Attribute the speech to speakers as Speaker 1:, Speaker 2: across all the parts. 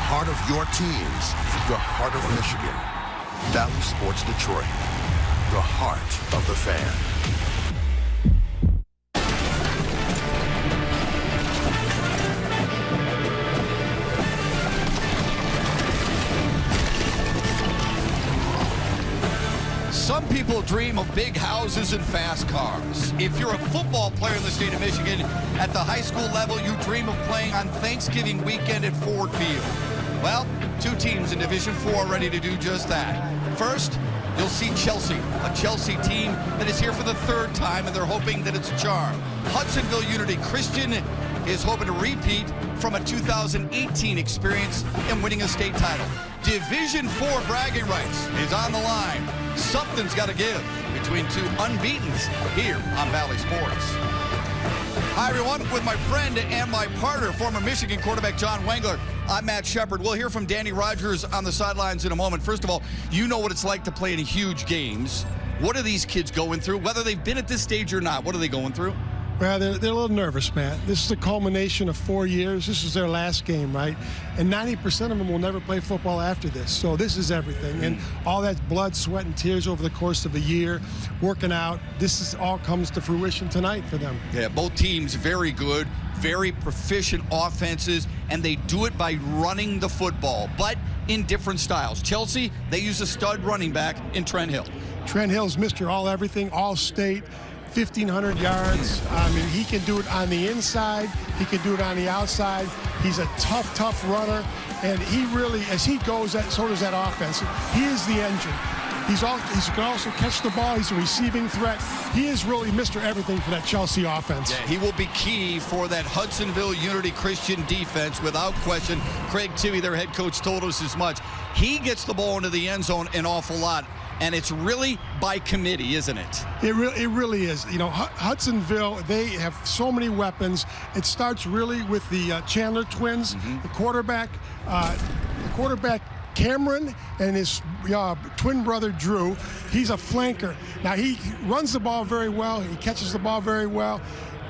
Speaker 1: heart of your teams, the heart of Michigan. Bally Sports Detroit, the heart of the fan.
Speaker 2: Some people dream of big houses and fast cars. If you're a football player in the state of Michigan, at the high school level, you dream of playing on Thanksgiving weekend at Ford Field. Well, two teams in Division 4 are ready to do just that. First, you'll see Chelsea, a Chelsea team that is here for the third time, and they're hoping that it's a charm. Hudsonville Unity Christian is hoping to repeat from a 2018 experience in winning a state title. Division 4 bragging rights is on the line. Something's got to give between two unbeatens here on Bally Sports. Hi, everyone. With my friend and my partner, former Michigan quarterback John Wangler, I'm Matt Shepard. We'll hear from Dannie Rogers on the sidelines in a moment. First of all, you know what it's like to play in huge games. What are these kids going through? Whether they've been at this stage or not, what are they going through?
Speaker 3: Well, they're a little nervous, Matt. This is the culmination of 4 years. This is their last game, right? And 90% of them will never play football after this. So this is everything. And all that blood, sweat, and tears over the course of a year, working out, all comes to fruition tonight for them.
Speaker 2: Yeah, both teams very good, very proficient offenses, and they do it by running the football, but in different styles. Chelsea, they use a stud running back in Trent Hill.
Speaker 3: Trent Hill's Mr. All-Everything, All-State. 1,500 yards. I mean, he can do it on the inside. He can do it on the outside. He's a tough runner. And he really, as he goes, so does that offense. He is the engine. He can also catch the ball. He's a receiving threat. He is really Mr. Everything for that Chelsea offense.
Speaker 2: Yeah, he will be key for that Hudsonville Unity Christian defense, without question. Craig Tibby, their head coach, told us as much. He gets the ball into the end zone an awful lot. And it's really by committee, isn't it?
Speaker 3: It really is. You know, Hudsonville, they have so many weapons. It starts really with the Chandler twins, the quarterback Cameron, and his twin brother Drew. He's a flanker. Now, he runs the ball very well. He catches the ball very well.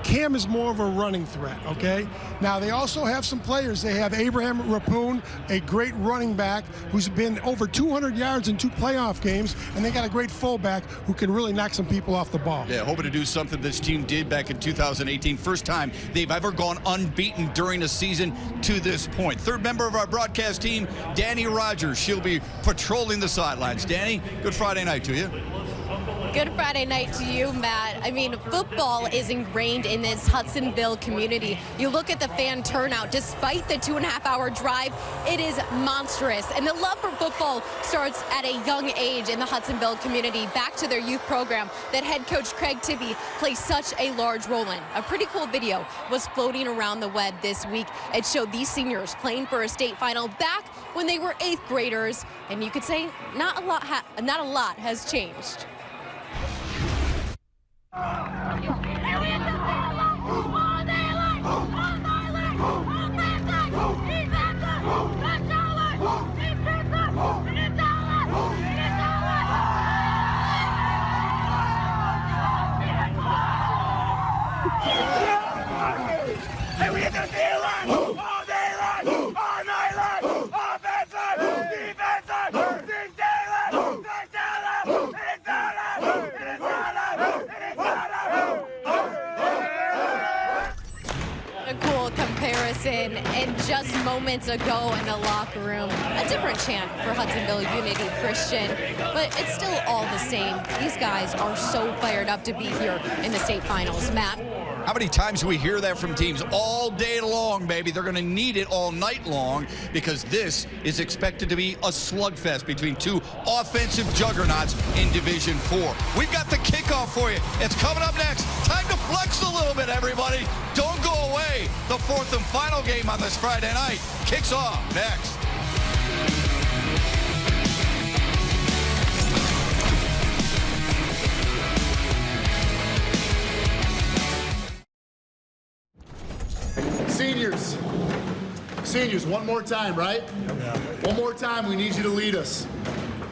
Speaker 3: Cam is more of a running threat, okay? Now, they also have some players. They have Abraham Rapoon, a great running back who's been over 200 yards in 2 playoff games, and they got a great fullback who can really knock some people off the ball.
Speaker 2: Yeah, hoping to do something this team did back in 2018. First time they've ever gone unbeaten during a season to this point. Third member of our broadcast team, Dannie Rogers. She'll be patrolling the sidelines. Dannie, good Friday night to you.
Speaker 4: Good Friday night to you, Matt. I mean, football is ingrained in this Hudsonville community. You look at the fan turnout, despite the 2.5-hour drive, it is monstrous. And the love for football starts at a young age in the Hudsonville community, back to their youth program that head coach Craig Tibby plays such a large role in. A pretty cool video was floating around the web this week. It showed these seniors playing for a state final back when they were 8th graders. And you could say not a lot has changed. And just moments ago in the locker room, a different chant for Hudsonville Unity Christian, but it's still all the same. These guys are so fired up to be here in the state finals. Matt?
Speaker 2: How many times do we hear that from teams? All day long, baby. They're going to need it all night long, because this is expected to be a slugfest between two offensive juggernauts in Division 4. We've got the kickoff for you. It's coming up next. Time to flex a little bit, everybody. Don't go away. The 4th and final game on this Friday night kicks off next.
Speaker 5: Seniors, one more time, right? Yeah. One more time, we need you to lead us,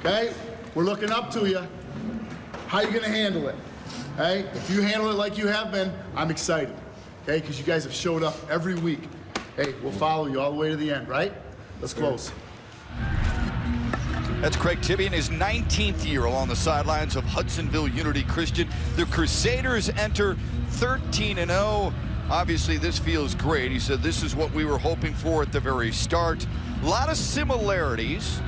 Speaker 5: okay? We're looking up to you. How are you gonna handle it? Hey, if you handle it like you have been, I'm excited, okay? Because you guys have showed up every week. Hey, we'll follow you all the way to the end, right? Let's close.
Speaker 2: That's Craig Tibby in his 19th year along the sidelines of Hudsonville Unity Christian. The Crusaders enter 13-0. Obviously, this feels great. He said this is what we were hoping for at the very start. A lot of similarities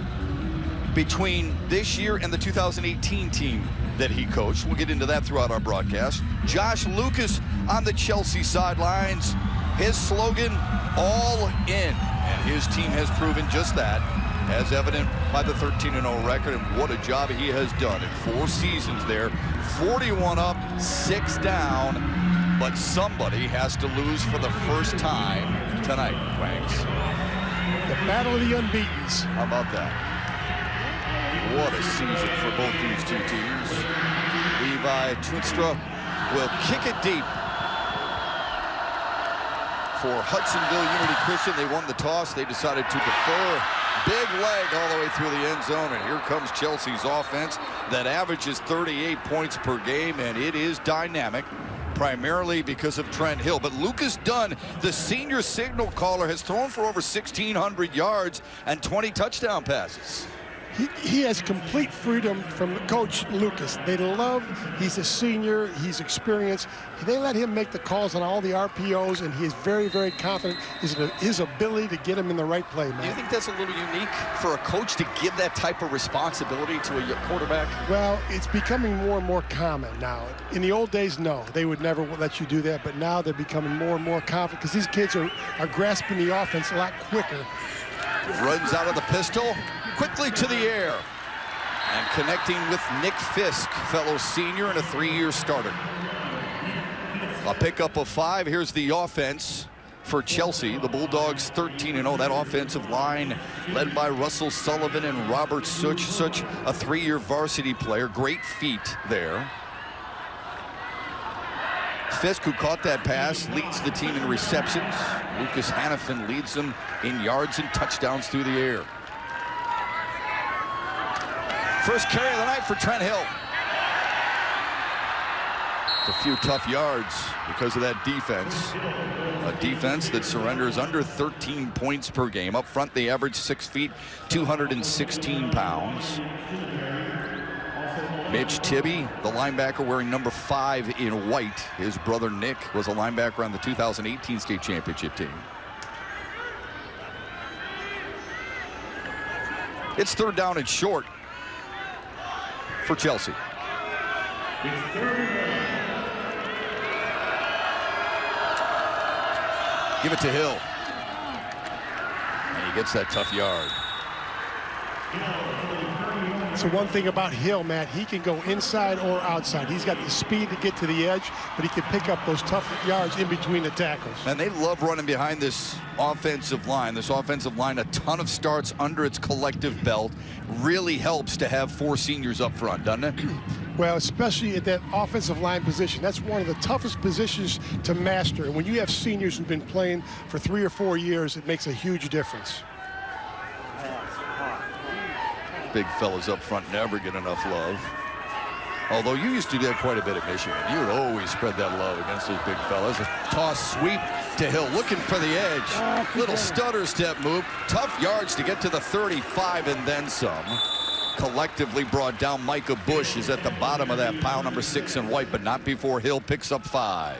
Speaker 2: between this year and the 2018 team that he coached. We'll get into that throughout our broadcast. Josh Lucas on the Chelsea sidelines. His slogan, all in. And his team has proven just that, as evident by the 13-0 record. And what a job he has done in 4 seasons there. 41 up, 6 down. But somebody has to lose for the first time tonight, Wanks.
Speaker 3: The battle of the unbeatens.
Speaker 2: How about that? What a season for both these two teams. Levi Tunstra will kick it deep for Hudsonville Unity Christian. They won the toss. They decided to defer. Big leg all the way through the end zone. And here comes Chelsea's offense that averages 38 points per game, and it is dynamic, primarily because of Trent Hill. But Lucas Dunn, the senior signal caller, has thrown for over 1,600 yards and 20 touchdown passes.
Speaker 3: He has complete freedom from Coach Lucas. They love, he's a senior, he's experienced. They let him make the calls on all the RPOs, and he is very, very confident in his ability to get him in the right play, man.
Speaker 2: Do you think that's a little unique for a coach to give that type of responsibility to a quarterback?
Speaker 3: Well, it's becoming more and more common now. In the old days, no, they would never let you do that, but now they're becoming more and more confident because these kids are grasping the offense a lot quicker.
Speaker 2: Runs out of the pistol, quickly to the air, and connecting with Nick Fisk, fellow senior and a 3-year starter. A pickup of 5. Here's the offense for Chelsea. The Bulldogs 13-0. That offensive line led by Russell Sullivan and Robert Such. Such a 3-year varsity player. Great feet there. Fisk, who caught that pass, leads the team in receptions. Lucas Hannafin leads them in yards and touchdowns through the air. First carry of the night for Trent Hill. A few tough yards because of that defense. A defense that surrenders under 13 points per game. Up front, they average 6 feet, 216 pounds. Mitch Tibby, the linebacker wearing number 5 in white. His brother Nick was a linebacker on the 2018 state championship team. It's 3rd down and short for Chelsea. Give it to Hill. And he gets that tough yard.
Speaker 3: So one thing about Hill, Matt, he can go inside or outside. He's got the speed to get to the edge, but he can pick up those tough yards in between the tackles.
Speaker 2: And they love running behind this offensive line. This offensive line, a ton of starts under its collective belt. Really helps to have 4 seniors up front, doesn't it?
Speaker 3: Well, especially at that offensive line position. That's one of the toughest positions to master. And when you have seniors who've been playing for 3 or 4 years, it makes a huge difference.
Speaker 2: Big fellas up front never get enough love. Although you used to do that quite a bit at Michigan. You would always spread that love against those big fellas. A toss sweep to Hill, looking for the edge. Little stutter step move. Tough yards to get to the 35 and then some. Collectively brought down. Micah Bush is at the bottom of that pile, number 6 in white, but not before Hill picks up 5.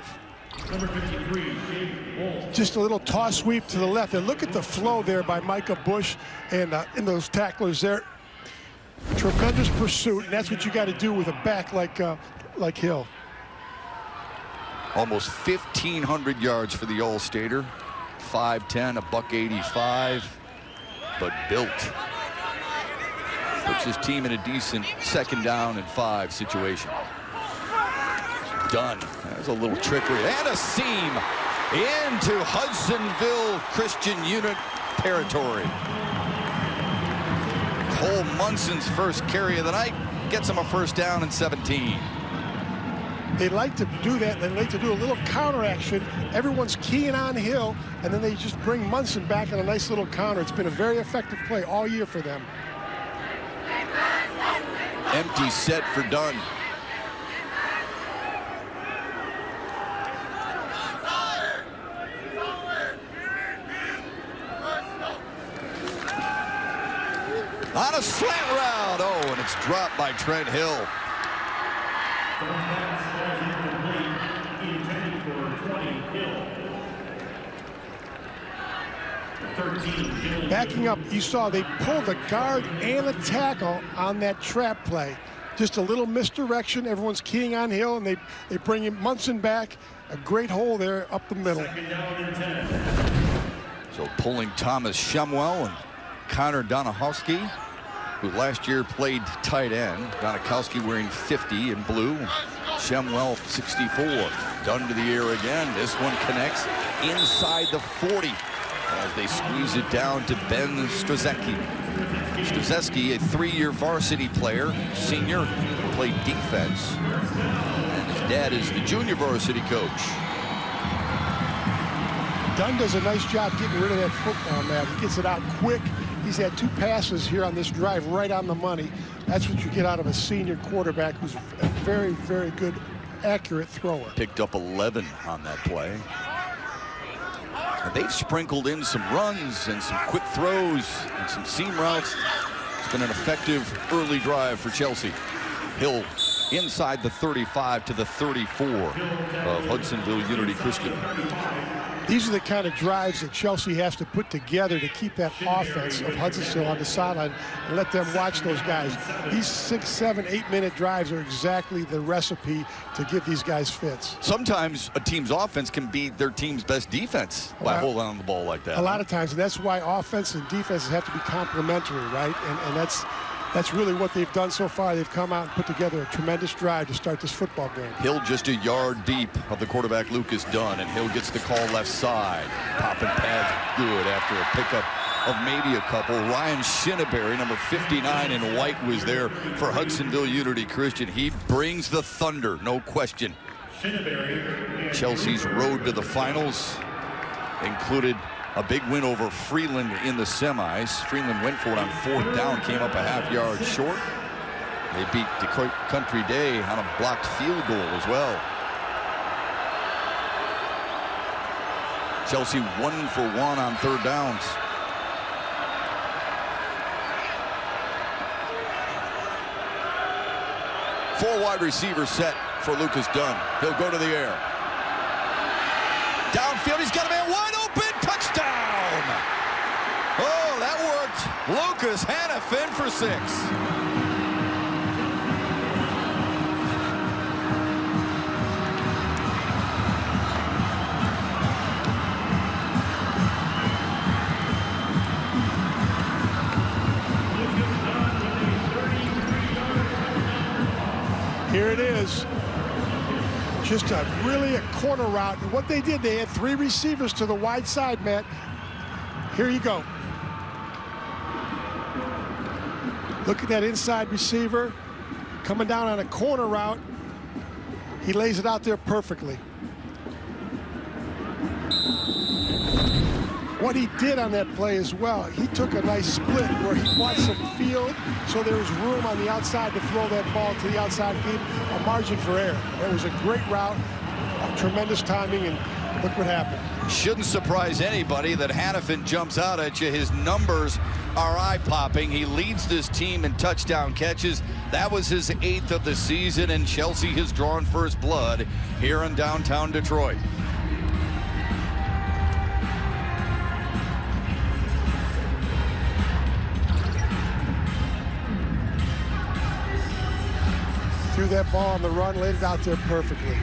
Speaker 3: Just a little toss sweep to the left. And look at the flow there by Micah Bush and those tacklers there. Tremendous pursuit, and that's what you got to do with a back like Hill.
Speaker 2: Almost 1,500 yards for the All-Stater. 5'10", $185, but built. Puts his team in a decent 2nd down and 5 situation. Done. There's a little trickery and a seam into Hudsonville Christian Unit territory. Cole Munson's first carry of the night gets him a 1st down and 17.
Speaker 3: They like to do that. They like to do a little counter action. Everyone's keying on Hill, and then they just bring Munson back in a nice little counter. It's been a very effective play all year for them.
Speaker 2: Empty set for Dunn. On a slant route. Oh, and it's dropped by Trent Hill.
Speaker 3: Backing up, you saw they pulled a guard and a tackle on that trap play. Just a little misdirection. Everyone's keying on Hill, and they bring him Munson back. A great hole there up the middle.
Speaker 2: So pulling Thomas Shumwell and Connor Donahowski, who last year played tight end. Donahowski wearing 50 in blue. Shumwell 64. Done to the air again. This one connects inside the 40 as they squeeze it down to Ben Strzelecki. Strzelecki, a 3-year varsity player, senior, played defense. And his dad is the junior varsity coach.
Speaker 3: Dunn does a nice job getting rid of that football, man. He gets it out quick. He's had 2 passes here on this drive right on the money. That's what you get out of a senior quarterback who's a very, very good, accurate thrower.
Speaker 2: Picked up 11 on that play. And they've sprinkled in some runs and some quick throws and some seam routes. It's been an effective early drive for Chelsea. Hill inside the 35 to the 34 of Hudsonville Unity Christian.
Speaker 3: These are the kind of drives that Chelsea has to put together to keep that offense of Hudsonville on the sideline and let them watch those guys. These 6, 7, 8-minute drives are exactly the recipe to give these guys fits. Sometimes
Speaker 2: a team's offense can be their team's best defense by holding on the ball like that.
Speaker 3: A lot of times, and that's why offense and defenses have to be complementary, right? And that's really what they've done so far. They've come out and put together a tremendous drive to start this football game.
Speaker 2: Hill just a yard deep of the quarterback Lucas Dunn, and Hill gets the call left side. Popping pads good after a pickup of maybe a couple. Ryan Shinneberry, number 59 in white, was there for Hudsonville Unity Christian. He brings the thunder, no question. Chelsea's road to the finals included a big win over Freeland in the semis. Freeland went for it on 4th down, came up a half-yard short. They beat Detroit Country Day on a blocked field goal as well. Chelsea 1 for 1 on 3rd downs. Four wide receivers set for Lucas Dunn. He'll go to the air. Downfield, he's got a man wide open. Touchdown! Oh, that worked. Lucas Hannafin for 6.
Speaker 3: Here it is. Just really a corner route. And what they did, they had 3 receivers to the wide side, Matt. Here you go. Look at that inside receiver coming down on a corner route. He lays it out there perfectly. What he did on that play as well, he took a nice split where he bought some field, so there was room on the outside to throw that ball to the outside, gave a margin for error. It was a great route, tremendous timing, and look what happened.
Speaker 2: Shouldn't surprise anybody that Hannafin jumps out at you. His numbers are eye-popping. He leads this team in touchdown catches. That was his 8th of the season, and Chelsea has drawn first blood here in downtown Detroit.
Speaker 3: Threw that ball on the run, laid it out there perfectly.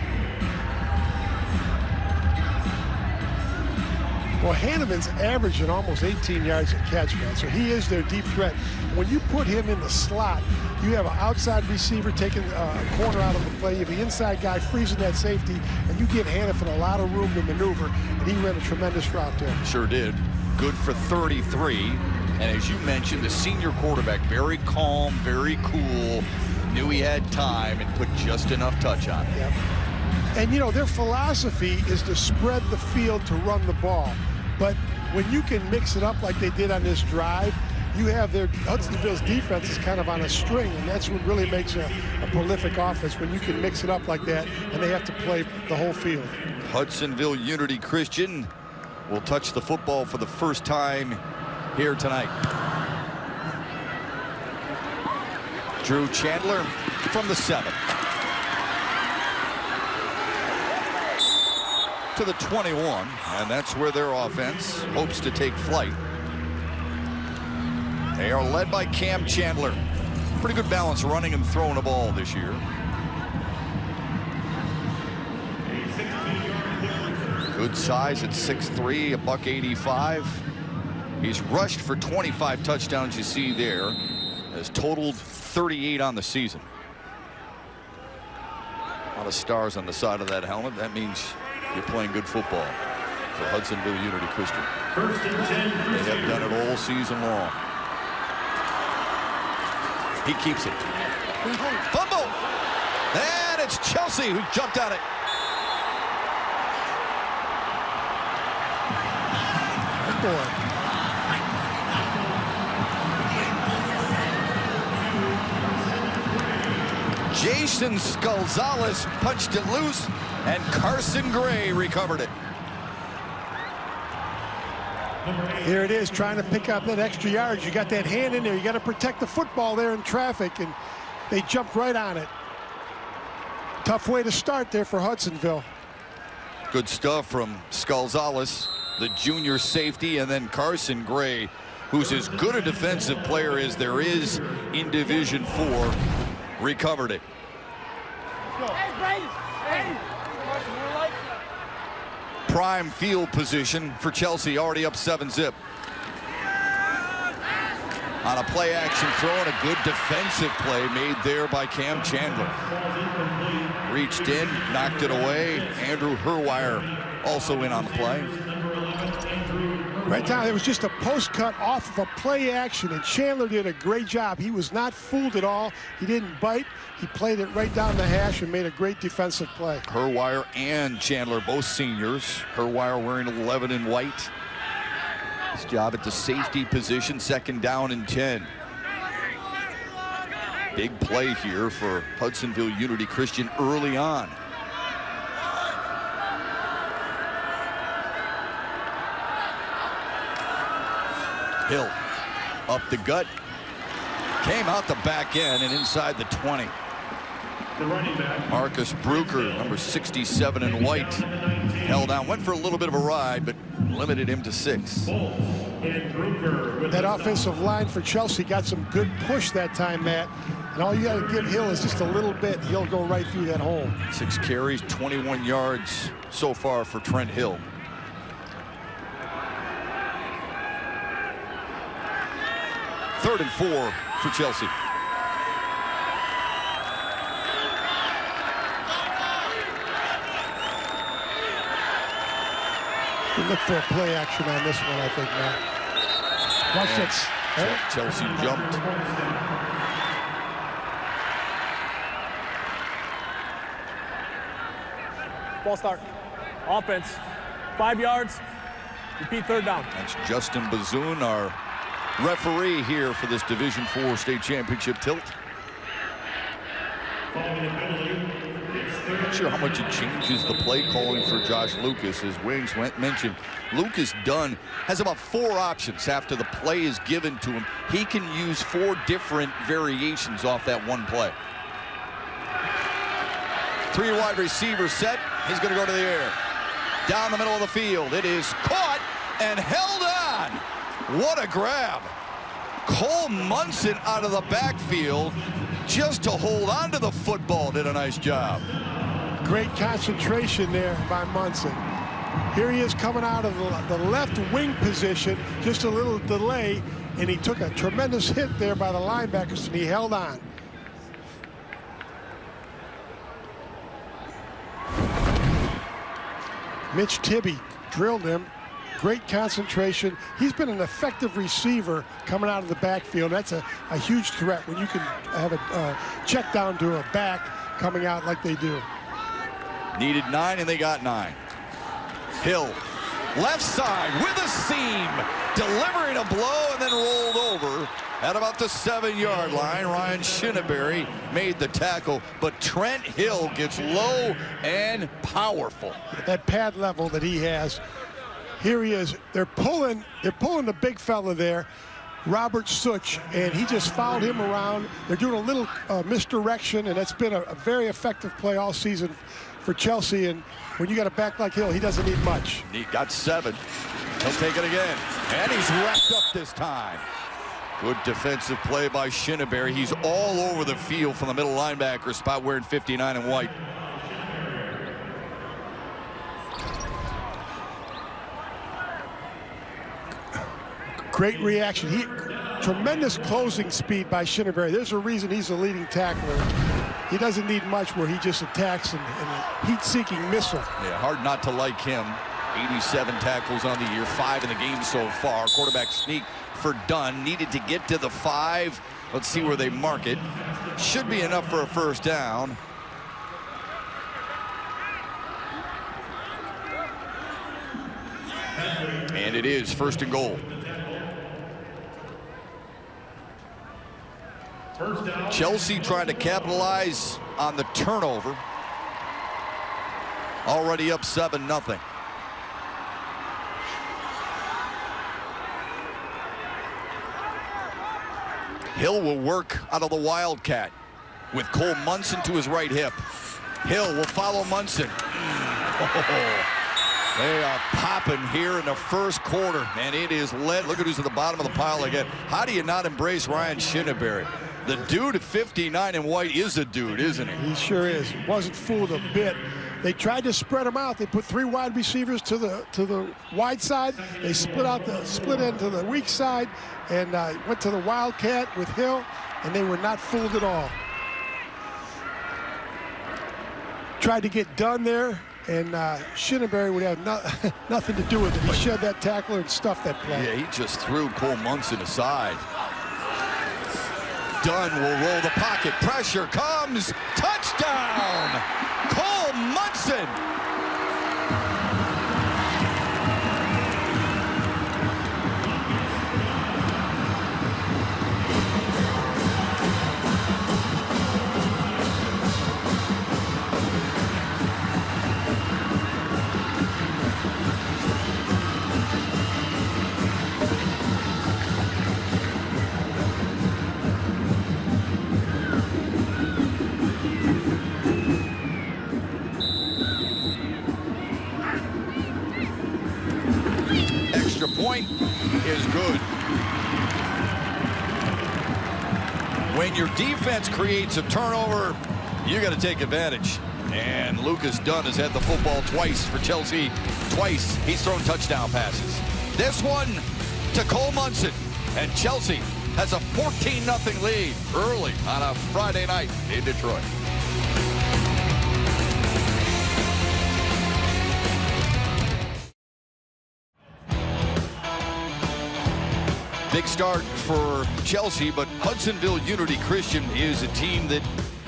Speaker 3: Well, Hanneman's averaging almost 18 yards a catch, man, so he is their deep threat. When you put him in the slot, you have an outside receiver taking a corner out of the play. You have the inside guy freezing that safety, and you give Hannafin a lot of room to maneuver, and he ran a tremendous route there.
Speaker 2: Sure did. Good for 33. And as you mentioned, the senior quarterback, very calm, very cool, knew he had time and put just enough touch on it.
Speaker 3: Yep. And, you know, their philosophy is to spread the field to run the ball. But when you can mix it up like they did on this drive, you have their Hudsonville's defense is kind of on a string, and that's what really makes a prolific offense, when you can mix it up like that and they have to play the whole field.
Speaker 2: Hudsonville Unity Christian will touch the football for the first time here tonight. Drew Chandler from the 7. To the 21, and that's where their offense hopes to take flight. They are led by Cam Chandler. Pretty good balance running and throwing the ball this year. Good size at 6'3", $185. He's rushed for 25 touchdowns, you see there. Has totaled 38 on the season. A lot of stars on the side of that helmet. That means you're playing good football for Hudsonville Unity Christian. They have done it all season long. He keeps it. Fumble! And it's Chelsea who jumped on it.
Speaker 3: Good boy.
Speaker 2: Jason Gonzalez punched it loose, and Carson Gray recovered it.
Speaker 3: Here it is, trying to pick up that extra yards. You got that hand in there. You got to protect the football there in traffic, and they jumped right on it. Tough way to start there for Hudsonville.
Speaker 2: Good stuff from Gonzalez, the junior safety, and then Carson Gray, who's as good a defensive player as there is in Division IV, recovered it. Prime field position for Chelsea, already up 7-zip. On a play action throw and a good defensive play made there by Cam Chandler. Reached in, knocked it away. Andrew Herwire also in on the play.
Speaker 3: Right down, it was just a post cut off of a play action, and Chandler did a great job. He was not fooled at all. He didn't bite. He played it right down the hash and made a great defensive play.
Speaker 2: Herwire and Chandler, both seniors. Herwire wearing 11 in white. His job at the safety position, 2nd down and 10. Big play here for Hudsonville Unity Christian early on. Hill up the gut, came out the back end and inside the 20.
Speaker 6: The running back,
Speaker 2: Marcus Bruker, number 67 in white, held down, went for a little bit of a ride, but limited him to 6.
Speaker 3: That offensive line for Chelsea got some good push that time, Matt. And all you got to give Hill is just a little bit. He'll go right through that hole.
Speaker 2: 6 carries, 21 yards so far for Trent Hill. Third and 4 for Chelsea.
Speaker 3: You look for a play action on this one, I think, Matt. Watch this.
Speaker 2: Chelsea jumped.
Speaker 7: Ball start. Offense. 5 yards. Repeat 3rd down.
Speaker 2: That's Justin Bazoon, our referee here for this Division IV state championship tilt. Not sure how much it changes the play calling for Josh Lucas. As Wings mentioned, Lucas Dunn has about 4 options after the play is given to him. He can use 4 different variations off that one play. 3 wide receivers set. He's going to go to the air. Down the middle of the field. It is caught and held on. What a grab. Cole Munson out of the backfield just to hold on to the football. Did a nice job.
Speaker 3: Great concentration there by Munson. Here he is coming out of the left wing position, just a little delay, and he took a tremendous hit there by the linebackers, and he held on. Mitch Tibby drilled him. Great concentration. He's been an effective receiver coming out of the backfield. That's a huge threat when you can have a check down to a back coming out like they do.
Speaker 2: Needed 9, and they got 9. Hill, left side with a seam, delivering a blow and then rolled over at about the 7-yard line. Ryan Shinneberry made the tackle, but Trent Hill gets low and powerful.
Speaker 3: That pad level that he has. Here he is. They're pulling the big fella there. Robert Such, and he just fouled him around. They're doing a little misdirection, and that's been a very effective play all season for Chelsea. And when you got a back like Hill, he doesn't need much.
Speaker 2: He got 7. He'll take it again, and he's wrapped up this time. Good defensive play by Shepard. He's all over the field from the middle linebacker spot, wearing 59 in white.
Speaker 3: Great reaction. Tremendous closing speed by Shepard. There's a reason he's the leading tackler. He doesn't need much where he just attacks and a heat-seeking missile.
Speaker 2: Yeah, hard not to like him. 87 tackles on the year, 5 in the game so far. Quarterback sneak for Dunn. Needed to get to the 5. Let's see where they mark it. Should be enough for a first down. And it is 1st and goal. Chelsea trying to capitalize on the turnover. Already up 7-0. Hill will work out of the Wildcat with Cole Munson to his right hip. Hill will follow Munson. Oh, they are popping here in the first quarter, and it is led. Look at who's at the bottom of the pile again. How do you not embrace Ryan Shepard? The dude at 59 in white is a dude, isn't he?
Speaker 3: He sure is. Wasn't fooled a bit. They tried to spread him out. They put 3 wide receivers to the wide side. They split end to the weak side and went to the Wildcat with Hill, and they were not fooled at all. Tried to get done there, and Shepard would have nothing to do with it. He shed that tackler and stuffed that play.
Speaker 2: Yeah, he just threw Cole Munson aside. Dunn will roll the pocket. Pressure comes. Touchdown! Cole Munson! Point is good. When your defense creates a turnover, you got to take advantage. And Lucas Dunn has had the football twice for Chelsea. Twice he's thrown touchdown passes. This one to Cole Munson. And Chelsea has a 14-0 lead early on a Friday night in Detroit. Big start for Chelsea, but Hudsonville Unity Christian is a team that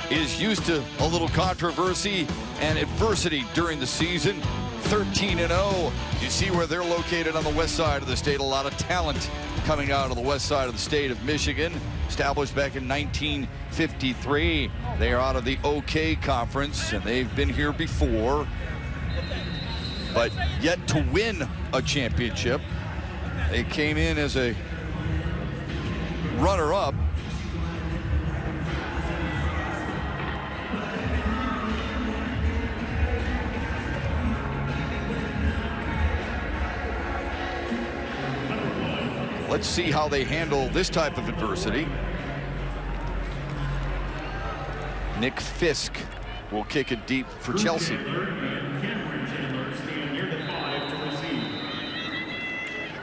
Speaker 2: is used to a little controversy and adversity during the season. 13-0. You see where they're located on the west side of the state. A lot of talent coming out of the west side of the state of Michigan. Established back in 1953. They are out of the OK Conference, and they've been here before, but yet to win a championship. They came in as a runner-up. Let's see how they handle this type of adversity. Nick Fisk will kick it deep for Chelsea.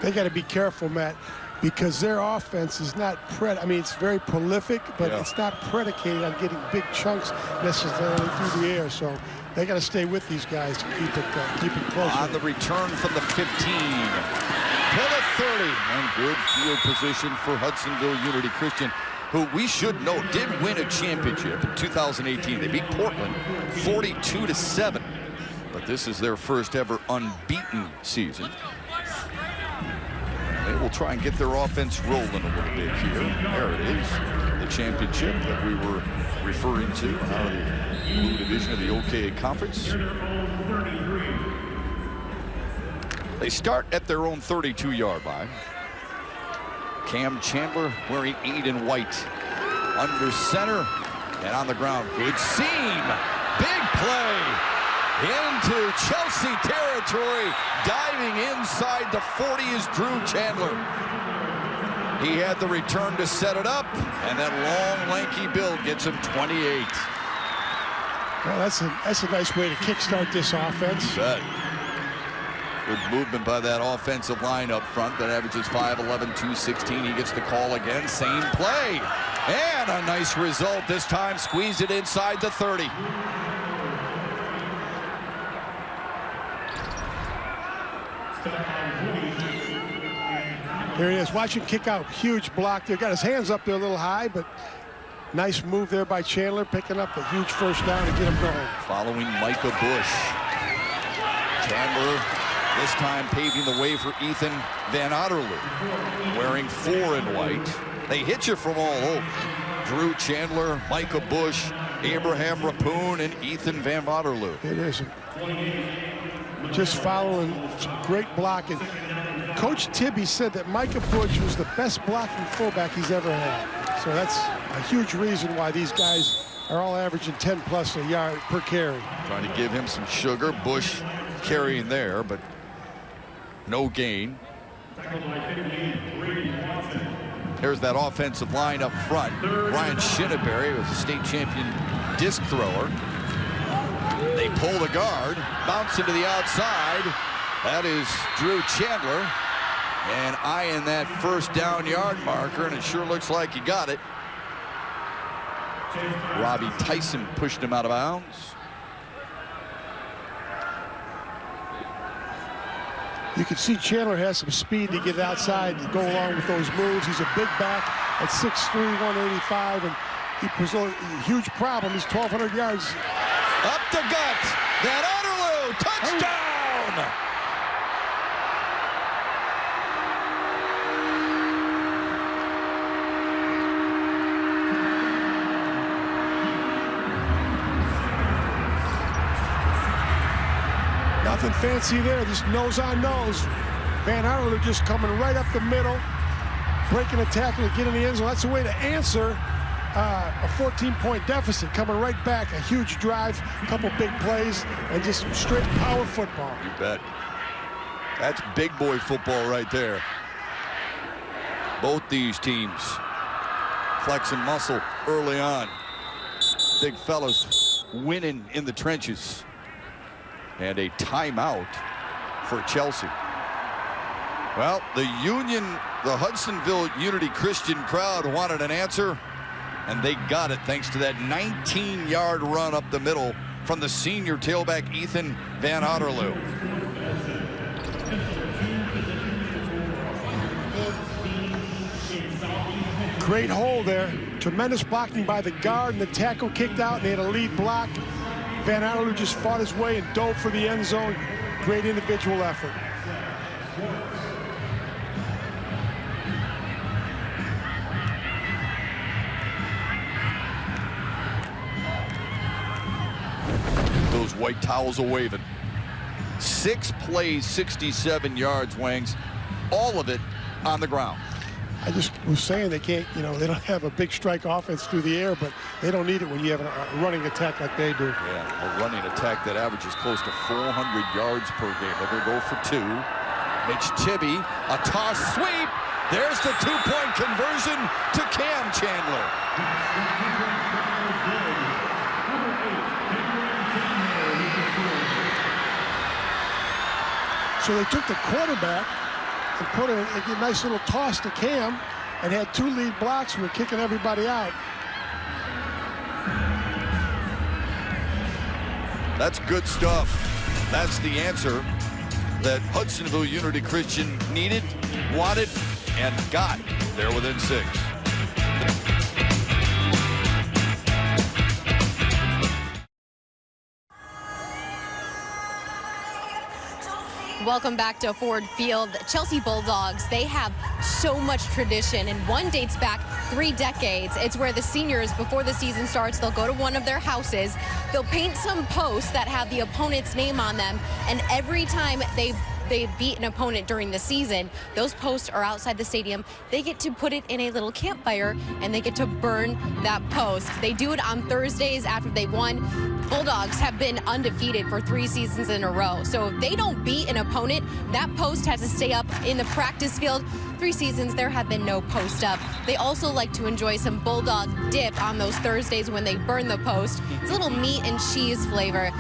Speaker 3: They got to be careful, Matt, because their offense is not it's very prolific, but it's not predicated on getting big chunks necessarily through the air. So they got to stay with these guys to keep it close.
Speaker 2: On the return from the 15 to the 30, and good field position for Hudsonville Unity Christian, who we should know did win a championship in 2018. They beat Portland 42-7, but this is their first ever unbeaten season. They will try and get their offense rolling a little bit here. There it is, the championship that we were referring to out of the Blue Division of the OK Conference. They start at their own 32-yard line. Cam Chandler wearing 8 in white. Under center and on the ground. Good seam. Big play into Chelsea territory. Diving inside the 40 is Drew Chandler. He had the return to set it up, and that long, lanky build gets him 28.
Speaker 3: Well, that's a nice way to kickstart this offense.
Speaker 2: Bet. Good movement by that offensive line up front. That averages 5'11", 216. He gets the call again. Same play. And a nice result this time. Squeezed it inside the 30.
Speaker 3: Here he is. Watch him kick out. Huge block there. Got his hands up there a little high, but nice move there by Chandler, picking up a huge first down to get him going.
Speaker 2: Following Micah Bush. Chandler this time paving the way for Ethan Van Otterloo, wearing 4 in white. They hit you from all over. Drew Chandler, Micah Bush, Abraham Rappoon, and Ethan Van Otterloo.
Speaker 3: It is. Just following great blocking. Coach Tibby said that Micah Bush was the best blocking fullback he's ever had. So that's a huge reason why these guys are all averaging 10+ a yard per carry.
Speaker 2: Trying to give him some sugar. Bush carrying there, but no gain. There's that offensive line up front. Ryan Shinneberry was a state champion disc thrower. They pull the guard, bounce into the outside. That is Drew Chandler, and eyeing that first down yard marker, and it sure looks like he got it. Robbie Tyson pushed him out of bounds.
Speaker 3: You can see Chandler has some speed to get outside to go along with those moves. He's a big back at 6'3", 185, and he poses a huge problem. He's 1,200 yards.
Speaker 2: Up the gut. Van Otterloo, touchdown!
Speaker 3: Nothing fancy there, just nose on nose. Van Otterloo just coming right up the middle, breaking a tackle to get in the end zone. That's a way to answer a 14-point deficit, coming right back. A huge drive, a couple big plays, and just straight power football.
Speaker 2: You bet. That's big boy football right there. Both these teams flexing muscle early on. Big fellas winning in the trenches. And a timeout for Chelsea. Well, the Hudsonville Unity Christian crowd wanted an answer, and they got it thanks to that 19-yard run up the middle from the senior tailback Ethan Van Otterloo.
Speaker 3: Great hole there. Tremendous blocking by the guard, and the tackle kicked out, and they had a lead block. Van Otterloo just fought his way and dove for the end zone. Great individual effort.
Speaker 2: Those white towels are waving. 6 plays, 67 yards, Wangs. All of it on the ground.
Speaker 3: I just was saying they can't, they don't have a big strike offense through the air, but they don't need it when you have a running attack like they do.
Speaker 2: Yeah, a running attack that averages close to 400 yards per game. They're going to go for 2. Mitch Tibby, a toss sweep. There's the 2-point conversion to Cam Chandler.
Speaker 3: So they took the quarterback and put a nice little toss to Cam and had 2 lead blocks and were kicking everybody out.
Speaker 2: That's good stuff. That's the answer that Hudsonville Unity Christian needed, wanted, and got. They're within 6.
Speaker 4: Welcome back to Ford Field. Chelsea Bulldogs, they have so much tradition, and one dates back 3 decades. It's where the seniors, before the season starts, they'll go to one of their houses, they'll paint some posts that have the opponent's name on them, and every time they they beat an opponent during the season, those posts are outside the stadium. They get to put it in a little campfire, and they get to burn that post. They do it on Thursdays after they won. Bulldogs have been undefeated for 3 seasons in a row. So if they don't beat an opponent, that post has to stay up in the practice field. 3 seasons, there have been no post up. They also like to enjoy some Bulldog dip on those Thursdays when they burn the post. It's a little meat and cheese flavor.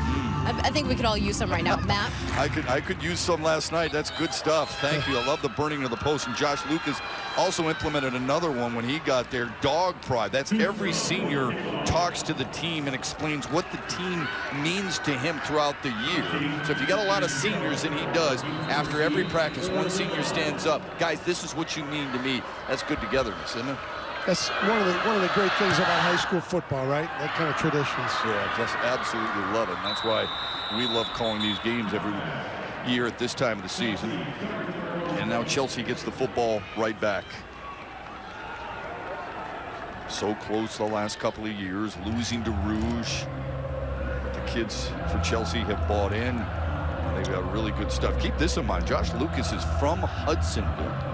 Speaker 4: I think we could all use some right now. Matt?
Speaker 2: I could use some last night. That's good stuff. Thank you. I love the burning of the post. And Josh Lucas also implemented another one when he got there, dog pride. That's every senior talks to the team and explains what the team means to him throughout the year. So if you got a lot of seniors, and he does, after every practice, one senior stands up. Guys, this is what you mean to me. That's good togetherness, isn't it?
Speaker 3: That's one of the great things about high school football, right? That kind of traditions.
Speaker 2: Yeah, just absolutely love it. And that's why we love calling these games every year at this time of the season. And now Chelsea gets the football right back. So close the last couple of years, losing to Rouge. But the kids for Chelsea have bought in. And they've got really good stuff. Keep this in mind, Josh Lucas is from Hudsonville.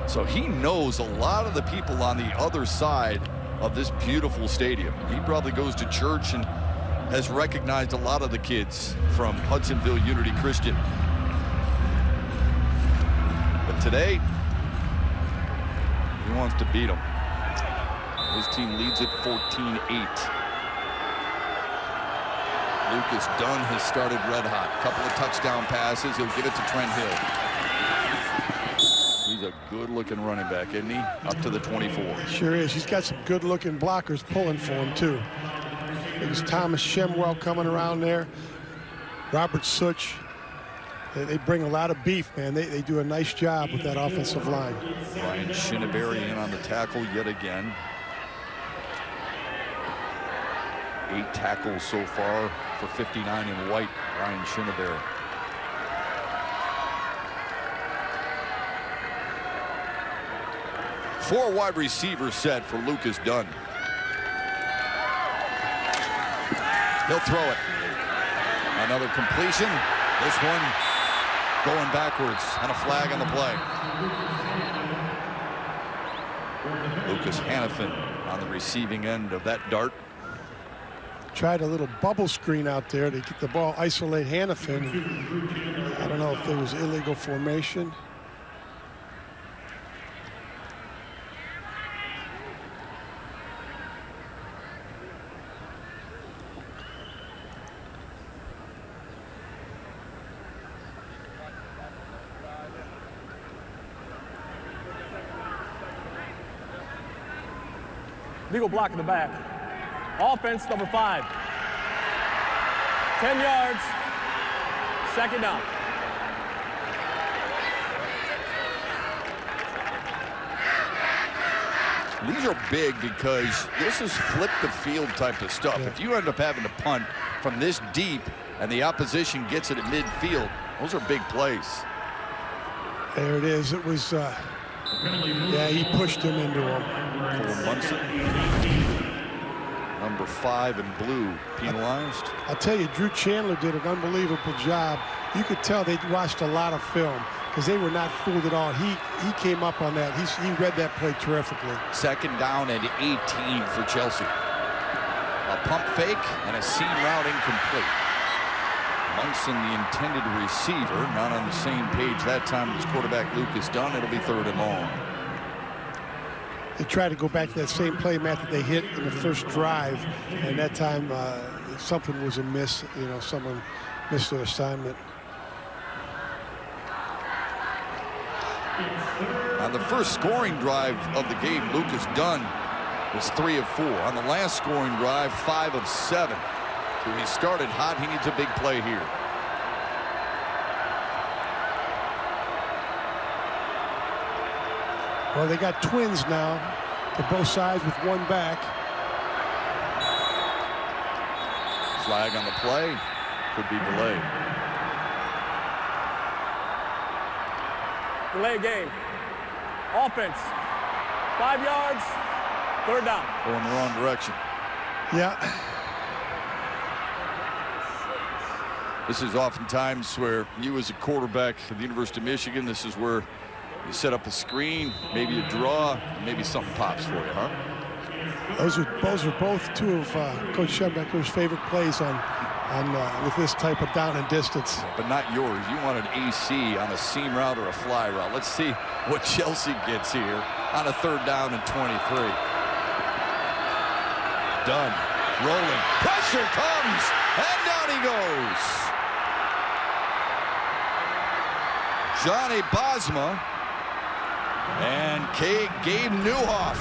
Speaker 2: So he knows a lot of the people on the other side of this beautiful stadium. He probably goes to church and has recognized a lot of the kids from Hudsonville Unity Christian. But today, he wants to beat them. His team leads it 14-8. Lucas Dunn has started red hot. Couple of touchdown passes. He'll give it to Trent Hill. He's a good-looking running back, isn't he? Up to the 24.
Speaker 3: Sure is. He's got some good-looking blockers pulling for him, too. There's Thomas Shemwell coming around there. Robert Such. They bring a lot of beef, man. They do a nice job with that offensive line.
Speaker 2: Ryan Shinneberry in on the tackle yet again. 8 tackles so far for 59 in white. Ryan Shinneberry. 4 wide receivers set for Lucas Dunn. He'll throw it. Another completion. This one going backwards and a flag on the play. Lucas Hannafin on the receiving end of that dart.
Speaker 3: Tried a little bubble screen out there to get the ball, isolate Hannafin. I don't know if there was illegal formation.
Speaker 7: Legal block in the back. Offense, number 5. 10 yards. 2nd down.
Speaker 2: These are big because this is flip the field type of stuff.
Speaker 3: Yeah.
Speaker 2: If you end up having to punt from this deep and the opposition gets it at midfield, those are big plays.
Speaker 3: There it is. It was, yeah, he pushed him into him.
Speaker 2: Cole Munson, number 5 in blue, penalized.
Speaker 3: I'll tell you, Drew Chandler did an unbelievable job. You could tell they watched a lot of film because they were not fooled at all. He came up on that. He read that play terrifically.
Speaker 2: 2nd down and 18 for Chelsea. A pump fake and a seam route incomplete. Munson, the intended receiver, not on the same page that time as quarterback Lucas Dunn. It'll be 3rd and long.
Speaker 3: They tried to go back to that same play, Matt, that they hit in the first drive, and that time something was amiss. You know, someone missed their assignment.
Speaker 2: On the first scoring drive of the game, Lucas Dunn was 3 of 4. On the last scoring drive, 5 of 7. So he started hot. He needs a big play here.
Speaker 3: Well, they got twins now to both sides with one back.
Speaker 2: Flag on the play. Could be delayed.
Speaker 7: Delay game. Offense. 5 yards. 3rd down.
Speaker 2: Going the wrong direction.
Speaker 3: Yeah.
Speaker 2: This is oftentimes where you as a quarterback at the University of Michigan, this is where you set up a screen, maybe a draw, maybe something pops for you, huh?
Speaker 3: Those are both two of Coach Shepard's favorite plays on with this type of down and distance.
Speaker 2: But not yours. You want an AC on a seam route or a fly route. Let's see what Chelsea gets here on a 3rd down and 23. Done. Rolling. Pressure comes, and down he goes. Johnny Bosma and Gabe Newhoff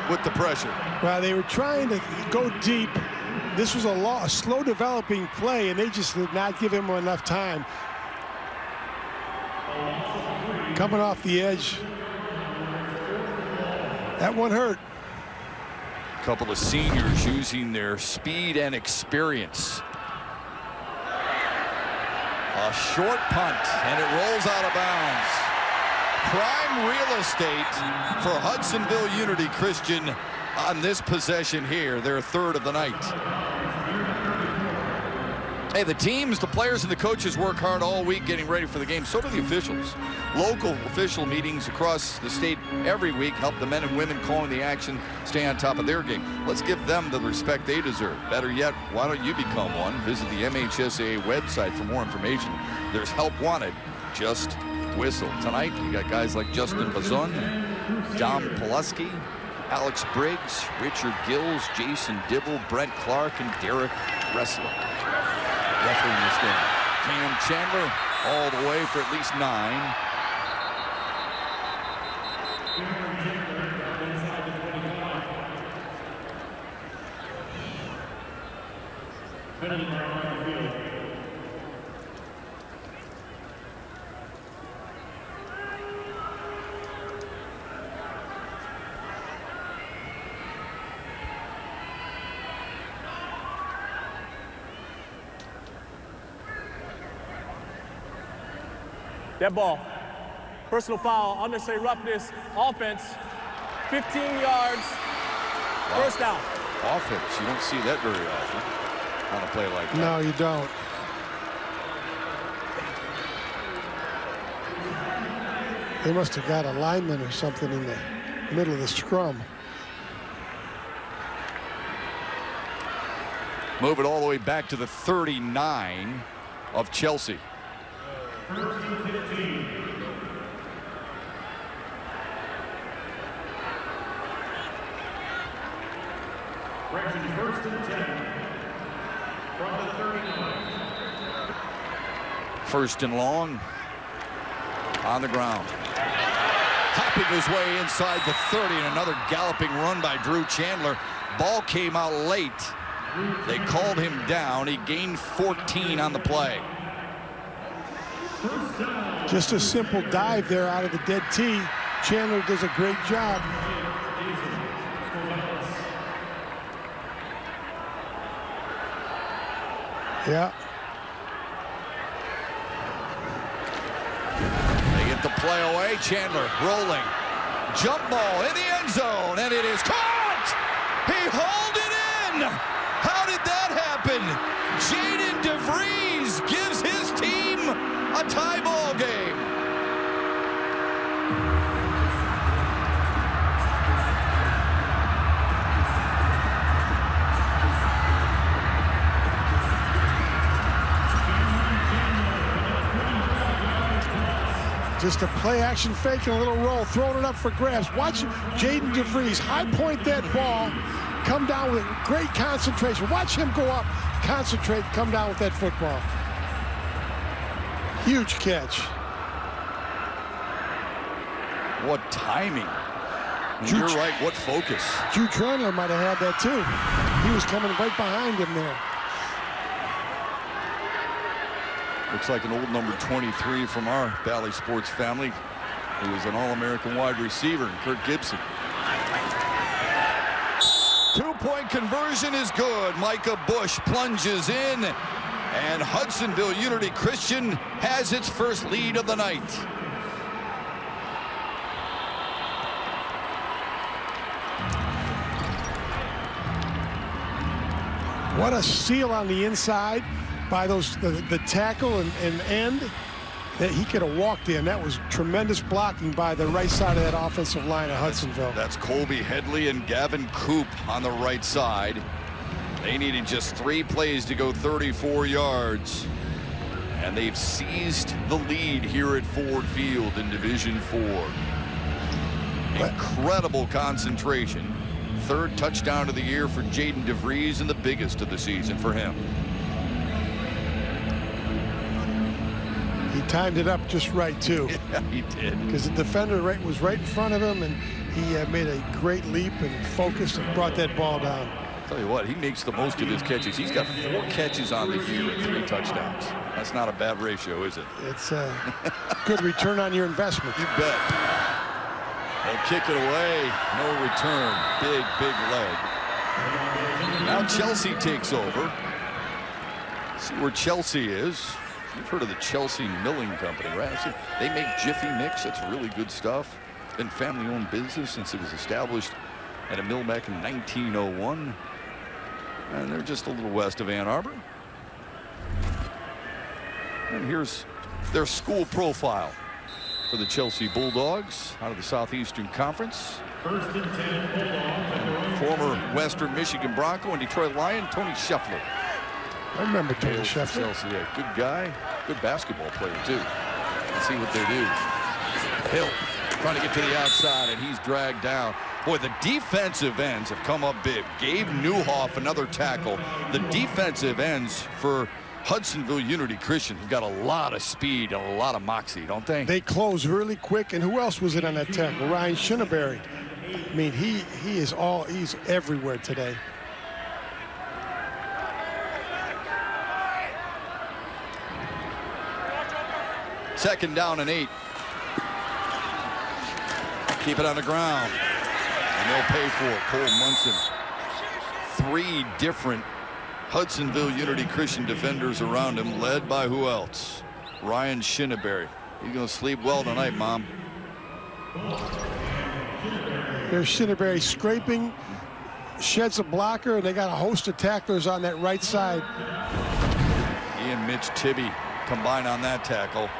Speaker 2: with the pressure.
Speaker 3: Well, they were trying to go deep. This was a slow developing play, and they just did not give him enough time. Coming off the edge. That one hurt.
Speaker 2: A couple of seniors using their speed and experience. A short punt, and it rolls out of bounds. Prime real estate for Hudsonville Unity Christian on this possession here, their 3rd of the night. Hey, the teams, the players, and the coaches work hard all week getting ready for the game. So do the officials. Local official meetings across the state every week help the men and women calling the action stay on top of their game. Let's give them the respect they deserve. Better yet, why don't you become one? Visit the MHSAA website for more information. There's help wanted. Just whistle. Tonight, you got guys like Justin Bazun, Dom Pulaski, Alex Briggs, Richard Gills, Jason Dibble, Brent Clark, and Derek Ressler. Refereeing this game. Cam Chandler all the way for at least 9.
Speaker 7: Dead ball. Personal foul, unnecessary roughness, offense, 15 yards,
Speaker 2: Wow.
Speaker 7: 1st down.
Speaker 2: Offense, you don't see that very often on a play like that.
Speaker 3: No, you don't. They must have got a lineman or something in the middle of the scrum.
Speaker 2: Move it all the way back to the 39 of Chelsea.
Speaker 6: Correction, 1st and 10 from the 39.
Speaker 2: 1st and long on the ground. Hopping his way inside the 30, and another galloping run by Drew Chandler. Ball came out late. They called him down. He gained 14 on the play.
Speaker 3: Just a simple dive there out of the dead tee. Chandler does a great job. Yeah.
Speaker 2: They get the play away. Chandler rolling. Jump ball in the end zone, and it is caught! He hauled it in! How did that happen? Jaden DeVries gives his team a tie ball game.
Speaker 3: Just a play action fake and a little roll, throwing it up for grabs. Watch Jaden DeVries high point that ball, come down with great concentration. Watch him go up, concentrate, come down with that football. Huge catch.
Speaker 2: What timing. You're right, what focus.
Speaker 3: Jude Chandler might have had that too. He was coming right behind him there.
Speaker 2: Looks like an old number 23 from our Bally Sports family, who was an All-American wide receiver, Kurt Gibson. 2-point conversion is good. Micah Bush plunges in, and Hudsonville Unity Christian has its first lead of the night.
Speaker 3: What a steal on the inside. by the tackle and end, that he could have walked in. That was tremendous blocking by the right side of that offensive line of Hudsonville.
Speaker 2: That's Colby Headley and Gavin Coop on the right side. They needed just 3 plays to go 34 yards. And they've seized the lead here at Ford Field in Division 4. Incredible concentration. 3rd touchdown of the year for Jaden DeVries and the biggest of the season for him.
Speaker 3: He timed it up just right, too.
Speaker 2: Yeah, he did.
Speaker 3: Because the defender was right in front of him, and he made a great leap and focused and brought that ball down.
Speaker 2: I'll tell you what, he makes the most of his catches. He's got 4 catches on the year and 3 touchdowns. That's not a bad ratio, is it?
Speaker 3: It's a good return on your investment.
Speaker 2: You bet. They'll kick it away. No return. Big, big leg. Now Chelsea takes over. See where Chelsea is. You've heard of the Chelsea Milling Company, right? They make Jiffy Mix. That's really good stuff. Been family-owned business since it was established at a mill back in 1901. And they're just a little west of Ann Arbor. And here's their school profile for the Chelsea Bulldogs out of the Southeastern Conference.
Speaker 6: First and 10, Bulldogs.
Speaker 2: Former Western Michigan Bronco and Detroit Lion, Tony Scheffler.
Speaker 3: I remember Tony Shepard.
Speaker 2: Chelsea, yeah, good guy, good basketball player too. Let's see what they do. Hill trying to get to the outside, and he's dragged down. Boy, the defensive ends have come up big. Gabe Newhoff, another tackle. The defensive ends for Hudsonville Unity Christian have got a lot of speed and a lot of moxie, don't they? They
Speaker 3: close really quick, and who else was it on that tackle? Ryan Shinneberry. I mean, he's everywhere today.
Speaker 2: Second down and 8. Keep it on the ground. And they'll pay for it. Cole Munson. 3 different Hudsonville Unity Christian defenders around him, led by who else? Ryan Shinneberry. He's going to sleep well tonight, Mom.
Speaker 3: There's Shinneberry scraping, sheds a blocker, and they got a host of tacklers on that right side.
Speaker 2: He and Mitch Tibby combine on that tackle.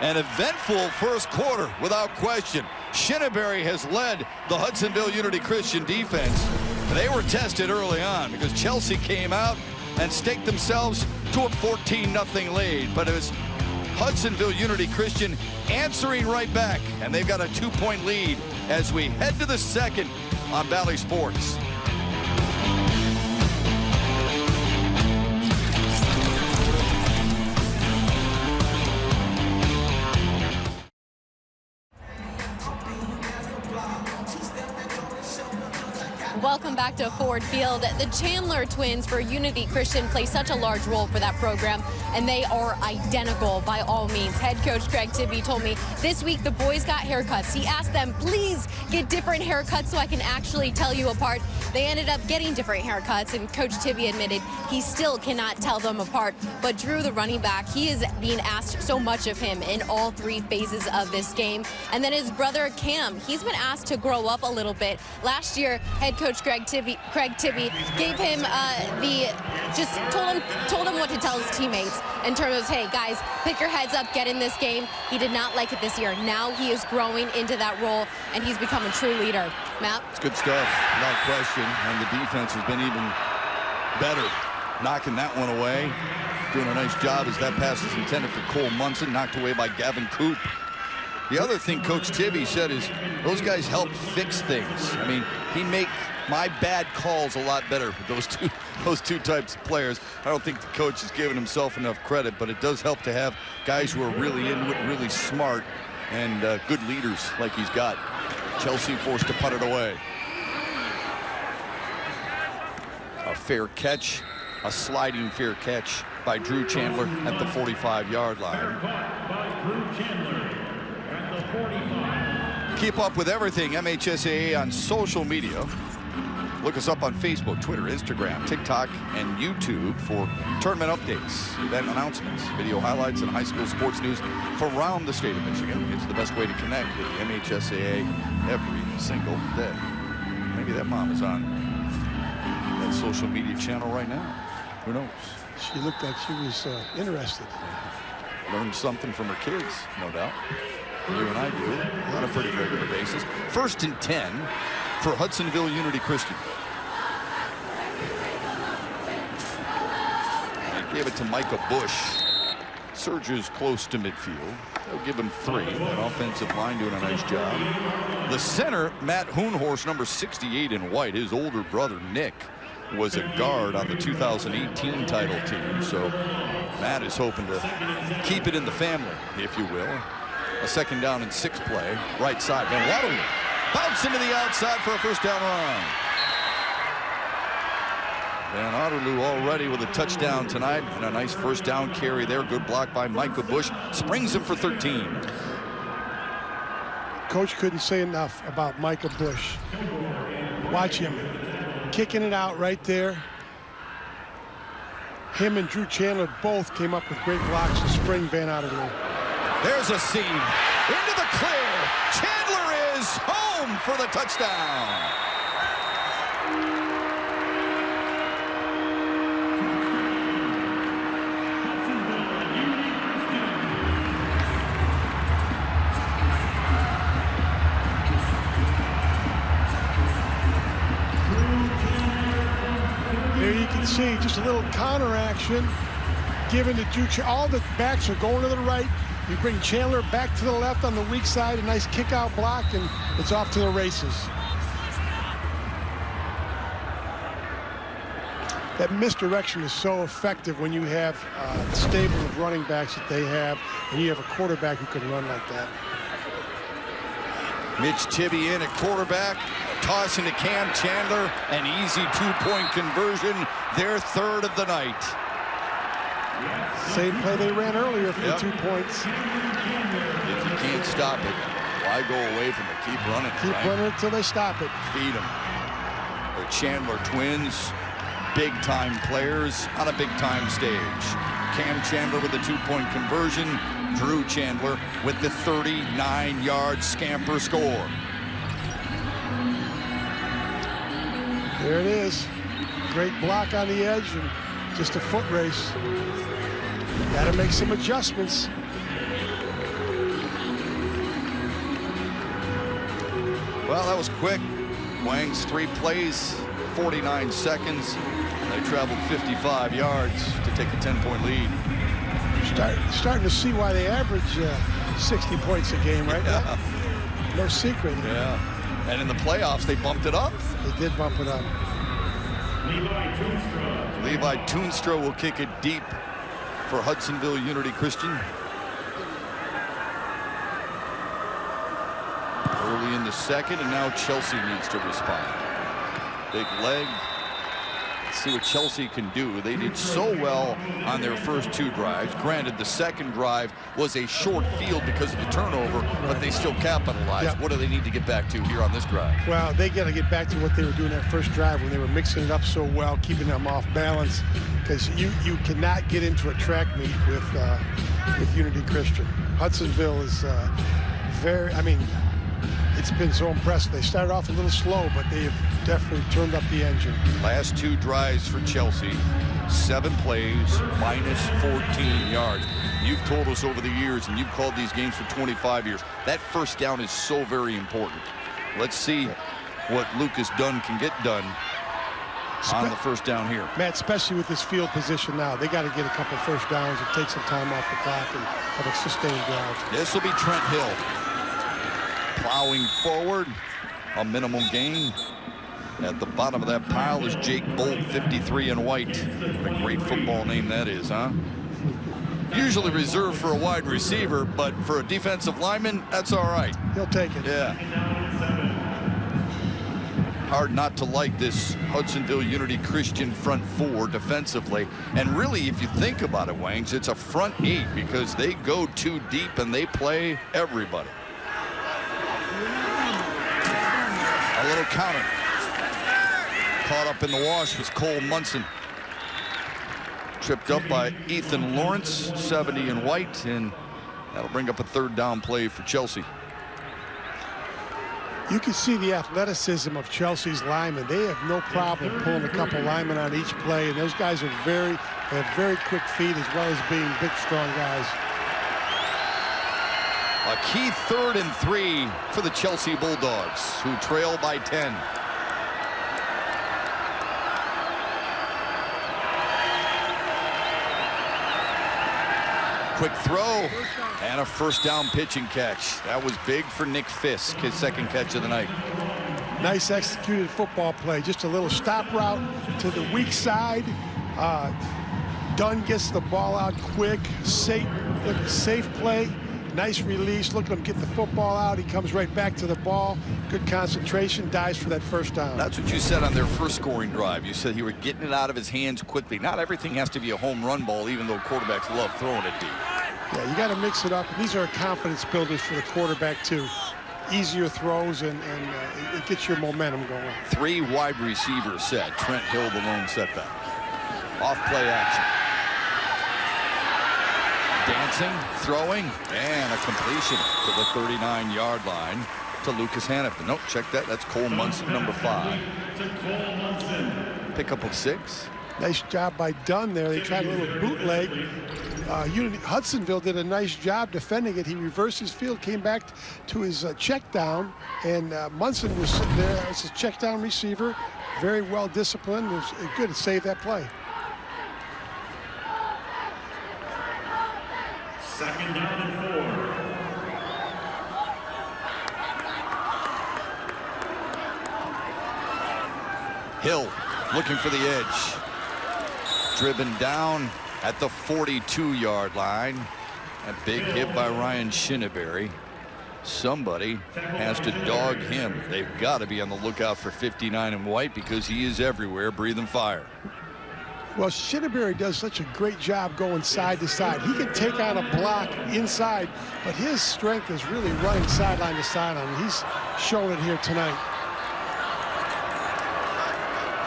Speaker 2: An eventful first quarter, without question. Shinneberry has led the Hudsonville Unity Christian defense. They were tested early on because Chelsea came out and staked themselves to a 14-0 lead. But it was Hudsonville Unity Christian answering right back, and they've got a 2-point lead as we head to the second on Bally Sports.
Speaker 4: Welcome back to Ford Field. The Chandler twins for Unity Christian play such a large role for that program, and they are identical by all means. Head coach Greg Tibby told me this week the boys got haircuts. He asked them, please get different haircuts so I can actually tell you apart. They ended up getting different haircuts, and Coach Tibby admitted he still cannot tell them apart. But Drew, the running back, he is being asked so much of him in all 3 phases of this game. And then his brother Cam, he's been asked to grow up a little bit. Last year, head coach Craig Tibby gave him just told him what to tell his teammates in terms of, hey guys, pick your heads up, get in this game. He did not like it this year. Now he is growing into that role, and he's become a true leader. Matt?
Speaker 2: It's good stuff, without question, and the defense has been even better, knocking that one away. Doing a nice job as that pass is intended for Cole Munson, knocked away by Gavin Coop. The other thing Coach Tibby said is those guys help fix things. I mean, he make my bad calls a lot better with those two types of players. I don't think the coach is giving himself enough credit, but it does help to have guys who are really into it, really smart, and good leaders like he's got. Chelsea forced to punt it away. A fair catch, a sliding fair catch by Drew Chandler at the 45-yard line. Keep up with everything MHSAA on social media. Look us up on Facebook, Twitter, Instagram, TikTok, and YouTube for tournament updates, event announcements, video highlights, and high school sports news from around the state of Michigan. It's the best way to connect with the MHSAA every single day. Maybe that mom is on that social media channel right now. Who knows?
Speaker 3: She looked like she was interested.
Speaker 2: Learned something from her kids, no doubt. You and I do on a pretty regular basis. 1st and 10 for Hudsonville Unity Christian. They gave it to Micah Bush. Surges close to midfield. They'll give him 3. That offensive line doing a nice job. The center, Matt Hoonhorst, number 68 in white. His older brother, Nick, was a guard on the 2018 title team. So Matt is hoping to keep it in the family, if you will. A 2nd down and 6 play. Right side. Van Waterloo bounce into the outside for a 1st down run. Van Waterloo already with a touchdown tonight and a nice 1st down carry there. Good block by Micah Bush. Springs him for 13.
Speaker 3: Coach couldn't say enough about Micah Bush. Watch him kicking it out right there. Him and Drew Chandler both came up with great blocks to spring Van Waterloo.
Speaker 2: There's a seam into the clear. Chandler is home for the touchdown.
Speaker 3: There you can see just a little counter action given to Drew. All the backs are going to the right. You bring Chandler back to the left on the weak side, a nice kick out block, and it's off to the races. That misdirection is so effective when you have a stable of running backs that they have, and you have a quarterback who can run like that.
Speaker 2: Mitch Tibby in at quarterback, tossing to Cam Chandler, an easy 2-point conversion, their 3rd of the night.
Speaker 3: Same play they ran earlier for 2 points.
Speaker 2: If you can't stop it, why go away from it? Keep running.
Speaker 3: Keep running until they stop it.
Speaker 2: Feed them. The Chandler twins, big-time players on a big-time stage. Cam Chandler with the 2-point conversion. Drew Chandler with the 39-yard scamper score.
Speaker 3: There it is. Great block on the edge and just a foot race. Got to make some adjustments.
Speaker 2: Well, that was quick. Wang's 3 plays, 49 seconds. They traveled 55 yards to take a 10-point lead.
Speaker 3: Starting to see why they average 60 points a game, right?
Speaker 2: Yeah.
Speaker 3: No secret.
Speaker 2: Yeah. And in the playoffs, they bumped it up.
Speaker 3: They did bump it up.
Speaker 2: Levi Toonstra will kick it deep for Hudsonville Unity Christian. Early in the 2nd, and now Chelsea needs to respond. Big leg. Let's see what Chelsea can do. They did so well on their first 2 drives. Granted, the 2nd drive was a short field because of the turnover, but they still capitalized.
Speaker 3: Yep.
Speaker 2: What do they need to get back to here on this drive?
Speaker 3: Well, they got to get back to what they were doing that first drive when they were mixing it up so well, keeping them off balance, because you cannot get into a track meet with Unity Christian. Hudsonville is it's been so impressive. They started off a little slow, but they have definitely turned up the engine.
Speaker 2: Last 2 drives for Chelsea, 7 plays, minus 14 yards. You've told us over the years, and you've called these games for 25 years, that 1st down is so very important. Let's see what Lucas Dunn can get done on the 1st down here.
Speaker 3: Matt, especially with this field position now, they got to get a couple 1st downs and take some time off the clock and have a sustained drive.
Speaker 2: This will be Trent Hill. Plowing forward, a minimum gain. At the bottom of that pile is Jake Bolt, 53 in white. What a great football name that is, huh? Usually reserved for a wide receiver, but for a defensive lineman, that's all right.
Speaker 3: He'll take it.
Speaker 2: Yeah. Hard not to like this Hudsonville Unity Christian front 4 defensively. And really, if you think about it, Wangs, it's a front 8 because they go too deep and they play everybody. A little counter. Caught up in the wash was Cole Munson. Tripped up by Ethan Lawrence, 70 in white, and that'll bring up a 3rd down play for Chelsea.
Speaker 3: You can see the athleticism of Chelsea's linemen. They have no problem pulling a couple linemen on each play, and those guys are have very quick feet as well as being big, strong guys.
Speaker 2: A key 3rd and 3 for the Chelsea Bulldogs, who trail by 10. Quick throw and a first down pitch and catch. That was big for Nick Fisk, his 2nd catch of the night.
Speaker 3: Nice executed football play. Just a little stop route to the weak side. Dunn gets the ball out quick. Safe play. Nice release. Look at him get the football out. He comes right back to the ball. Good concentration. Dives for that first down.
Speaker 2: That's what you said on their first scoring drive. You said he were getting it out of his hands quickly. Not everything has to be a home run ball, even though quarterbacks love throwing it deep.
Speaker 3: Yeah, you got to mix it up. These are confidence builders for the quarterback, too. Easier throws, and it gets your momentum going. 3
Speaker 2: wide receivers set. Trent Hill, the lone setback. Off play action. Dancing, throwing, and a completion to the 39-yard line to Lucas Hannafin. Nope, check that. That's Cole Munson, number 5. Pickup of 6.
Speaker 3: Nice job by Dunn there. They tried a little bootleg. Hudsonville did a nice job defending it. He reversed his field, came back to his check down, and Munson was sitting there as a check down receiver. Very well disciplined. It was good to save that play.
Speaker 6: 2nd down and 4.
Speaker 2: Hill looking for the edge. Driven down at the 42-yard line. A big hit by Ryan Shinneberry. Somebody has to dog him. They've got to be on the lookout for 59 in white because he is everywhere breathing fire.
Speaker 3: Well, Shinneberry does such a great job going side to side. He can take on a block inside, but his strength is really running sideline to sideline. He's shown it here tonight.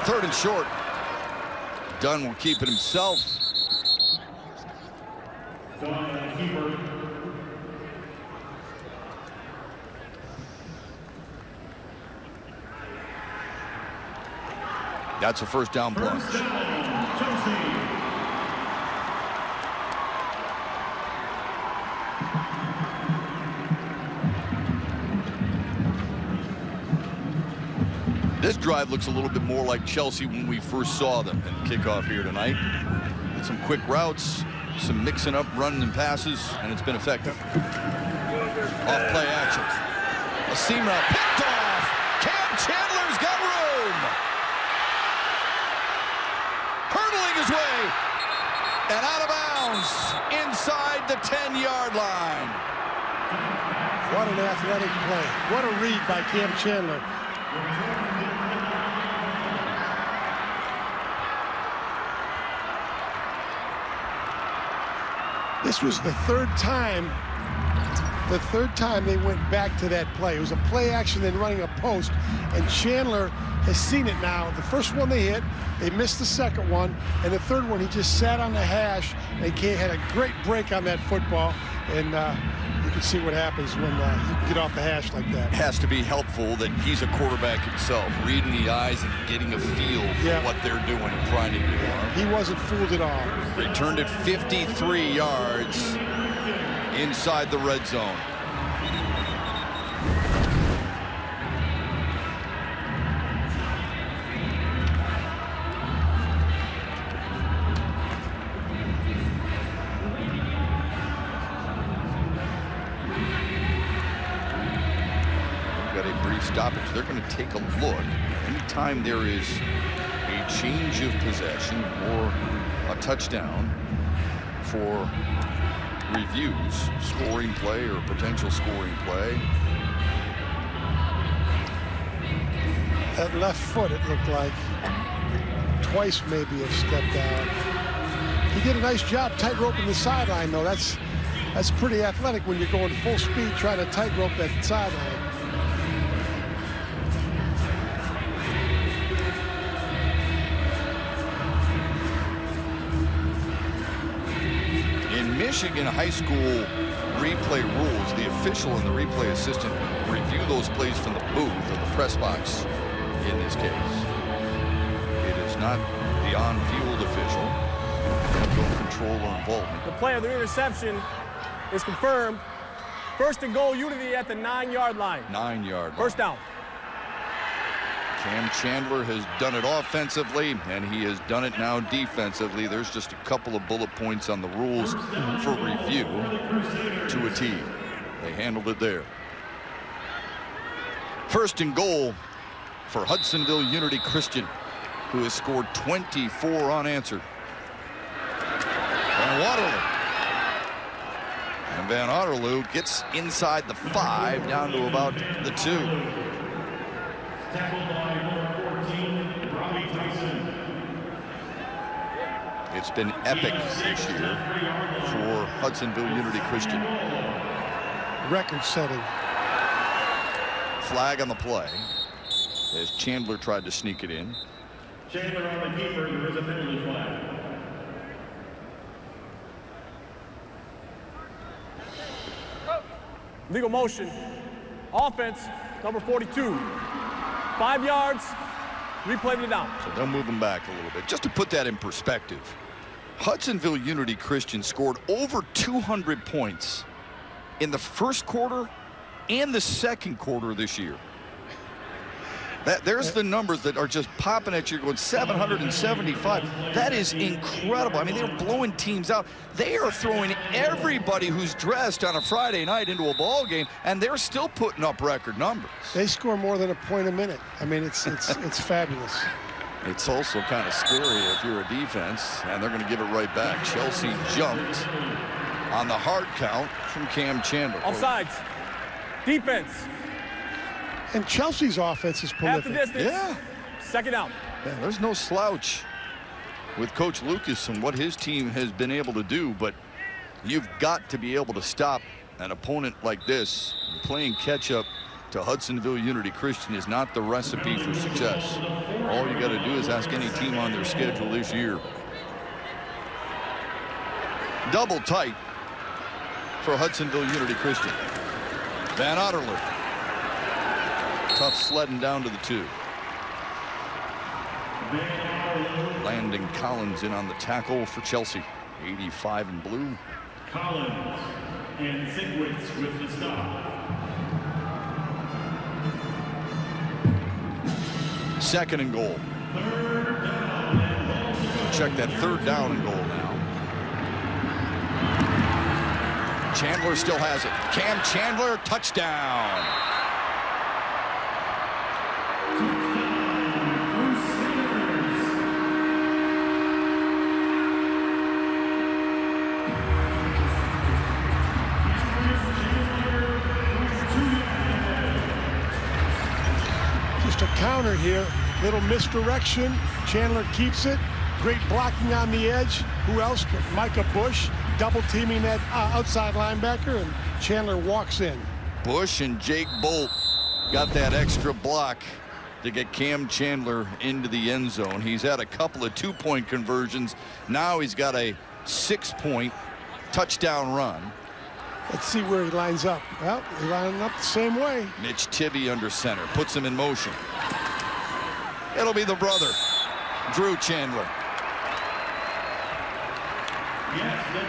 Speaker 2: 3rd and short. Dunn will keep it himself. That's a first down plunge. This drive looks a little bit more like Chelsea when we first saw them in the kickoff here tonight. Some quick routes, some mixing up running and passes, and it's been effective. Off play action. A seam route picked off. Cam Chandler's got room. Hurdling his way and out of bounds inside the 10-yard line.
Speaker 3: What an athletic play. What a read by Cam Chandler. This was the third time they went back to that play. It was a play action, then running a post, and Chandler has seen it now. The first one they hit, they missed the second one, and the third one he just sat on the hash. They had a great break on that football, and you can see what happens when you can get off the hash like that.
Speaker 2: It has to be helpful that he's a quarterback himself, reading the eyes and getting a feel for what they're doing and trying to do.
Speaker 3: He wasn't fooled at all.
Speaker 2: Returned it 53 yards inside the red zone. Stoppage. They're going to take a look. Anytime there is a change of possession or a touchdown for reviews, scoring play or potential scoring play.
Speaker 3: That left foot, it looked like. Twice maybe have stepped out. He did a nice job tightroping the sideline, though. That's pretty athletic when you're going full speed trying to tightrope that sideline.
Speaker 2: Michigan high school replay rules, the official and the replay assistant review those plays from the booth or the press box in this case. It is not the on-field official. No control or involvement.
Speaker 7: The play of the interception is confirmed. First and goal, Unity at the 9-yard line.
Speaker 2: 9-yard line.
Speaker 7: First down.
Speaker 2: Cam Chandler has done it offensively, and he has done it now defensively. There's just a couple of bullet points on the rules for review to a T. They handled it there. First and goal for Hudsonville Unity Christian, who has scored 24 unanswered. Van Waterloo. And Van Waterloo gets inside the 5, down to about the 2. It's been epic this year for Hudsonville Unity Christian.
Speaker 3: Record-setting.
Speaker 2: Flag on the play as Chandler tried to sneak it in.
Speaker 6: Chandler on the keeper, there is a penalty flag.
Speaker 7: Legal motion. Offense, number 42. 5 yards. Replay it down.
Speaker 2: So they'll move them back a little bit. Just to put that in perspective, Hudsonville Unity Christian scored over 200 points in the first quarter and the second quarter this year. There's the numbers that are just popping at you, going 775. That is incredible. I mean, they're blowing teams out. They are throwing everybody who's dressed on a Friday night into a ball game, and they're still putting up record numbers.
Speaker 3: They score more than a point a minute. I mean, it's fabulous.
Speaker 2: It's also kind of scary if you're a defense, and they're going to give it right back. Chelsea jumped on the hard count from Cam Chandler.
Speaker 7: Offsides. Defense.
Speaker 3: And Chelsea's offense is
Speaker 7: Half the
Speaker 3: prolific.
Speaker 7: distance.
Speaker 2: Yeah.
Speaker 7: Second down.
Speaker 2: Yeah, there's no slouch with Coach Lucas and what his team has been able to do, but you've got to be able to stop an opponent like this. Playing catch-up to Hudsonville Unity Christian is not the recipe for success. All you got to do is ask any team on their schedule this year. Double tight for Hudsonville Unity Christian. Van Otterler. Tough sledding down to the 2. Landon Collins in on the tackle for Chelsea. 85 in blue.
Speaker 6: Collins and Sinkwitz with the stop.
Speaker 2: Second and goal. Check that third down and goal now. Chandler still has it. Cam Chandler, touchdown.
Speaker 3: Just a counter here. Little misdirection. Chandler keeps it. Great blocking on the edge. Who else but Micah Bush double teaming that outside linebacker, and Chandler walks in.
Speaker 2: Bush and Jake Bolt got that extra block to get Cam Chandler into the end zone. He's had a couple of 2-point conversions. Now he's got a 6-point touchdown run.
Speaker 3: Let's see where he lines up. Well, he's lining up the same way.
Speaker 2: Mitch Tibby under center, puts him in motion. It'll be the brother, Drew Chandler.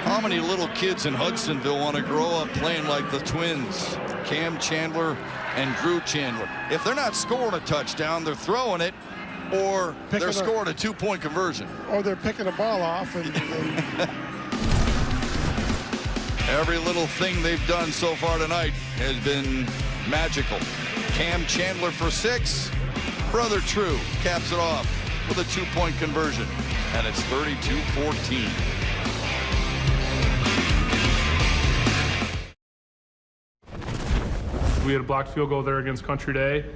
Speaker 2: How many little kids in Hudsonville want to grow up playing like the twins? Cam Chandler and Drew Chandler. If they're not scoring a touchdown, they're throwing it, or they're scoring a 2-point conversion.
Speaker 3: Or they're picking a ball off. And
Speaker 2: Every little thing they've done so far tonight has been magical. Cam Chandler for 6. Brother True caps it off with a 2-point conversion. And it's 32-14.
Speaker 8: We had a blocked field goal there against Country Day.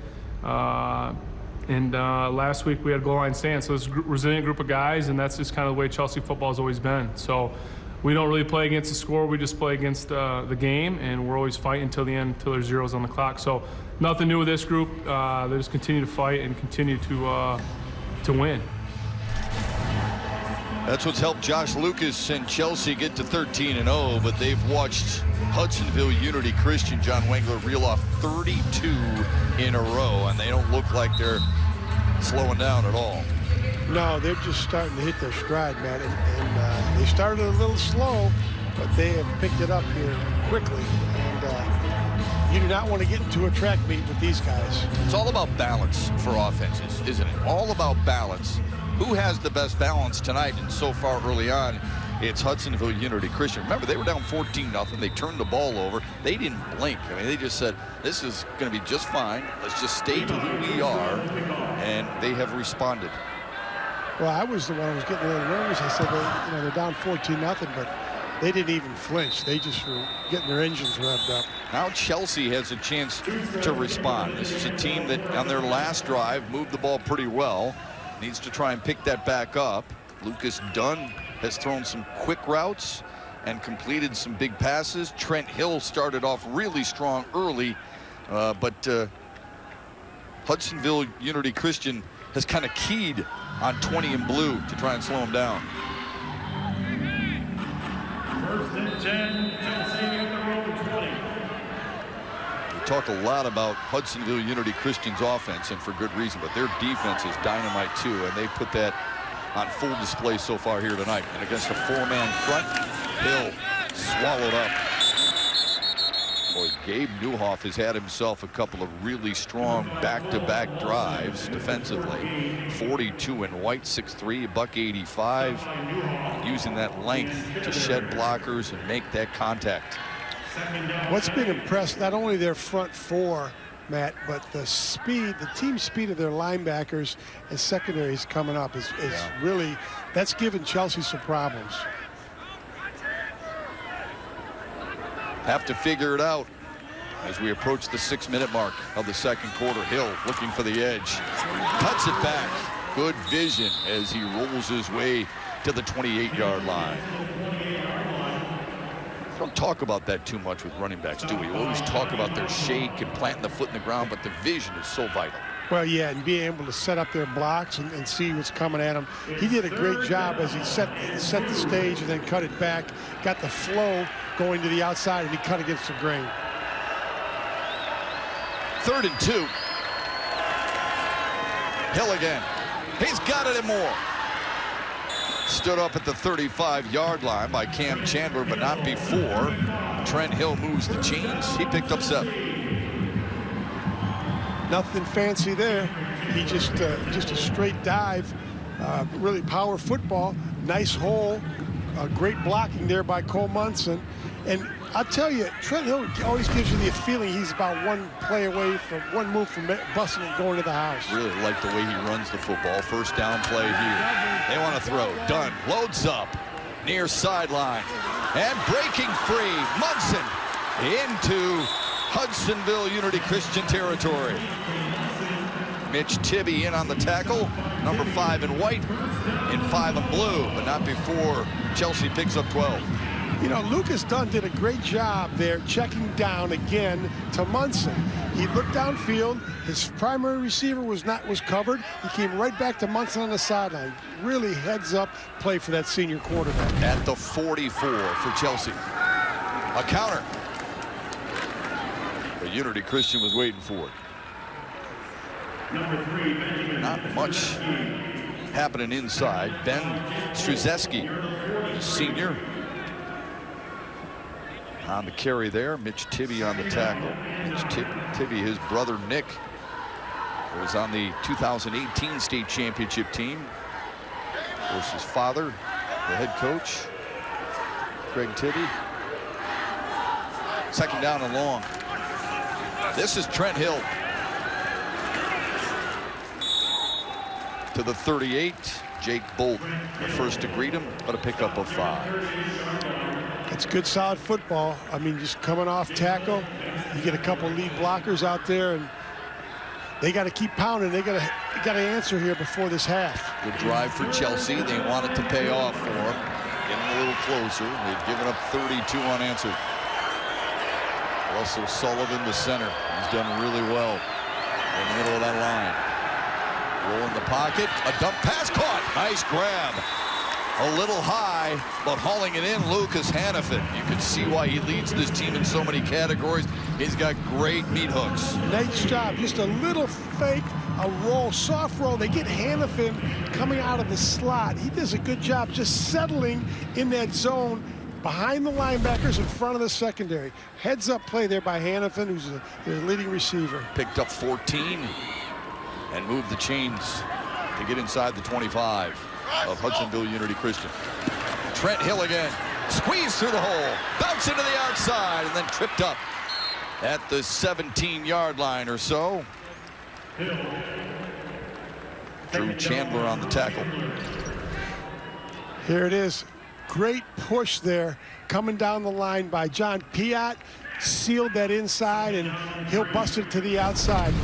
Speaker 8: And last week we had goal line stand. So it's a resilient group of guys, and that's just kind of the way Chelsea football has always been. So we don't really play against the score. We just play against the game, and we're always fighting until the end, until there's zeros on the clock. So nothing new with this group. They just continue to fight and continue to win.
Speaker 2: That's what's helped Josh Lucas and Chelsea get to 13-0, but they've watched Hudsonville Unity Christian, John Wangler, reel off 32 in a row, and they don't look like they're slowing down at all.
Speaker 3: No, they're just starting to hit their stride, man, and they started a little slow, but they have picked it up here quickly, and you do not want to get into a track meet with these guys.
Speaker 2: It's all about balance for offenses, isn't it? All about balance. Who has the best balance tonight? And so far early on, it's Hudsonville Unity Christian. Remember, they were down 14-0. They turned the ball over. They didn't blink. I mean, they just said, this is going to be just fine. Let's just stay to who we are. And they have responded.
Speaker 3: Well, I was the one who was getting a little nervous. I said, they're down 14-0, but they didn't even flinch. They just were getting their engines revved up.
Speaker 2: Now Chelsea has a chance to respond. This is a team that on their last drive moved the ball pretty well. Needs to try and pick that back up. Lucas Dunn has thrown some quick routes and completed some big passes. Trent Hill started off really strong early, but Hudsonville Unity Christian has kind of keyed on 20 in blue to try and slow him down.
Speaker 6: 1st and 10, Chelsea at the road 20.
Speaker 2: We talk a lot about Hudsonville Unity Christian's offense, and for good reason, but their defense is dynamite too, and they put that on full display so far here tonight. And against a four-man front, Hill swallowed up. Boy, Gabe Newhoff has had himself a couple of really strong back-to-back drives defensively. 42 in white, 6'3", $185, using that length to shed blockers and make that contact.
Speaker 3: What's been impressed, not only their front four, Matt, but the speed, the team speed of their linebackers and secondaries coming up is really, that's given Chelsea some problems.
Speaker 2: Have to figure it out as we approach the 6-minute mark of the second quarter. Hill looking for the edge, cuts it back. Good vision as he rolls his way to the 28-yard line. We don't talk about that too much with running backs, do we? We always talk about their shake and planting the foot in the ground, but the vision is so vital.
Speaker 3: Well, yeah, and being able to set up their blocks and see what's coming at him. He did a great job as he set the stage and then cut it back, got the flow going to the outside, and he cut against the grain.
Speaker 2: 3rd and 2. Hill again. He's got it and more. Stood up at the 35-yard line by Cam Chandler, but not before. Trent Hill moves the chains. He picked up 7.
Speaker 3: Nothing fancy there. He just a straight dive. Really power football. Nice hole. Great blocking there by Cole Munson. And I'll tell you, Trent Hill always gives you the feeling he's about one play away from one move from busting and going to the house.
Speaker 2: Really like the way he runs the football. First down play here. They want to throw. Dunn loads up near sideline and breaking free. Munson into Hudsonville Unity Christian territory. Mitch Tibby in on the tackle. Number 5 in white and 5 in blue, but not before Chelsea picks up 12.
Speaker 3: You know, Lucas Dunn did a great job there checking down again to Munson. He looked downfield. His primary receiver was covered. He came right back to Munson on the sideline. Really heads up play for that senior quarterback.
Speaker 2: At the 44 for Chelsea. A counter. But Unity Christian was waiting for it.
Speaker 6: Number 3, Benjamin.
Speaker 2: Not much happening inside. Ben Struzeski, senior. On the carry there, Mitch Tibby on the tackle. Mitch Tibby, his brother Nick, was on the 2018 state championship team. Of course, his father, the head coach, Craig Tibby. 2nd down and long. This is Trent Hill. To the 38, Jake Bolton, the first to greet him, but a pickup of 5.
Speaker 3: It's good, solid football. I mean, just coming off tackle, you get a couple lead blockers out there, and they got to keep pounding. They got to answer here before this half.
Speaker 2: Good drive for Chelsea. They want it to pay off for them. Getting a little closer. They've given up 32 unanswered. Russell Sullivan, the center, he's done really well in the middle of that line. Roll in the pocket. A dump pass caught. Nice grab A little high, but hauling it in, Lucas Hannafin. You can see why he leads this team in so many categories. He's got great meat hooks.
Speaker 3: Nice job. Just a little fake, a roll, soft roll. They get Hannafin coming out of the slot. He does a good job just settling in that zone behind the linebackers in front of the secondary. Heads up play there by Hannafin, who's their leading receiver.
Speaker 2: Picked up 14 and moved the chains to get inside the 25 of Hudsonville Unity Christian. Trent Hill again. Squeeze through the hole. Bounce into the outside and then tripped up at the 17-yard line or so. Drew Chandler on the tackle.
Speaker 3: Here it is. Great push there coming down the line by John Piat. Sealed that inside and he'll bust it to the outside.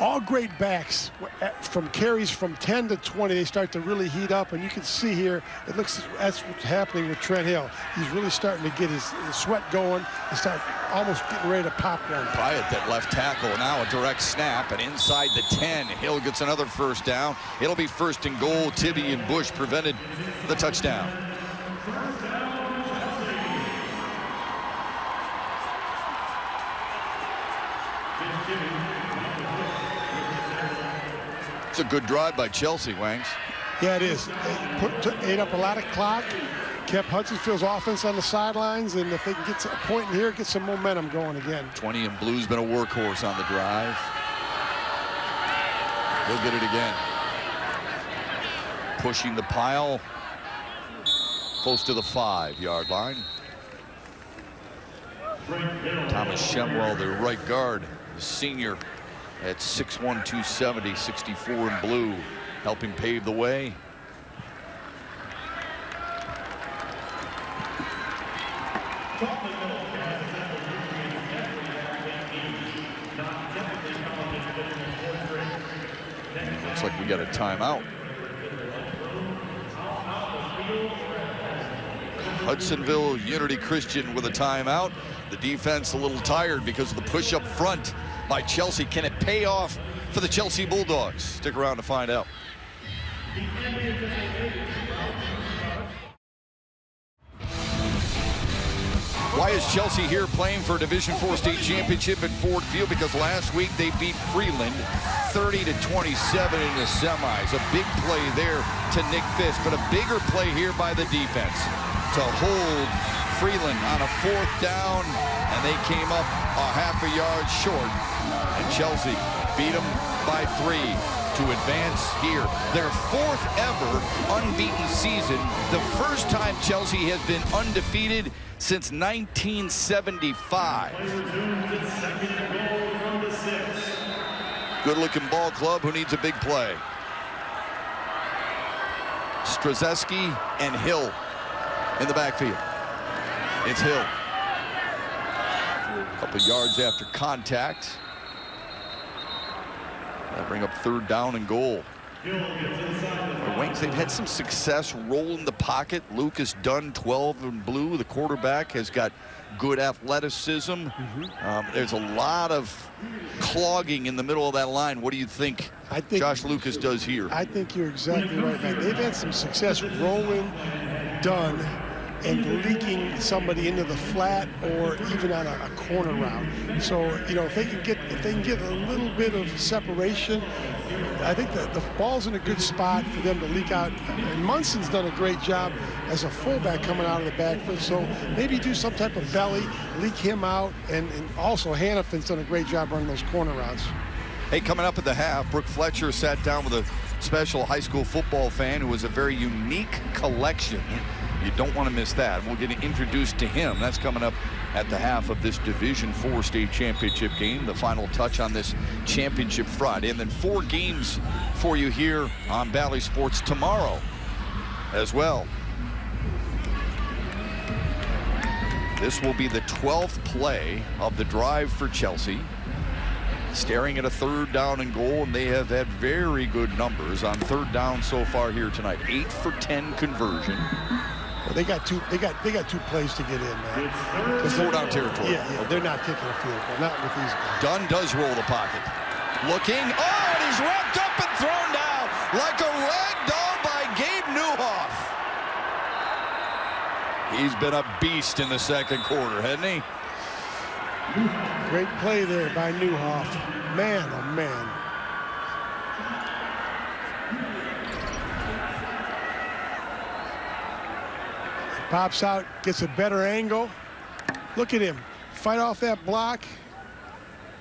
Speaker 3: All great backs from carries from 10 to 20. They start to really heat up, and you can see here, it looks that's what's happening with Trent Hill. He's really starting to get his sweat going. He's almost getting ready to pop one.
Speaker 2: Piat, that left tackle, now a direct snap, and inside the 10. Hill gets another first down. It'll be first and goal. Tibby and Bush prevented the touchdown. It's a good drive by Chelsea, Wangs.
Speaker 3: Yeah, it is. Ate up a lot of clock, kept Hudsonville's offense on the sidelines, and if they can get a point in here, get some momentum going again.
Speaker 2: 20 and blue's been a workhorse on the drive. He'll get it again. Pushing the pile close to the 5-yard line. Thomas Shemwell, the right guard, the senior, at 6'1", 270, 64 in blue, helping pave the way. Looks like we got a timeout. Hudsonville Unity Christian with a timeout. The defense a little tired because of the push up front by Chelsea. Can it pay off for the Chelsea Bulldogs? Stick around to find out. Why is Chelsea here playing for a Division IV state championship at Ford Field? Because last week they beat Freeland 30-27 in the semis. A big play there to Nick Fisk, but a bigger play here by the defense to hold Freeland on a 4th down, and they came up a half a yard short, and Chelsea beat them by 3 to advance here. Their 4th ever unbeaten season, the first time Chelsea has been undefeated since 1975. Good-looking ball club who needs a big play. Strzeski and Hill in the backfield. It's Hill. A couple yards after contact. That'll bring up 3rd down and goal. The Wings, they've had some success rolling the pocket. Lucas Dunn, 12 in blue. The quarterback has got good athleticism. There's a lot of clogging in the middle of that line. What do you think, Josh Lucas does here?
Speaker 3: I think you're exactly right, man. They've had some success rolling Dunn and leaking somebody into the flat or even on a corner route. So, you know, if they can get a little bit of separation, I think that the ball's in a good spot for them to leak out. And Munson's done a great job as a fullback coming out of the backfield. So maybe do some type of belly, leak him out, and also Hannafin's done a great job running those corner routes.
Speaker 2: Hey, coming up at the half, Brooke Fletcher sat down with a special high school football fan who was a very unique collection. You don't want to miss that. We'll get introduced to him. That's coming up at the half of this Division IV state championship game, the final touch on this championship Friday. And then 4 games for you here on Bally Sports tomorrow as well. This will be the 12th play of the drive for Chelsea. Staring at a 3rd down and goal, and they have had very good numbers on 3rd down so far here tonight. 8 for 10 conversion.
Speaker 3: Well, they got two plays to get in, man.
Speaker 2: 4 down territory.
Speaker 3: Yeah, they're not taking a field goal, not with these guys.
Speaker 2: Dunn does roll the pocket. Looking, and he's wrapped up and thrown down like a rag doll by Gabe Newhoff. He's been a beast in the second quarter, hasn't he?
Speaker 3: Great play there by Newhoff. Man, oh man. Pops out, gets a better angle. Look at him. Fight off that block.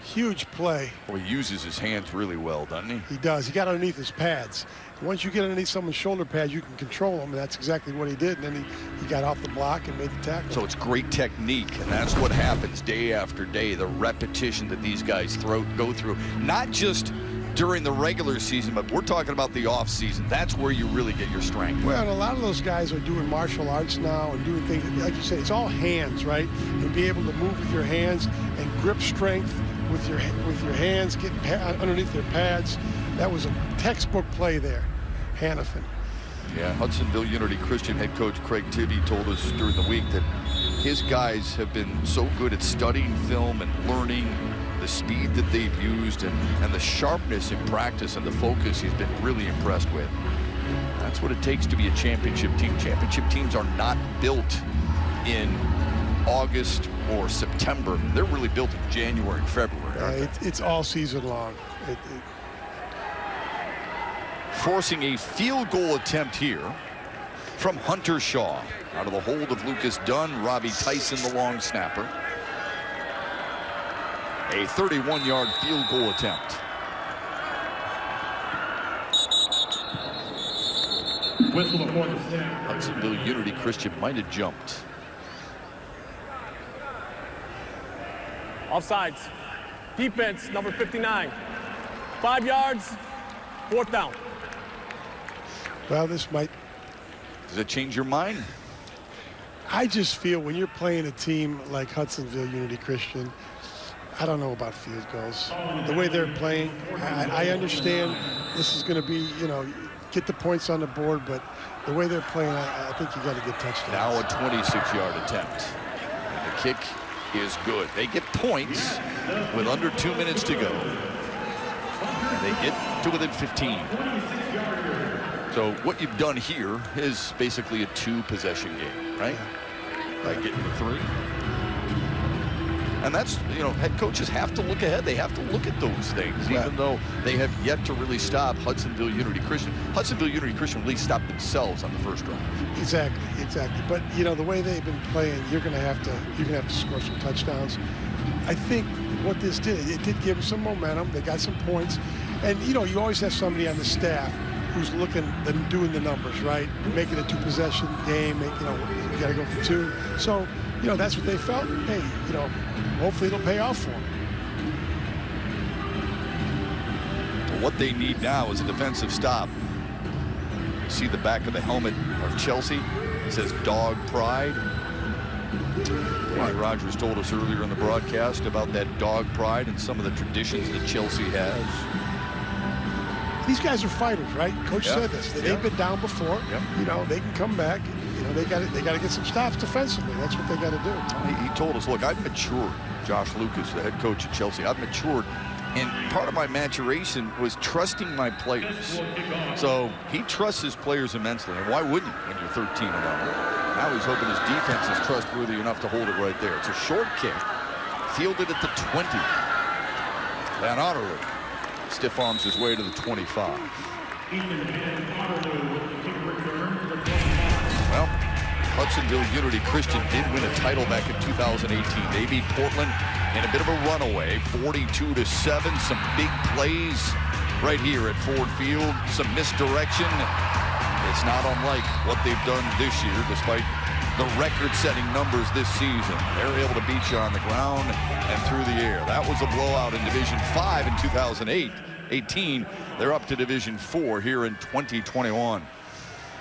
Speaker 3: Huge play.
Speaker 2: Well, he uses his hands really well, doesn't he?
Speaker 3: He does. He got underneath his pads. Once you get underneath someone's shoulder pads, you can control them, and that's exactly what he did. And then he got off the block and made the tackle.
Speaker 2: So it's great technique, and that's what happens day after day, the repetition that these guys go through. Not just during the regular season, but we're talking about the off season. That's where you really get your strength.
Speaker 3: Well, and a lot of those guys are doing martial arts now and doing things, like you said, it's all hands, right? And be able to move with your hands and grip strength with your hands, getting underneath their pads. That was a textbook play there, Hannafin.
Speaker 2: Yeah, Hudsonville Unity Christian head coach Craig Tibby told us during the week that his guys have been so good at studying film and learning the speed that they've used and the sharpness in practice and the focus he's been really impressed with. That's what it takes to be a championship team. Championship teams are not built in August or September. They're really built in January and February.
Speaker 3: It's all season long.
Speaker 2: Forcing a field goal attempt here from Hunter Shaw. Out of the hold of Lucas Dunn, Robbie Tyson, the long snapper. A 31-yard field goal attempt.
Speaker 6: Whistle before the snap.
Speaker 2: Hudsonville Unity Christian might have jumped.
Speaker 7: Offsides. Defense, number 59. 5 yards, 4th down.
Speaker 3: Well, this might.
Speaker 2: Does it change your mind?
Speaker 3: I just feel when you're playing a team like Hudsonville Unity Christian, I don't know about field goals. The way they're playing, I understand this is going to be, get the points on the board, but the way they're playing, I think you got to get touchdowns.
Speaker 2: Now a 26-yard attempt. And the kick is good. They get points with under 2 minutes to go. And they get to within 15. So what you've done here is basically a 2-possession game, right? By getting the 3. And that's, head coaches have to look ahead. They have to look at those things, even though they have yet to really stop Hudsonville Unity Christian. Hudsonville Unity Christian really stopped themselves on the first drive.
Speaker 3: Exactly. But the way they've been playing, you're gonna have to score some touchdowns. I think what this did, it did give them some momentum. They got some points, and you always have somebody on the staff who's looking and doing the numbers, right? Making a 2-possession game. You got to go for 2. So that's what they felt. Hey, hopefully it'll pay off for them.
Speaker 2: What they need now is a defensive stop. You see the back of the helmet of Chelsea. It says Dog Pride. Dannie Rogers told us earlier in the broadcast about that Dog Pride and some of the traditions that Chelsea has.
Speaker 3: These guys are fighters, right? Coach said this. They've been down before. Yep. They can come back. They got to get some stops defensively. That's what they got to do.
Speaker 2: He told us, look, I've matured. Josh Lucas, the head coach at Chelsea, I've matured. And part of my maturation was trusting my players. So he trusts his players immensely. And why wouldn't you when you're 13-0? Now he's hoping his defense is trustworthy enough to hold it right there. It's a short kick, fielded at the 20. Van Otterloo stiff arms his way to the 25. Well, Hudsonville Unity Christian did win a title back in 2018. They beat Portland in a bit of a runaway, 42-7. Some big plays right here at Ford Field. Some misdirection. It's not unlike what they've done this year, despite the record-setting numbers this season. They're able to beat you on the ground and through the air. That was a blowout in Division 5 in 2018. They're up to Division 4 here in 2021.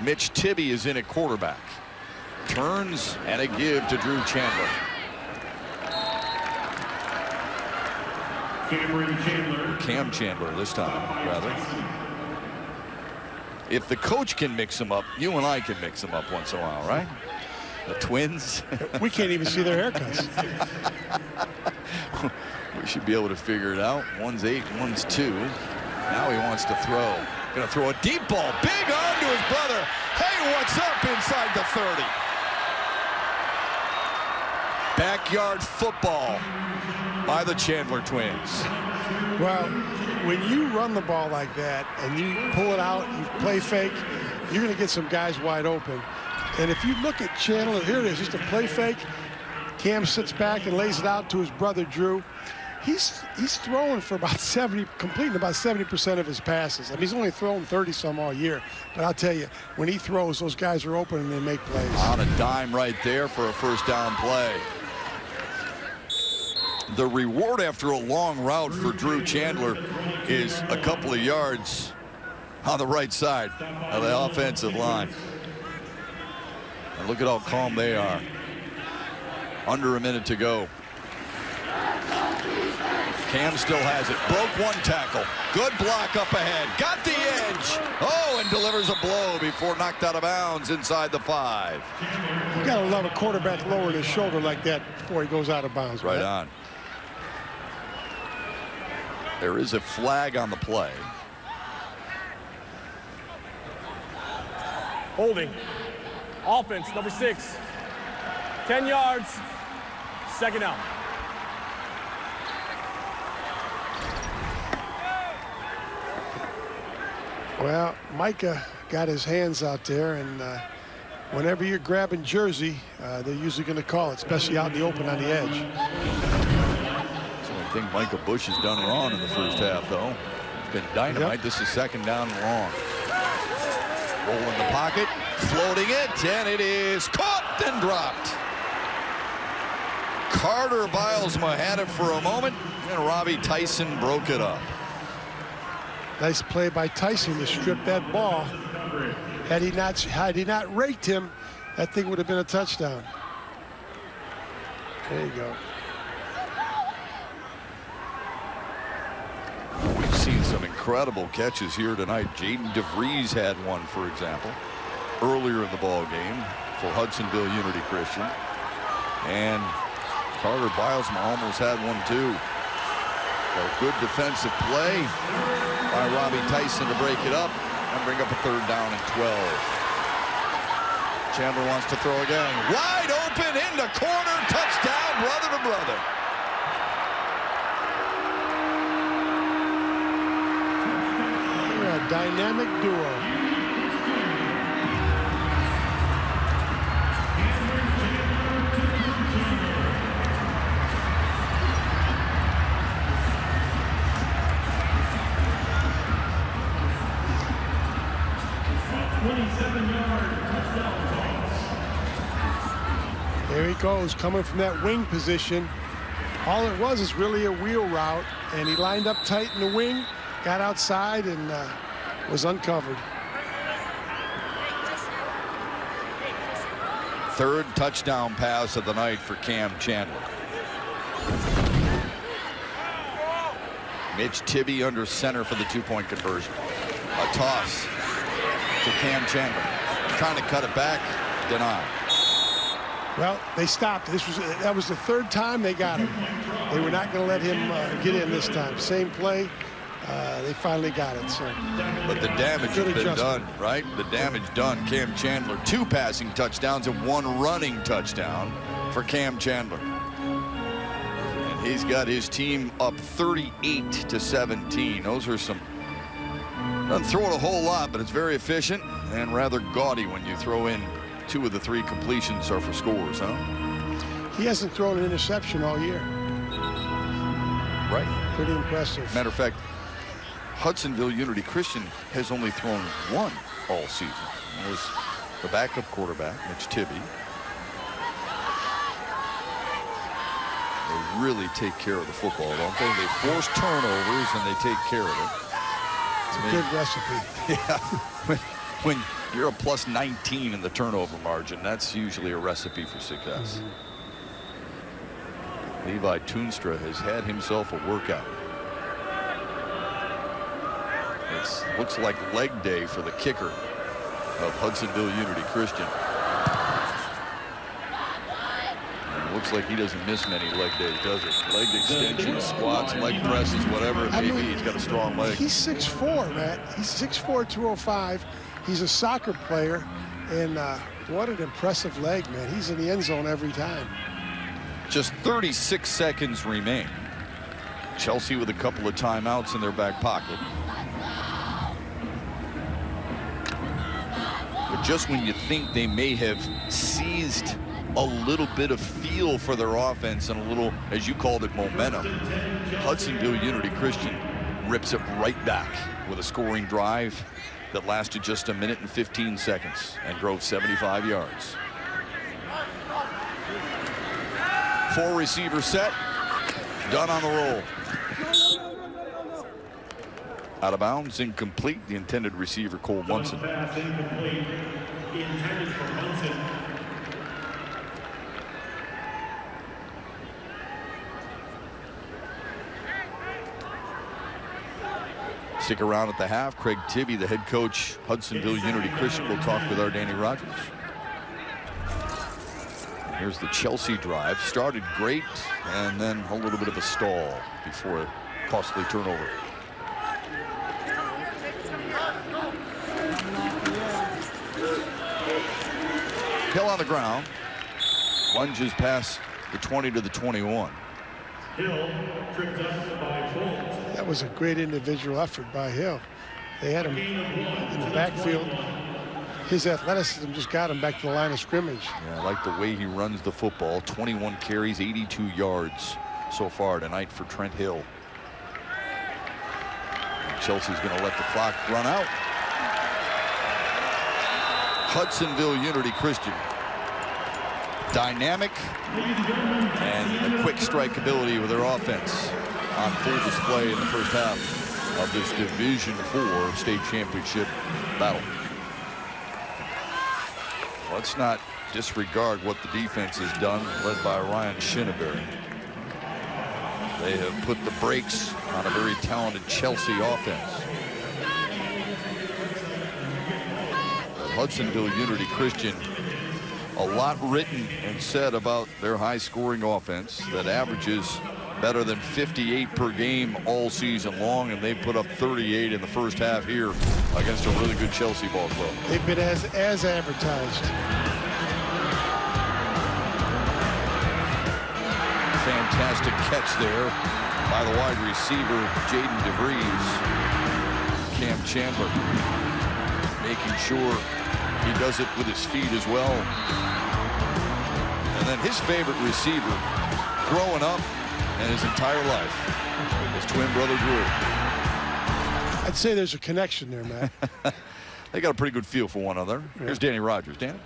Speaker 2: Mitch Tibby is in at quarterback. Turns and a give to Drew Chandler. Cam Chandler this time, rather. If the coach can mix them up, you and I can mix them up once in a while, right? The twins.
Speaker 3: We can't even see their haircuts.
Speaker 2: We should be able to figure it out. One's 8, one's 2. Now he wants to throw. Gonna throw a deep ball. Big arm to his brother. Hey, what's up inside the 30? Backyard football by the Chandler twins.
Speaker 3: Well, when you run the ball like that and you pull it out, you play fake, you're going to get some guys wide open. And if you look at Chandler, here it is, just a play fake. Cam sits back and lays it out to his brother Drew. He's throwing for about 70, completing about 70% of his passes. I mean, he's only thrown 30-some all year. But I'll tell you, when he throws, those guys are open and they make plays.
Speaker 2: On a dime right there for a first down play. The reward after a long route for Drew Chandler is a couple of yards on the right side of the offensive line. And look at how calm they are. Under a minute to go. Cam still has it. Broke one tackle. Good block up ahead. Got the edge. Oh, and delivers a blow before knocked out of bounds inside the 5.
Speaker 3: You got to love a quarterback lowering his shoulder like that before he goes out of bounds.
Speaker 2: Right on. There is a flag on the play.
Speaker 7: Holding. Offense, number 6. 10 yards. Second down.
Speaker 3: Well, Micah got his hands out there, and whenever you're grabbing jersey, they're usually going to call it, especially out in the open on the edge.
Speaker 2: That's the only thing Micah Bush has done wrong in the first half, though. It's been dynamite. Yep. This is second down and long. Roll in the pocket, floating it, and it is caught and dropped. Carter Bilesma had it for a moment, and Robbie Tyson broke it up.
Speaker 3: Nice play by Tyson to strip that ball. Had he not raked him, that thing would have been a touchdown. There you go.
Speaker 2: We've seen some incredible catches here tonight. Jaden DeVries had one, for example, earlier in the ball game for Hudsonville Unity Christian. And Carter Bilesma almost had one, too. A good defensive play by Robbie Tyson to break it up and bring up a third down and 12. Chandler wants to throw again. Wide open in the corner. Touchdown, brother to brother.
Speaker 3: They're a dynamic duo. There he goes, coming from that wing position. All it was is really a wheel route, and he lined up tight in the wing, got outside, and was uncovered.
Speaker 2: Third touchdown pass of the night for Cam Chandler. Mitch Tibby under center for the two-point conversion. A toss to Cam Chandler. Trying to cut it back, denied.
Speaker 3: Well, they stopped. That was the third time they got him. They were not going to let him get in this time. Same play. They finally got it. So.
Speaker 2: But the damage has been done, right? The damage done. Cam Chandler, 2 passing touchdowns and 1 running touchdown for Cam Chandler. And he's got his team up 38-17. Those are some, doesn't throw it a whole lot, but it's very efficient and rather gaudy when you throw in 2 of the 3 completions are for scores, huh?
Speaker 3: He hasn't thrown an interception all year.
Speaker 2: Right.
Speaker 3: Pretty impressive.
Speaker 2: Matter of fact, Hudsonville Unity Christian has only thrown 1 all season. It was the backup quarterback, Mitch Tibby. They really take care of the football, don't they? They force turnovers and they take care of it.
Speaker 3: It's a good recipe.
Speaker 2: Yeah. When you're a plus 19 in the turnover margin, that's usually a recipe for success. Levi Toonstra has had himself a workout. It looks like leg day for the kicker of Hudsonville Unity Christian. And it looks like he doesn't miss many leg days, does it? Leg extensions, squats, leg presses, whatever it may be. He's got a strong leg.
Speaker 3: He's 6'4", Matt. He's 6'4", 205. He's a soccer player, and what an impressive leg, man. He's in the end zone every time.
Speaker 2: Just 36 seconds remain. Chelsea with a couple of timeouts in their back pocket. But just when you think they may have seized a little bit of feel for their offense and a little, as you called it, momentum, Hudsonville Unity Christian rips it right back with a scoring drive that lasted just 1 minute and 15 seconds and drove 75 yards. 4-receiver set, done on the roll. Out of bounds, incomplete. The intended receiver, Cole Munson. Stick around at the half. Craig Tibby, the head coach, Hudsonville Unity Christian, will talk with our Dannie Rogers. Here's the Chelsea drive. Started great, and then a little bit of a stall before a costly turnover. Hill on the ground. Lunges past the 20 to the 21.
Speaker 6: Hill tripped up by Bolt.
Speaker 3: That was a great individual effort by Hill. They had him in the backfield. His athleticism just got him back to the line of scrimmage.
Speaker 2: Yeah, I like the way he runs the football. 21 carries, 82 yards so far tonight for Trent Hill. And Chelsea's going to let the clock run out. Hudsonville Unity Christian. Dynamic and a quick strike ability with their offense on full display in the first half of this Division IV state championship battle. Let's not disregard what the defense has done, led by Ryan Shinneberry. They have put the brakes on a very talented Chelsea offense. Hudsonville Unity Christian, a lot written and said about their high-scoring offense that averages better than 58 per game all season long, and they put up 38 in the first half here against a really good Chelsea ball club.
Speaker 3: They've been as advertised.
Speaker 2: Fantastic catch there by the wide receiver, Jaden DeVries. Cam Chandler making sure he does it with his feet as well. And then his favorite receiver growing up and his entire life, his twin brother Drew.
Speaker 3: I'd say there's a connection there, Matt.
Speaker 2: They got a pretty good feel for one another. Yeah. Here's Dannie Rogers. Dan?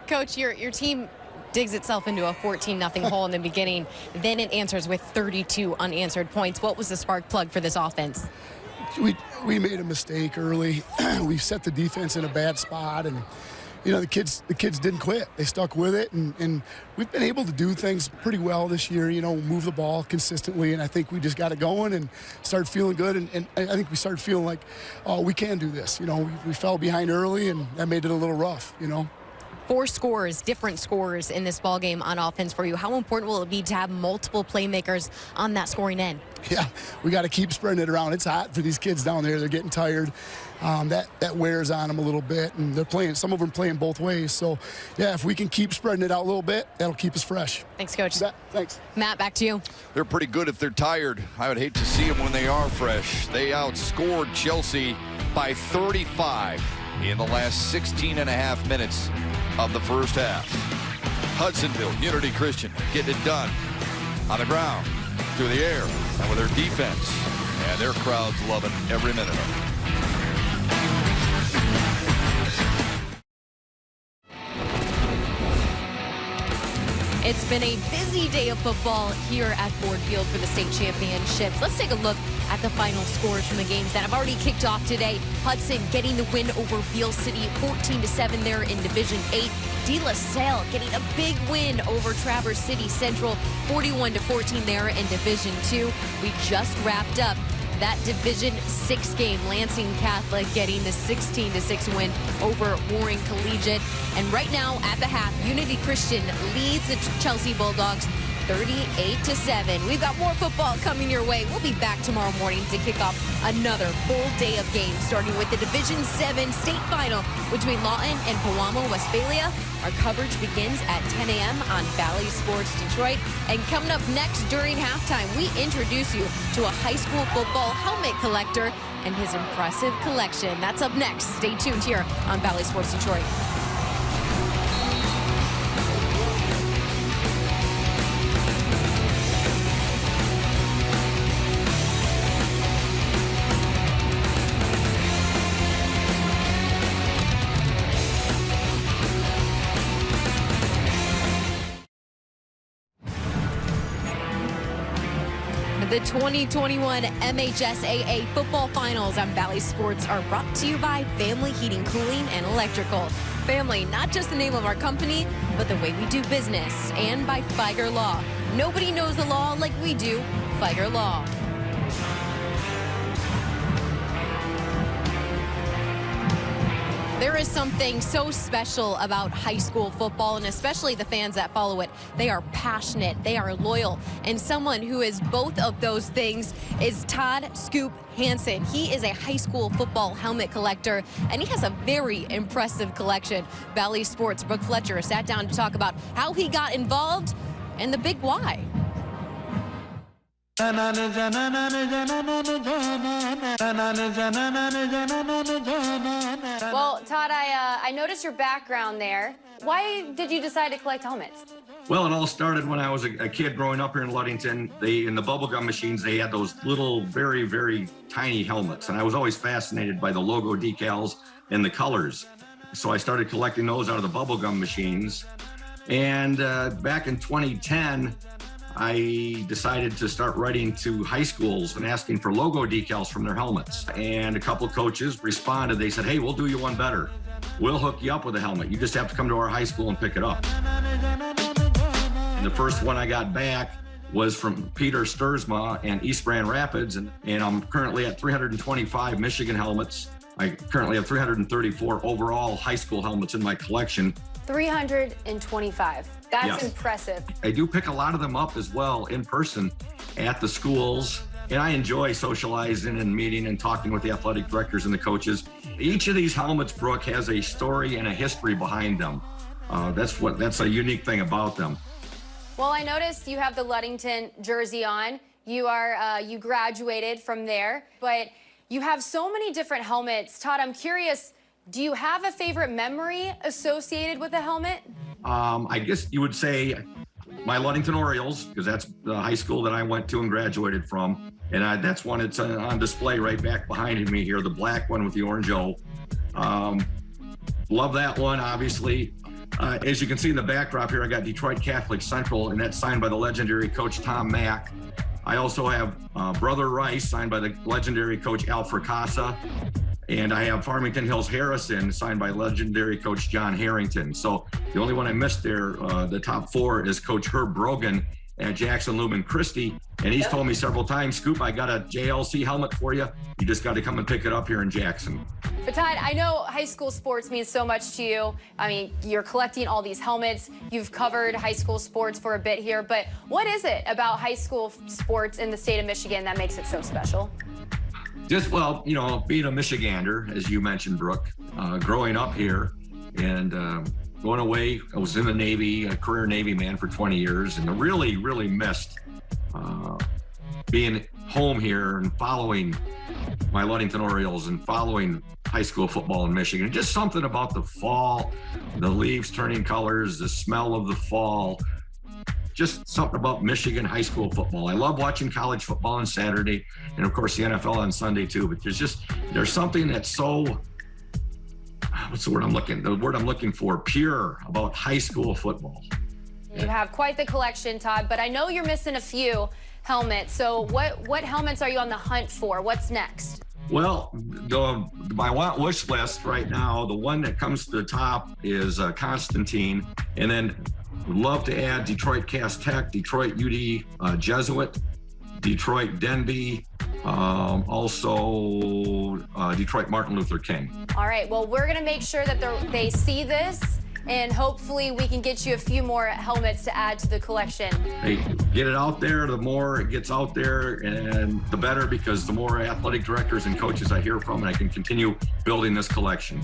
Speaker 4: Coach, your team digs itself into a 14-0 hole in the beginning. Then it answers with 32 unanswered points. What was the spark plug for this offense?
Speaker 9: We made a mistake early. We set the defense in a bad spot, and you know, the kids didn't quit. They stuck with it, and we've been able to do things pretty well this year, you know, move the ball consistently, and I think we just got it going and started feeling good, and I think we started feeling like, oh, we can do this. You know, we fell behind early, and that made it a little rough, you know.
Speaker 4: 4 scores, different scores in this ball game on offense for you. How important will it be to have multiple playmakers on that scoring end?
Speaker 9: Yeah, we got to keep spreading it around. It's hot for these kids down there. They're getting tired. That wears on them a little bit, and they're playing. Some of them playing both ways. So, yeah, if we can keep spreading it out a little bit, that'll keep us fresh.
Speaker 4: Thanks, Coach.
Speaker 9: Thanks.
Speaker 4: Matt, back to you.
Speaker 2: They're pretty good if they're tired. I would hate to see them when they are fresh. They outscored Chelsea by 35 in the last 16.5 minutes of the first half. Hudsonville Unity Christian getting it done on the ground, through the air, and with their defense. And their crowd's loving every minute of it.
Speaker 4: It's been a busy day of football here at Ford Field for the state championships. Let's take a look at the final scores from the games that have already kicked off today. Hudson getting the win over Beale City, 14-7 there in Division 8. De La Salle getting a big win over Traverse City Central, 41-14 there in Division 2. We just wrapped up that Division 6 game. Lansing Catholic getting the 16-6 win over Warren Collegiate. And right now at the half, Unity Christian leads the Chelsea Bulldogs 38-7. We've got more football coming your way. We'll be back tomorrow morning to kick off another full day of games, starting with the Division 7 state final between Lawton and Pewamo, Westphalia. Our coverage begins at 10 a.m. on Bally Sports Detroit. And coming up next during halftime, we introduce you to a high school football helmet collector and his impressive collection. That's up next. Stay tuned here on Bally Sports Detroit. The 2021 MHSAA Football Finals on Bally Sports are brought to you by Family Heating, Cooling, and Electrical. Family, not just the name of our company, but the way we do business. And by Figer Law. Nobody knows the law like we do. Figer Law. There is something so special about high school football, and especially the fans that follow it. They are passionate, they are loyal, and someone who is both of those things is Todd Scoop Hansen. He is a high school football helmet collector, and he has a very impressive collection. Bally Sports' Brooke Fletcher sat down to talk about how he got involved and the big why.
Speaker 10: Well, Todd, I noticed your background there. Why did you decide to collect helmets?
Speaker 11: Well, it all started when I was a kid growing up here in Ludington. In the bubblegum machines, they had those little, very, very tiny helmets. And I was always fascinated by the logo decals and the colors. So I started collecting those out of the bubblegum machines. And back in 2010, I decided to start writing to high schools and asking for logo decals from their helmets. And a couple coaches responded. They said, hey, we'll do you one better. We'll hook you up with a helmet. You just have to come to our high school and pick it up. And the first one I got back was from Peter Stursma and East Grand Rapids. And I'm currently at 325 Michigan helmets. I currently have 334 overall high school helmets in my collection.
Speaker 10: 325. That's yes. Impressive.
Speaker 11: I do pick a lot of them up as well in person at the schools. And I enjoy socializing and meeting and talking with the athletic directors and the coaches. Each of these helmets, Brooke, has a story and a history behind them. That's a unique thing about them.
Speaker 10: Well, I noticed you have the Ludington jersey on. You graduated from there, but you have so many different helmets. Todd, I'm curious, do you have a favorite memory associated with a helmet?
Speaker 11: I guess you would say my Ludington Orioles, because that's the high school that I went to and graduated from. And that's one that's on display right back behind me here, the black one with the orange O. Love that one, obviously. As you can see in the backdrop here, I got Detroit Catholic Central, and that's signed by the legendary coach Tom Mack. I also have Brother Rice, signed by the legendary coach Al Fracassa. And I have Farmington Hills Harrison, signed by legendary coach John Harrington. So the only one I missed there, the top four, is Coach Herb Brogan at Jackson Lumen Christie. And he's told me several times, Scoop, I got a JLC helmet for you. You just got to come and pick it up here in Jackson.
Speaker 10: But Todd, I know high school sports means so much to you. I mean, you're collecting all these helmets. You've covered high school sports for a bit here. But what is it about high school sports in the state of Michigan that makes it so special?
Speaker 11: Just, well, you know, being a Michigander, as you mentioned, Brooke, growing up here and going away, I was in the Navy, a career Navy man for 20 years, and I really, really missed being home here and following my Ludington Orioles and following high school football in Michigan. Just something about the fall, the leaves turning colors, the smell of the fall. Just something about Michigan high school football. I love watching college football on Saturday, and of course the NFL on Sunday too. But there's something that's so, what's the word I'm looking for, pure about high school football.
Speaker 10: You have quite the collection, Todd, but I know you're missing a few helmets. So what helmets are you on the hunt for? What's next?
Speaker 11: Well, my want wish list right now, the one that comes to the top is Constantine, and then would love to add Detroit Cass Tech, Detroit UD Jesuit, Detroit Denby, also Detroit Martin Luther King.
Speaker 10: All right, well, we're going to make sure that they see this and hopefully we can get you a few more helmets to add to the collection.
Speaker 11: Hey, get it out there. The more it gets out there, and the better, because the more athletic directors and coaches I hear from, and I can continue building this collection.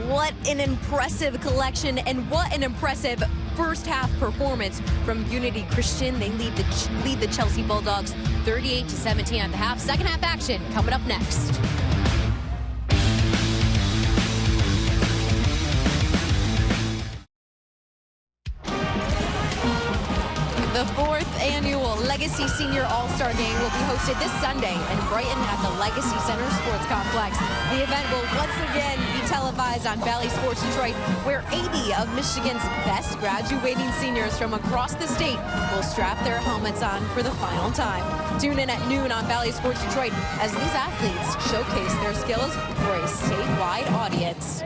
Speaker 4: What an impressive collection, and what an impressive first half performance from Unity Christian. They lead the Chelsea Bulldogs 38-17 at the half. Second half action coming up next. The fourth annual Legacy Senior All-Star Game will be hosted this Sunday in Brighton at the Legacy Center Sports Complex. The event will once again be televised on Bally Sports Detroit, where 80 of Michigan's best graduating seniors from across the state will strap their helmets on for the final time. Tune in at noon on Bally Sports Detroit as these athletes showcase their skills for a statewide audience.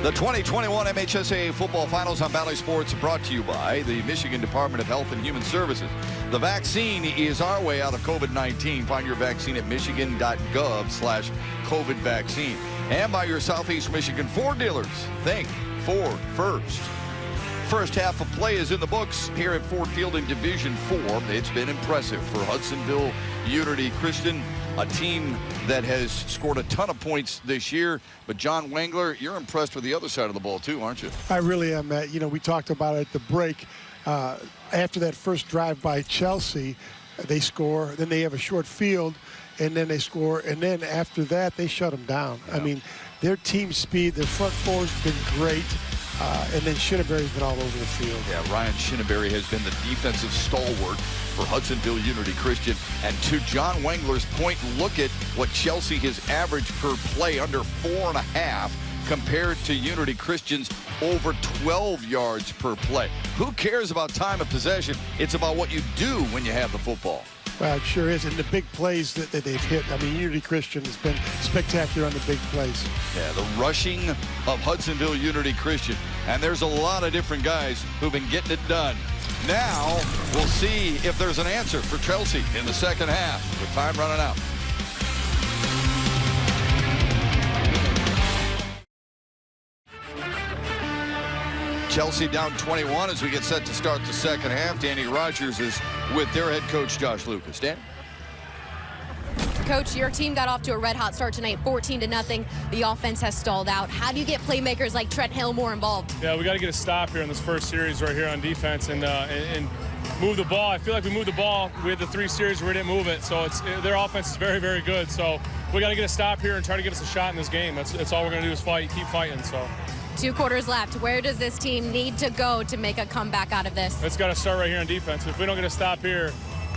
Speaker 2: The 2021 MHSAA Football Finals on Bally Sports brought to you by the Michigan Department of Health and Human Services. The vaccine is our way out of COVID-19. Find your vaccine at michigan.gov/COVID vaccine. And by your Southeast Michigan Ford dealers. Think Ford first. First half of play is in the books here at Ford Field in Division 4. It's been impressive for Hudsonville Unity Christian, a team that has scored a ton of points this year. But John Wangler, you're impressed with the other side of the ball too, aren't you?
Speaker 3: I really am, Matt. You know, we talked about it at the break. After that first drive by Chelsea, they score, then they have a short field, and then they score, and then after that, they shut them down. Yeah. I mean, their team speed, their front four's been great. And then Shinaberry's been all over the field.
Speaker 2: Yeah, Ryan Shinaberry has been the defensive stalwart for Hudsonville Unity Christian. And to John Wangler's point, look at what Chelsea has averaged per play, under 4.5, compared to Unity Christian's over 12 yards per play. Who cares about time of possession? It's about what you do when you have the football.
Speaker 3: Well, it sure is, and the big plays that they've hit. I mean, Unity Christian has been spectacular on the big plays.
Speaker 2: Yeah, the rushing of Hudsonville Unity Christian. And there's a lot of different guys who've been getting it done. Now, we'll see if there's an answer for Chelsea in the second half, with time running out. Chelsea down 21 as we get set to start the second half. Dannie Rogers is with their head coach, Josh Lucas. Dan?
Speaker 4: Coach, your team got off to a red-hot start tonight, 14-0. The offense has stalled out. How do you get playmakers like Trent Hill more involved?
Speaker 8: Yeah, we got to get a stop here in this first series right here on defense and move the ball. I feel like we moved the ball. We had the 3 series where we didn't move it, so their offense is very, very good. So we got to get a stop here and try to give us a shot in this game. That's all we're going to do is fight, keep fighting. So.
Speaker 4: 2 quarters left. Where does this team need to go to make a comeback out of this?
Speaker 8: It's got to start right here on defense. If we don't get a stop here,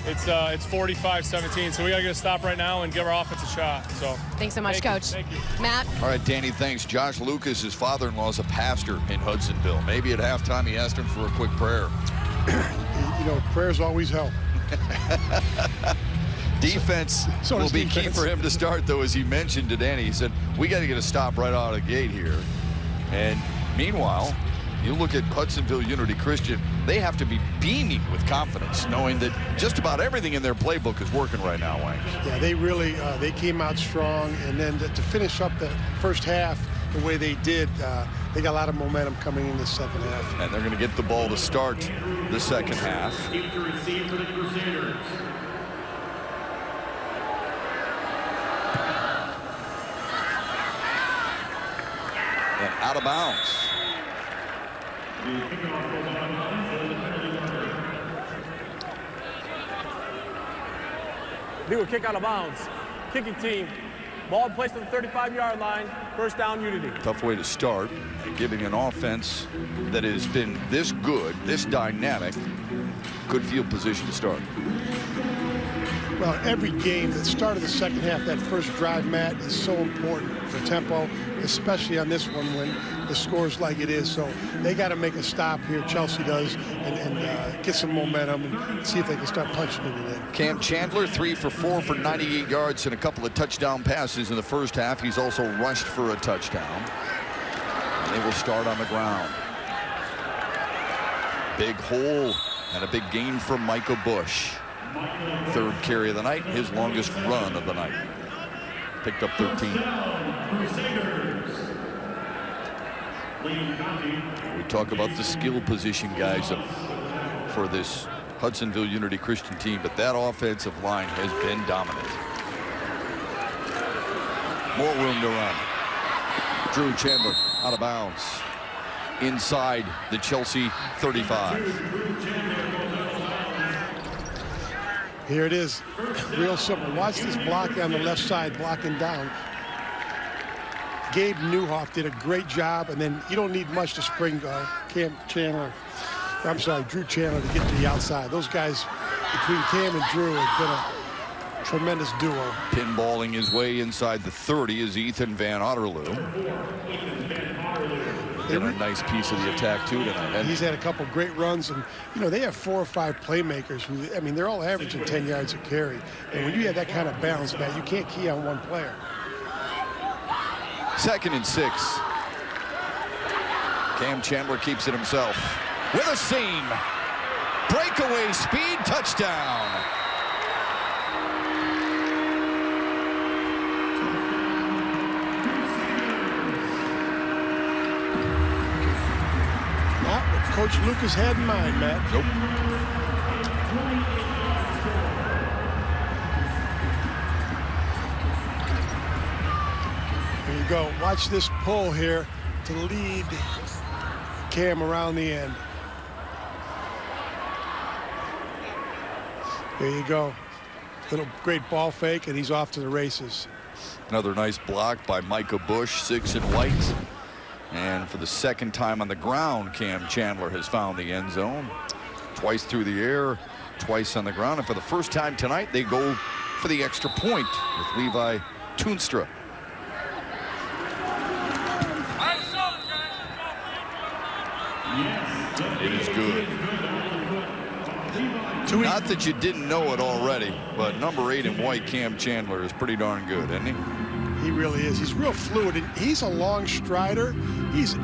Speaker 8: it's 45-17. So we got to get a stop right now and give our offense a shot. So
Speaker 4: thanks so much, Coach.
Speaker 8: Thank you.
Speaker 4: Matt.
Speaker 2: All right, Danny, thanks. Josh Lucas, his father-in-law, is a pastor in Hudsonville. Maybe at halftime he asked him for a quick prayer.
Speaker 3: You know, prayers always help.
Speaker 2: Defense will be key for him to start, though, as he mentioned to Danny. He said, we got to get a stop right out of the gate here. And meanwhile, you look at Hudsonville Unity Christian, they have to be beaming with confidence, knowing that just about everything in their playbook is working right now, Wang.
Speaker 3: Yeah, they really, they came out strong, and then to finish up the first half the way they did, they got a lot of momentum coming in the second half.
Speaker 2: And they're going to get the ball to start the second half.
Speaker 6: To receive for the Crusaders.
Speaker 2: And out of bounds.
Speaker 7: They will kick out of bounds. Kicking team. Ball placed on the 35-yard line. First down, Unity.
Speaker 2: Tough way to start. Giving an offense that has been this good, this dynamic, good field position to start.
Speaker 3: Well, every game, the start of the second half, that first drive, Matt, is so important for tempo, especially on this one when the score's like it is. So they got to make a stop here, Chelsea does, and get some momentum and see if they can start punching it in.
Speaker 2: Cam Chandler, 3 for 4 for 98 yards and a couple of touchdown passes in the first half. He's also rushed for a touchdown. And they will start on the ground. Big hole and a big gain from Micah Bush. Third carry of the night, his longest run of the night. Picked up 13. We talk about the skill position guys for this Hudsonville Unity Christian team, but that offensive line has been dominant. More room to run. Drew Chandler out of bounds inside the Chelsea 35.
Speaker 3: Here it is, real simple. Watch this block on the left side, blocking down. Gabe Newhoff did a great job, and then you don't need much to spring Drew Chandler to get to the outside. Those guys between Cam and Drew have been a tremendous duo.
Speaker 2: Pinballing his way inside the 30 is Ethan Van Otterloo. Did a nice piece of the attack too tonight.
Speaker 3: He's had a couple great runs, and you know they have 4 or 5 playmakers who, I mean, they're all averaging 10 yards a carry. And when you have that kind of balance, Matt, you can't key on one player.
Speaker 2: 2nd and 6. Cam Chandler keeps it himself with a seam. Breakaway speed, touchdown.
Speaker 3: Coach Lucas had in mind, Matt.
Speaker 2: Nope.
Speaker 3: Here you go. Watch this pull here to lead Cam around the end. There you go. Little great ball fake, and he's off to the races.
Speaker 2: Another nice block by Micah Bush, 6 and white. And for the second time on the ground, Cam Chandler has found the end zone. Twice through the air, twice on the ground. And for the first time tonight, they go for the extra point with Levi Toonstra. It is good. Not that you didn't know it already, but number 8 in white, Cam Chandler, is pretty darn good, isn't he?
Speaker 3: He really is. He's real fluid. And he's a long strider. He's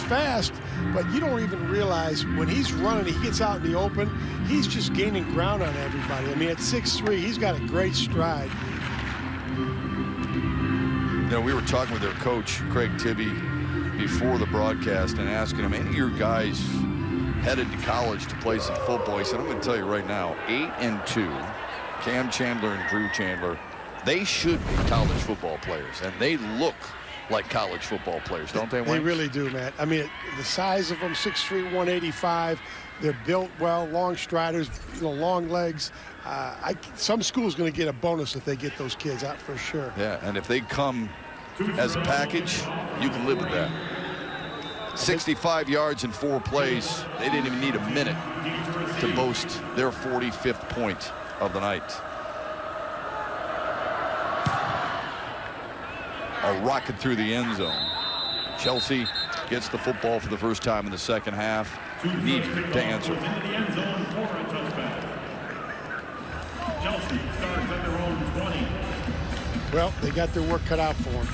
Speaker 3: fast, but you don't even realize when he's running, he gets out in the open, he's just gaining ground on everybody. I mean, at 6'3", he's got a great stride.
Speaker 2: You know, we were talking with their coach, Craig Tibby, before the broadcast and asking him, any of your guys headed to college to play some football? He said, I'm going to tell you right now, 8 and 2, Cam Chandler and Drew Chandler, they should be college football players, and they look like college football players, don't they, Wayne?
Speaker 3: They really do, Matt. I mean, the size of them, 6'3", 185. They're built well, long striders, you know, long legs. Some school's going to get a bonus if they get those kids out for sure.
Speaker 2: Yeah, and if they come as a package, you can live with that. 65 yards in 4 plays. They didn't even need a minute to boast their 45th point of the night. A rocket through the end zone. Chelsea gets the football for the first time in the second half. Needed to answer.
Speaker 6: Chelsea starts at their own 20.
Speaker 3: Well, they got their work cut out for them.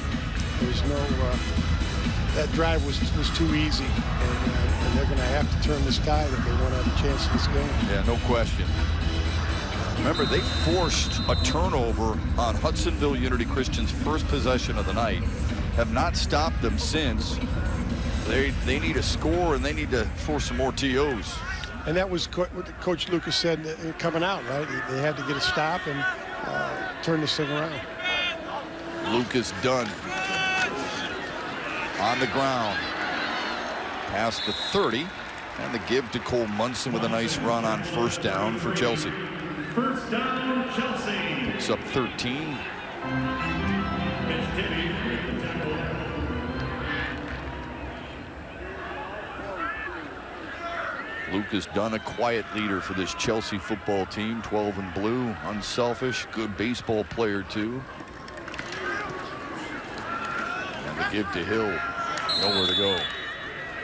Speaker 3: There's no, that drive was too easy, and they're going to have to turn this tide if they want to have a chance in this game.
Speaker 2: Yeah, no question. Remember, they forced a turnover on Hudsonville Unity Christian's first possession of the night. Have not stopped them since. They need a score, and they need to force some more TOs.
Speaker 3: And that was what Coach Lucas said coming out, right? They had to get a stop and turn this thing around.
Speaker 2: Lucas Dunn on the ground. Past the 30, and the give to Cole Munson with a nice run on first down for Chelsea.
Speaker 6: First down, Chelsea.
Speaker 2: Picks up 13.
Speaker 12: Lucas Dunn, a quiet leader for this Chelsea football team. 12 in blue, unselfish, good baseball player too. And the give to Hill, nowhere to go.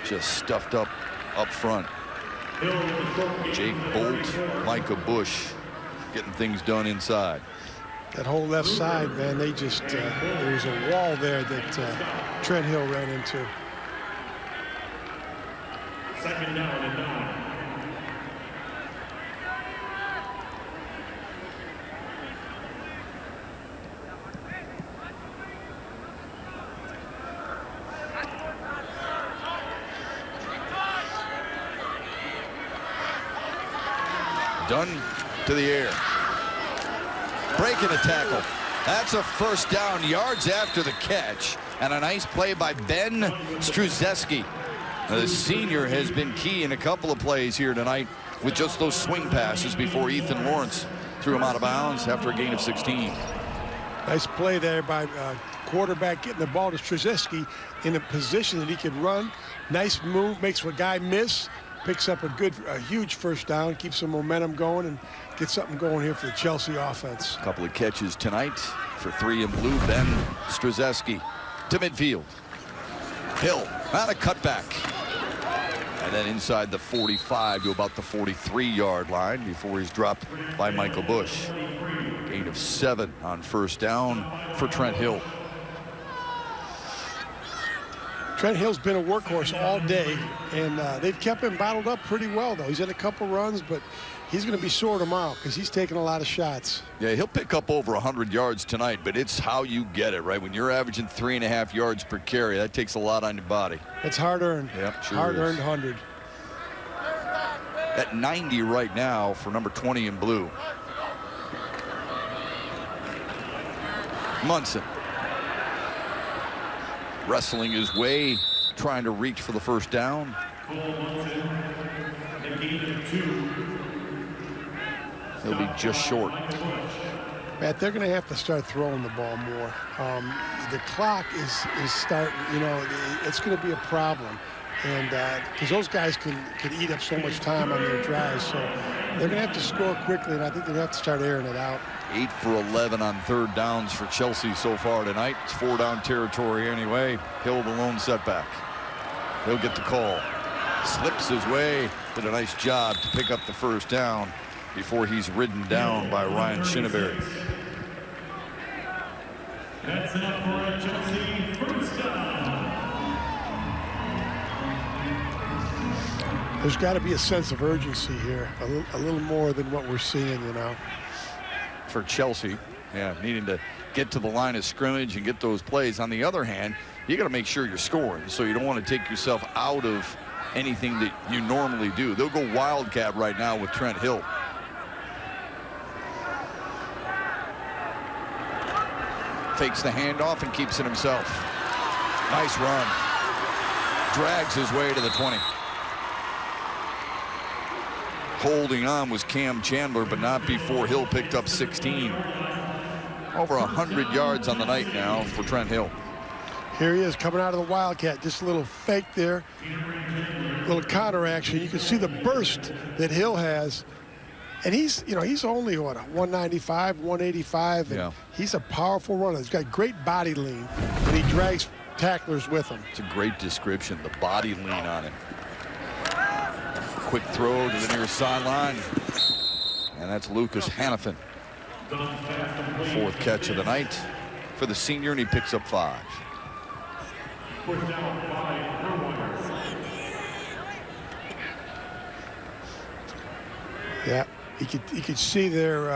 Speaker 12: Just stuffed up front. Jake Bolt, Micah Bush getting things done inside.
Speaker 3: That whole left side, man, they just, there was a wall there that Trent Hill ran into.
Speaker 6: Second down and 9.
Speaker 12: Dunn to the air. Breaking a tackle. That's a first down, yards after the catch. And a nice play by Ben Struzeski. The senior has been key in a couple of plays here tonight with just those swing passes before Ethan Lawrence threw him out of bounds after a gain of 16.
Speaker 3: Nice play there by quarterback getting the ball to Struzeski in a position that he could run. Nice move, makes a guy miss. Picks up a huge first down, keeps some momentum going, and gets something going here for the Chelsea offense.
Speaker 12: A couple of catches tonight for 3 in blue. Ben Struzeski to midfield. Hill on a cutback. And then inside the 45 to about the 43-yard line before he's dropped by Michael Bush. Gain of 7 on first down for Trent Hill.
Speaker 3: Trent Hill's been a workhorse all day, and they've kept him bottled up pretty well, though. He's had a couple runs, but he's going to be sore tomorrow because he's taking a lot of shots.
Speaker 12: Yeah, he'll pick up over 100 yards tonight, but it's how you get it, right? When you're averaging 3.5 yards per carry, that takes a lot on your body.
Speaker 3: It's hard-earned.
Speaker 12: Yep, sure
Speaker 3: hard-earned 100.
Speaker 12: At 90 right now for number 20 in blue. Munson. Wrestling his way, trying to reach for the first down. He'll be just short.
Speaker 3: Matt, they're going to have to start throwing the ball more. The clock is starting, you know, it's going to be a problem. And because those guys can eat up so much time on their drives. So they're going to have to score quickly, and I think they're going to have to start airing it out.
Speaker 12: 8 for 11 on third downs for Chelsea so far tonight. It's 4-down territory anyway. Hill the lone setback. He'll get the call. Slips his way. Did a nice job to pick up the first down before he's ridden down by Ryan Shinneberry.
Speaker 6: That's enough for a Chelsea first down.
Speaker 3: There's got to be a sense of urgency here, a little more than what we're seeing, you know.
Speaker 12: For Chelsea, yeah, needing to get to the line of scrimmage and get those plays. On the other hand, you got to make sure you're scoring, so you don't want to take yourself out of anything that you normally do. They'll go wildcat right now with Trent Hill. Fakes the handoff and keeps it himself. Nice run. Drags his way to the 20. Holding on was Cam Chandler, but not before Hill picked up 16. Over 100 yards on the night now for Trent Hill.
Speaker 3: Here he is coming out of the wildcat. Just a little fake there, little counter action. You can see the burst that Hill has, and he's only what, 195, 185, and he's a powerful runner. He's got great body lean, and he drags tacklers with him.
Speaker 12: It's a great description, the body lean on him. Quick throw to the near sideline, and that's Lucas Hannafin. Fourth catch of the night for the senior, and he picks up 5.
Speaker 3: Yeah, you could see there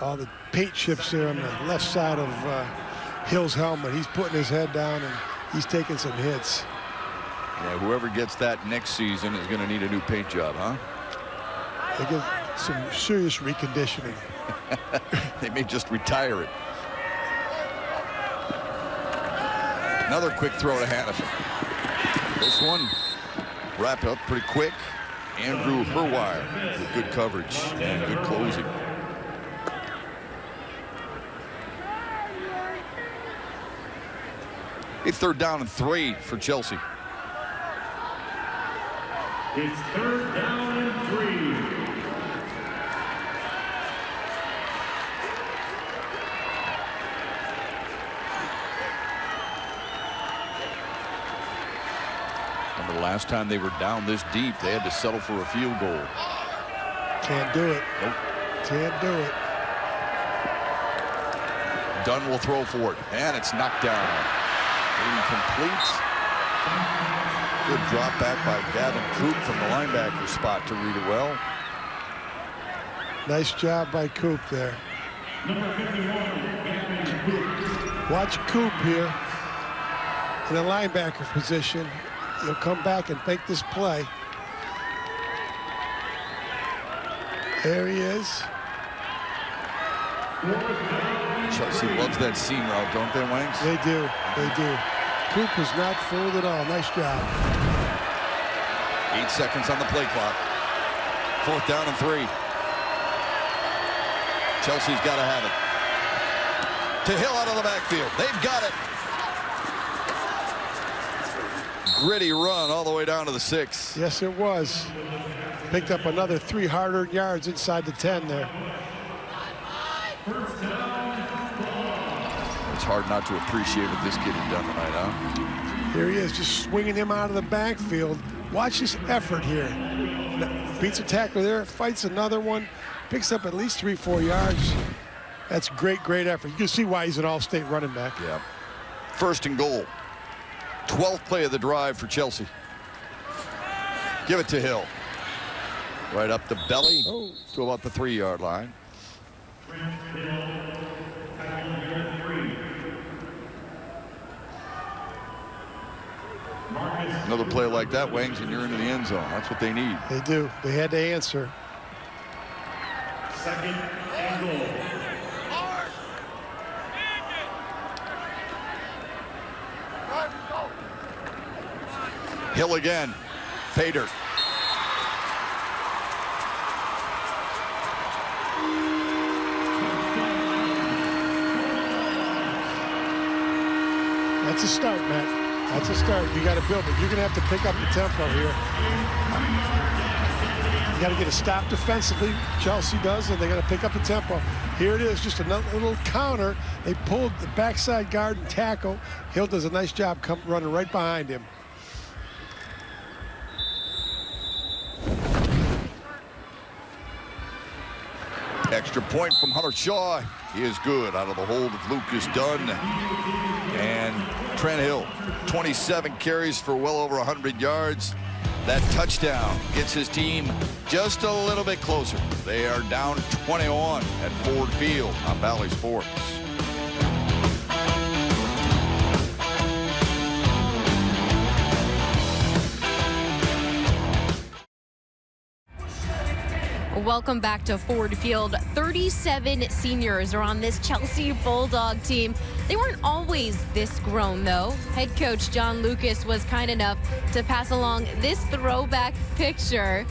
Speaker 3: all the paint chips there on the left side of Hill's helmet. He's putting his head down and he's taking some hits.
Speaker 12: Yeah, whoever gets that next season is going to need a new paint job, huh?
Speaker 3: They get some serious reconditioning.
Speaker 12: They may just retire it. Another quick throw to Hannafin. This one wrapped up pretty quick. Andrew Herwire with good coverage and good closing. A 3rd down and 3 for Chelsea.
Speaker 6: It's 3rd down and
Speaker 12: The last time they were down this deep, they had to settle for a field goal.
Speaker 3: Can't do it.
Speaker 12: Nope.
Speaker 3: Can't do it.
Speaker 12: Dunn will throw for it, and it's knocked down. Incomplete. Good drop back by Gavin Coop from the linebacker spot to read it well.
Speaker 3: Nice job by Coop there. Watch Coop here in a linebacker position. He'll come back and make this play. There he is.
Speaker 12: Chelsea loves that seam route, don't they, Wangs?
Speaker 3: They do. They do. Coop was not fooled at all. Nice job.
Speaker 12: 8 seconds on the play clock. 4th down and 3. Chelsea's got to have it. To Hill out of the backfield. They've got it. Gritty run all the way down to the 6.
Speaker 3: Yes, it was. Picked up another 3 hard-earned yards inside the 10 there.
Speaker 12: It's hard not to appreciate what this kid has done tonight, huh?
Speaker 3: Here he is, just swinging him out of the backfield. Watch this effort here. Beats a tackler there, fights another one, picks up at least 3-4 yards. That's great, great effort. You can see why he's an all-state running back.
Speaker 12: Yeah. 1st and goal. 12th play of the drive for Chelsea. Give it to Hill. Right up the belly to about the 3-yard line. Another play like that, Wangs, and you're into the end zone. That's what they need.
Speaker 3: They do. They had to answer.
Speaker 6: 2nd and goal.
Speaker 12: Hill again. Pay dirt.
Speaker 3: That's a start, Matt. That's a start. You got to build it. You're going to have to pick up the tempo here. You got to get a stop defensively. Chelsea does, and they got to pick up the tempo. Here it is, just another little counter. They pulled the backside guard and tackle. Hill does a nice job running right behind him.
Speaker 12: Extra point from Hunter Shaw. He is good out of the hold of Lucas Dunn. And Trent Hill, 27 carries for well over 100 yards. That touchdown gets his team just a little bit closer. They are down 21 at Ford Field on Bally Sports.
Speaker 4: Welcome back to Ford Field. 37 seniors are on this Chelsea Bulldog team. They weren't always this grown, though. Head coach John Lucas was kind enough to pass along this throwback picture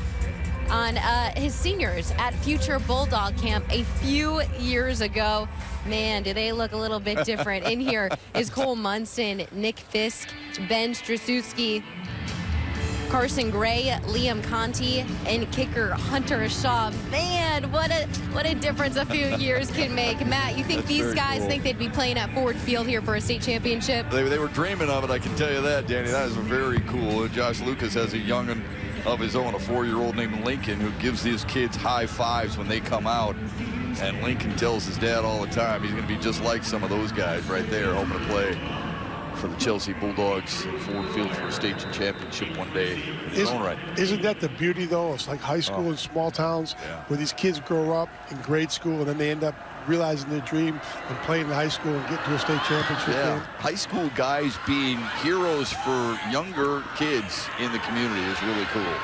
Speaker 4: on his seniors at Future Bulldog Camp a few years ago. Man, do they look a little bit different. In here is Cole Munson, Nick Fisk, Ben Straszewski, Carson Gray, Liam Conti, and kicker Hunter Shaw. Man, what a difference a few years can make. Matt, you think
Speaker 12: That's
Speaker 4: these guys
Speaker 12: cool.
Speaker 4: think they'd be playing at Ford Field here for a state championship?
Speaker 12: They were dreaming of it, I can tell you that, Danny. That is very cool. Josh Lucas has a young'un of his own, a 4-year-old named Lincoln, who gives these kids high fives when they come out. And Lincoln tells his dad all the time he's going to be just like some of those guys right there, hoping to play for the Chelsea Bulldogs at Ford Field for a state championship one day in his own right.
Speaker 3: Isn't that the beauty, though? It's like high school in small towns where these kids grow up in grade school and then they end up realizing their dream and playing in high school and get to a state championship game.
Speaker 12: High school guys being heroes for younger kids in the community is really cool.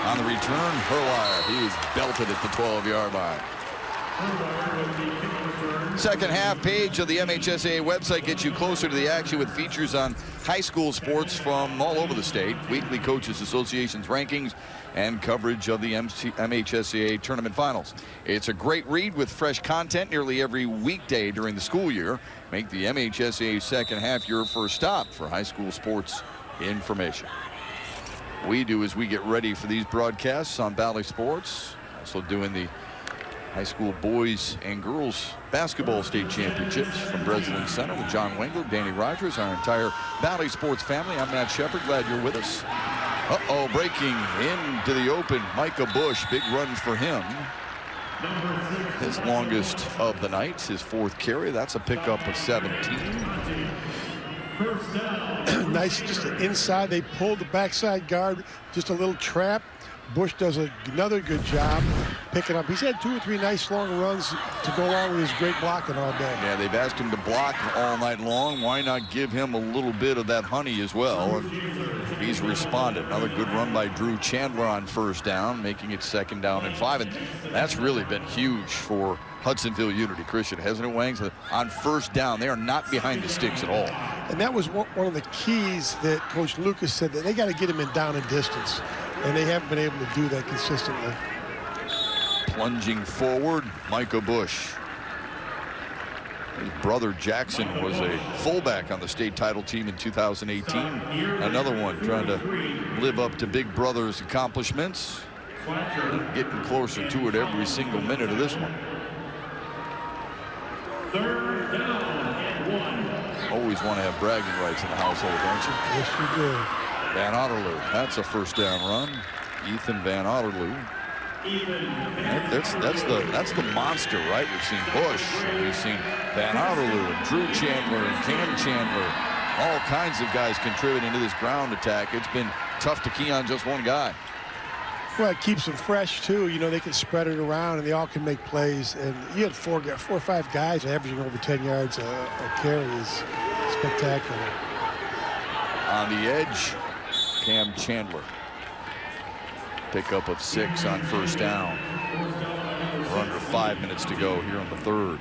Speaker 12: On the return, Herlier, he is belted at the 12-yard line. Second half page of the MHSAA website gets you closer to the action with features on high school sports from all over the state, weekly Coaches Association's rankings, and coverage of the MHSAA tournament finals. It's a great read with fresh content nearly every weekday during the school year. Make the MHSAA second half your first stop for high school sports information. We do as we get ready for these broadcasts on Bally Sports, also doing the high school boys and girls basketball state championships from Breslin Center with John Wangler, Dannie Rogers, our entire Bally Sports family. I'm Matt Shepard. Glad you're with us. Uh-oh, breaking into the open. Micah Bush, big run for him. His longest of the night, his 4th carry. That's a pickup of 17.
Speaker 3: Nice, just inside. They pulled the backside guard, just a little trap. Bush does another good job picking up. He's had 2 or 3 nice long runs to go along with his great blocking all day.
Speaker 12: Yeah, they've asked him to block all night long. Why not give him a little bit of that honey as well? And he's responded. Another good run by Drew Chandler on 1st down, making it 2nd down and 5. And that's really been huge for Hudsonville Unity Christian, hasn't it, Wangs? On 1st down, they are not behind the sticks at all.
Speaker 3: And that was one of the keys that Coach Lucas said, that they got to get him in down and distance. And they haven't been able to do that consistently.
Speaker 12: Plunging forward, Micah Bush. His brother Jackson was a fullback on the state title team in 2018. Another one trying to live up to big brother's accomplishments. Getting closer to it every single minute of this one.
Speaker 6: 3rd down and 1.
Speaker 12: Always want to have bragging rights in the household, don't you?
Speaker 3: Yes, you do.
Speaker 12: Van Otterloo, that's a 1st down run. Ethan Van Otterloo. That's the monster, right? We've seen Bush, we've seen Van Otterloo, and Drew Chandler, and Cam Chandler. All kinds of guys contributing to this ground attack. It's been tough to key on just one guy.
Speaker 3: Well, it keeps them fresh, too. You know, they can spread it around, and they all can make plays. And you had 4 or 5 guys averaging over 10 yards a carry is spectacular.
Speaker 12: On the edge, Cam Chandler. Pickup of 6 on 1st down. We're under 5 minutes to go here on the 3rd.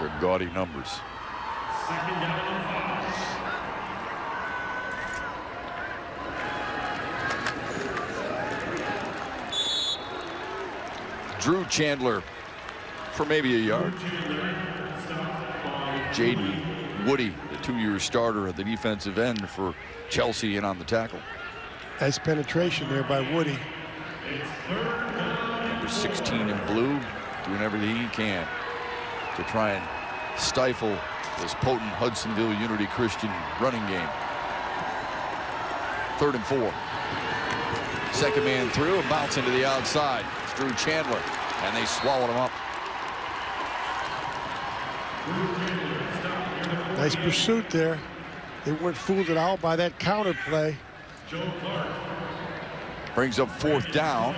Speaker 12: They're gaudy numbers.
Speaker 6: 2nd down and 5.
Speaker 12: Drew Chandler for maybe a yard. Jaden Woody, the 2-year starter at the defensive end for Chelsea, in on the tackle.
Speaker 3: Nice penetration there by Woody.
Speaker 12: Number 16 in blue, doing everything he can to try and stifle this potent Hudsonville Unity Christian running game. 3rd and 4. 2nd man through, and bounce into the outside. It's Drew Chandler, and they swallowed him up.
Speaker 3: Nice pursuit there. They weren't fooled at all by that counter play.
Speaker 12: Brings up 4th down.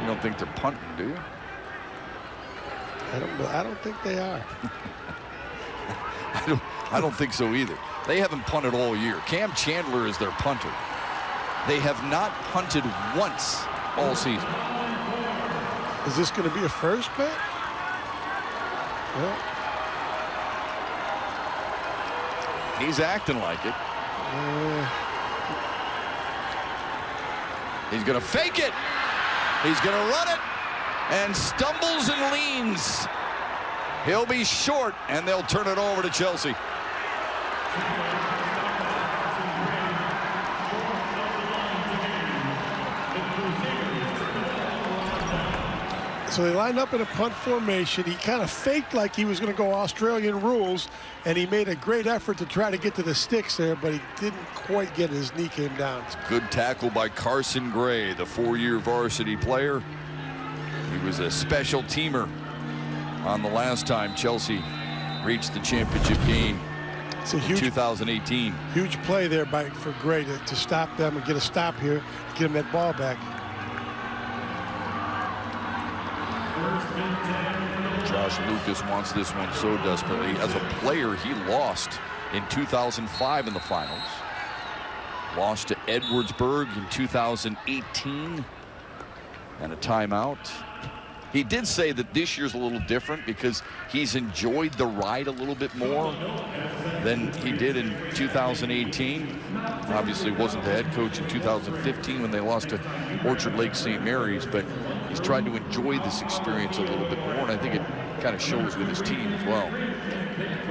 Speaker 12: You don't think they're punting, do you?
Speaker 3: I don't think they are.
Speaker 12: I don't think so either. They haven't punted all year. Cam Chandler is their punter. They have not punted once all season.
Speaker 3: Is this going to be a first, bet? Well,
Speaker 12: he's acting like it. He's going to fake it. He's going to run it, and stumbles and leans. He'll be short, and they'll turn it over to Chelsea.
Speaker 3: So they lined up in a punt formation. He kind of faked like he was going to go Australian rules, and he made a great effort to try to get to the sticks there, but he didn't quite get his knee came down.
Speaker 12: Good tackle by Carson Gray, the 4-year varsity player. He was a special teamer on the last time Chelsea reached the championship game. It's a huge 2018.
Speaker 3: Huge play there for Gray to stop them and get a stop here, get him that ball back.
Speaker 12: Josh Lucas wants this one so desperately. As a player, he lost in 2005 in the finals. Lost to Edwardsburg in 2018. And a timeout. He did say that this year's a little different because he's enjoyed the ride a little bit more than he did in 2018. Obviously wasn't the head coach in 2015 when they lost to Orchard Lake St. Mary's, but he's tried to enjoy this experience a little bit more, and I think it kind of shows with his team as well.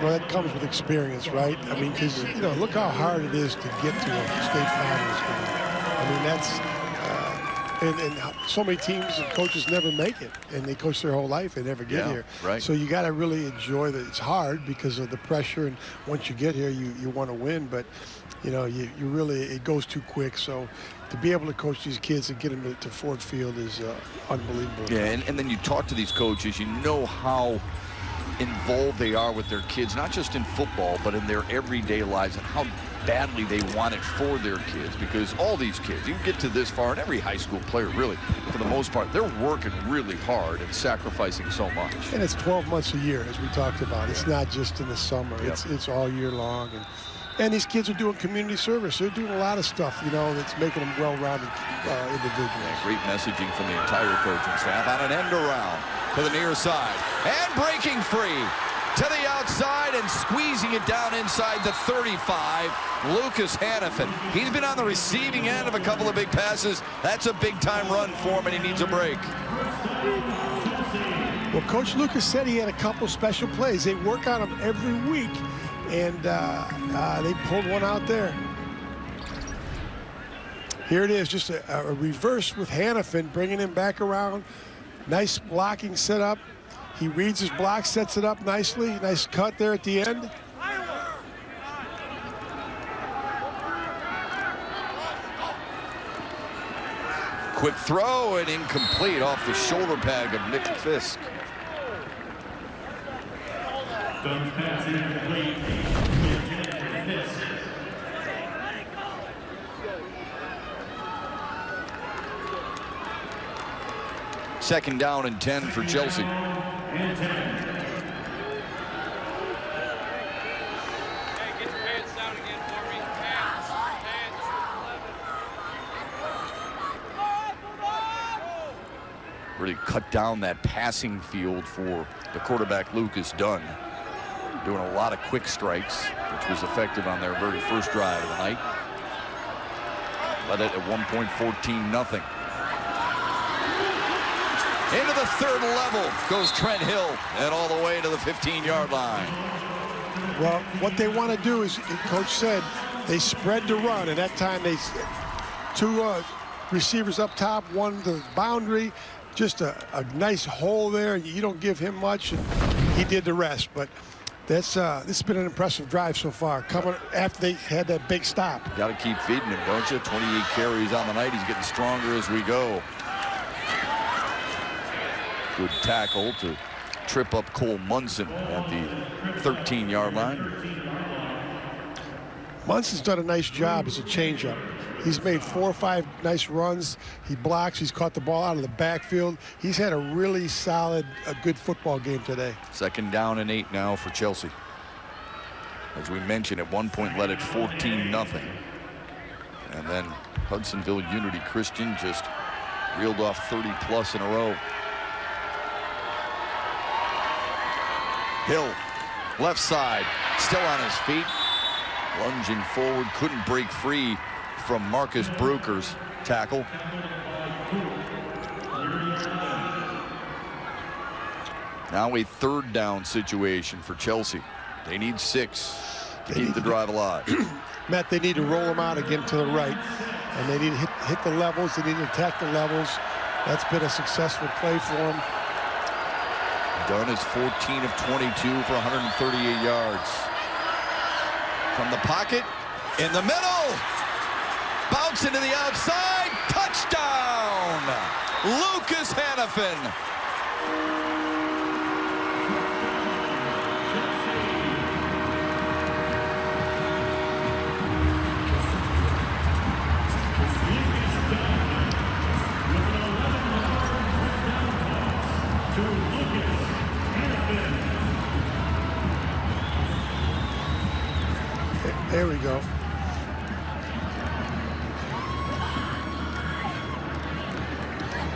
Speaker 3: Well, that comes with experience, right? I mean, because, you know, look how hard it is to get to a state finals game. I mean, that's And so many teams and coaches never make it, and they coach their whole life and never get here.
Speaker 12: Right.
Speaker 3: So you got to really enjoy that. It's hard because of the pressure, and once you get here, you want to win, but you know, you really, it goes too quick. So to be able to coach these kids and get them to Ford Field is unbelievable.
Speaker 12: Yeah, and then you talk to these coaches, you know how involved they are with their kids, not just in football, but in their everyday lives, and how badly they want it for their kids, because all these kids, you get to this far, and every high school player really, for the most part, they're working really hard and sacrificing so much.
Speaker 3: And it's 12 months a year, as we talked about. It's not just in the summer.
Speaker 12: Yep.
Speaker 3: It's all year long. And these kids are doing community service. They're doing a lot of stuff, you know, that's making them well-rounded individuals.
Speaker 12: Yeah, great messaging from the entire coaching staff on an end around to the near side. And breaking free to the outside and squeezing it down inside the 35, Lucas Hannafin. He's been on the receiving end of a couple of big passes. That's a big-time run for him, and he needs a break.
Speaker 3: Well, Coach Lucas said he had a couple special plays. They work on them every week, and they pulled one out there. Here it is, just a reverse with Hannafin, bringing him back around. Nice blocking setup. He reads his block, sets it up nicely. Nice cut there at the end.
Speaker 12: Quick throw and incomplete off the shoulder pad of Nick Fisk.
Speaker 6: Dunn's pass incomplete. Fisk.
Speaker 12: Second down and 10 for Chelsea. Really cut down that passing field for the quarterback Lucas Dunn. Doing a lot of quick strikes, which was effective on their very first drive of the night. Led it at one point 14-0. Into the third level goes Trent Hill, and all the way to the 15-yard line.
Speaker 3: Well, what they want to do is, Coach said, they spread the run, and that time they two receivers up top, one to the boundary, just a nice hole there. You don't give him much, and he did the rest. But that's this has been an impressive drive so far, coming after they had that big stop.
Speaker 12: Got to keep feeding him, don't you? 28 carries on the night. He's getting stronger as we go. Good tackle to trip up Cole Munson at the 13-yard line.
Speaker 3: Munson's done a nice job as a changeup. He's made 4 or 5 nice runs. He blocks. He's caught the ball out of the backfield. He's had a really solid, good football game today.
Speaker 12: Second down and 8 now for Chelsea. As we mentioned, at one point led it 14-0. And then Hudsonville Unity Christian just reeled off 30+ in a row. Hill, left side, still on his feet. Lunging forward, couldn't break free from Marcus Bruker's tackle. Now a third down situation for Chelsea. They need 6 to keep the drive alive.
Speaker 3: Matt, they need to roll them out again to the right. And they need to hit the levels. They need to attack the levels. That's been a successful play for them.
Speaker 12: Dunn is 14 of 22 for 138 yards. From the pocket, in the middle. Bounce into the outside. Touchdown! Lucas Hannafin.
Speaker 3: There we go.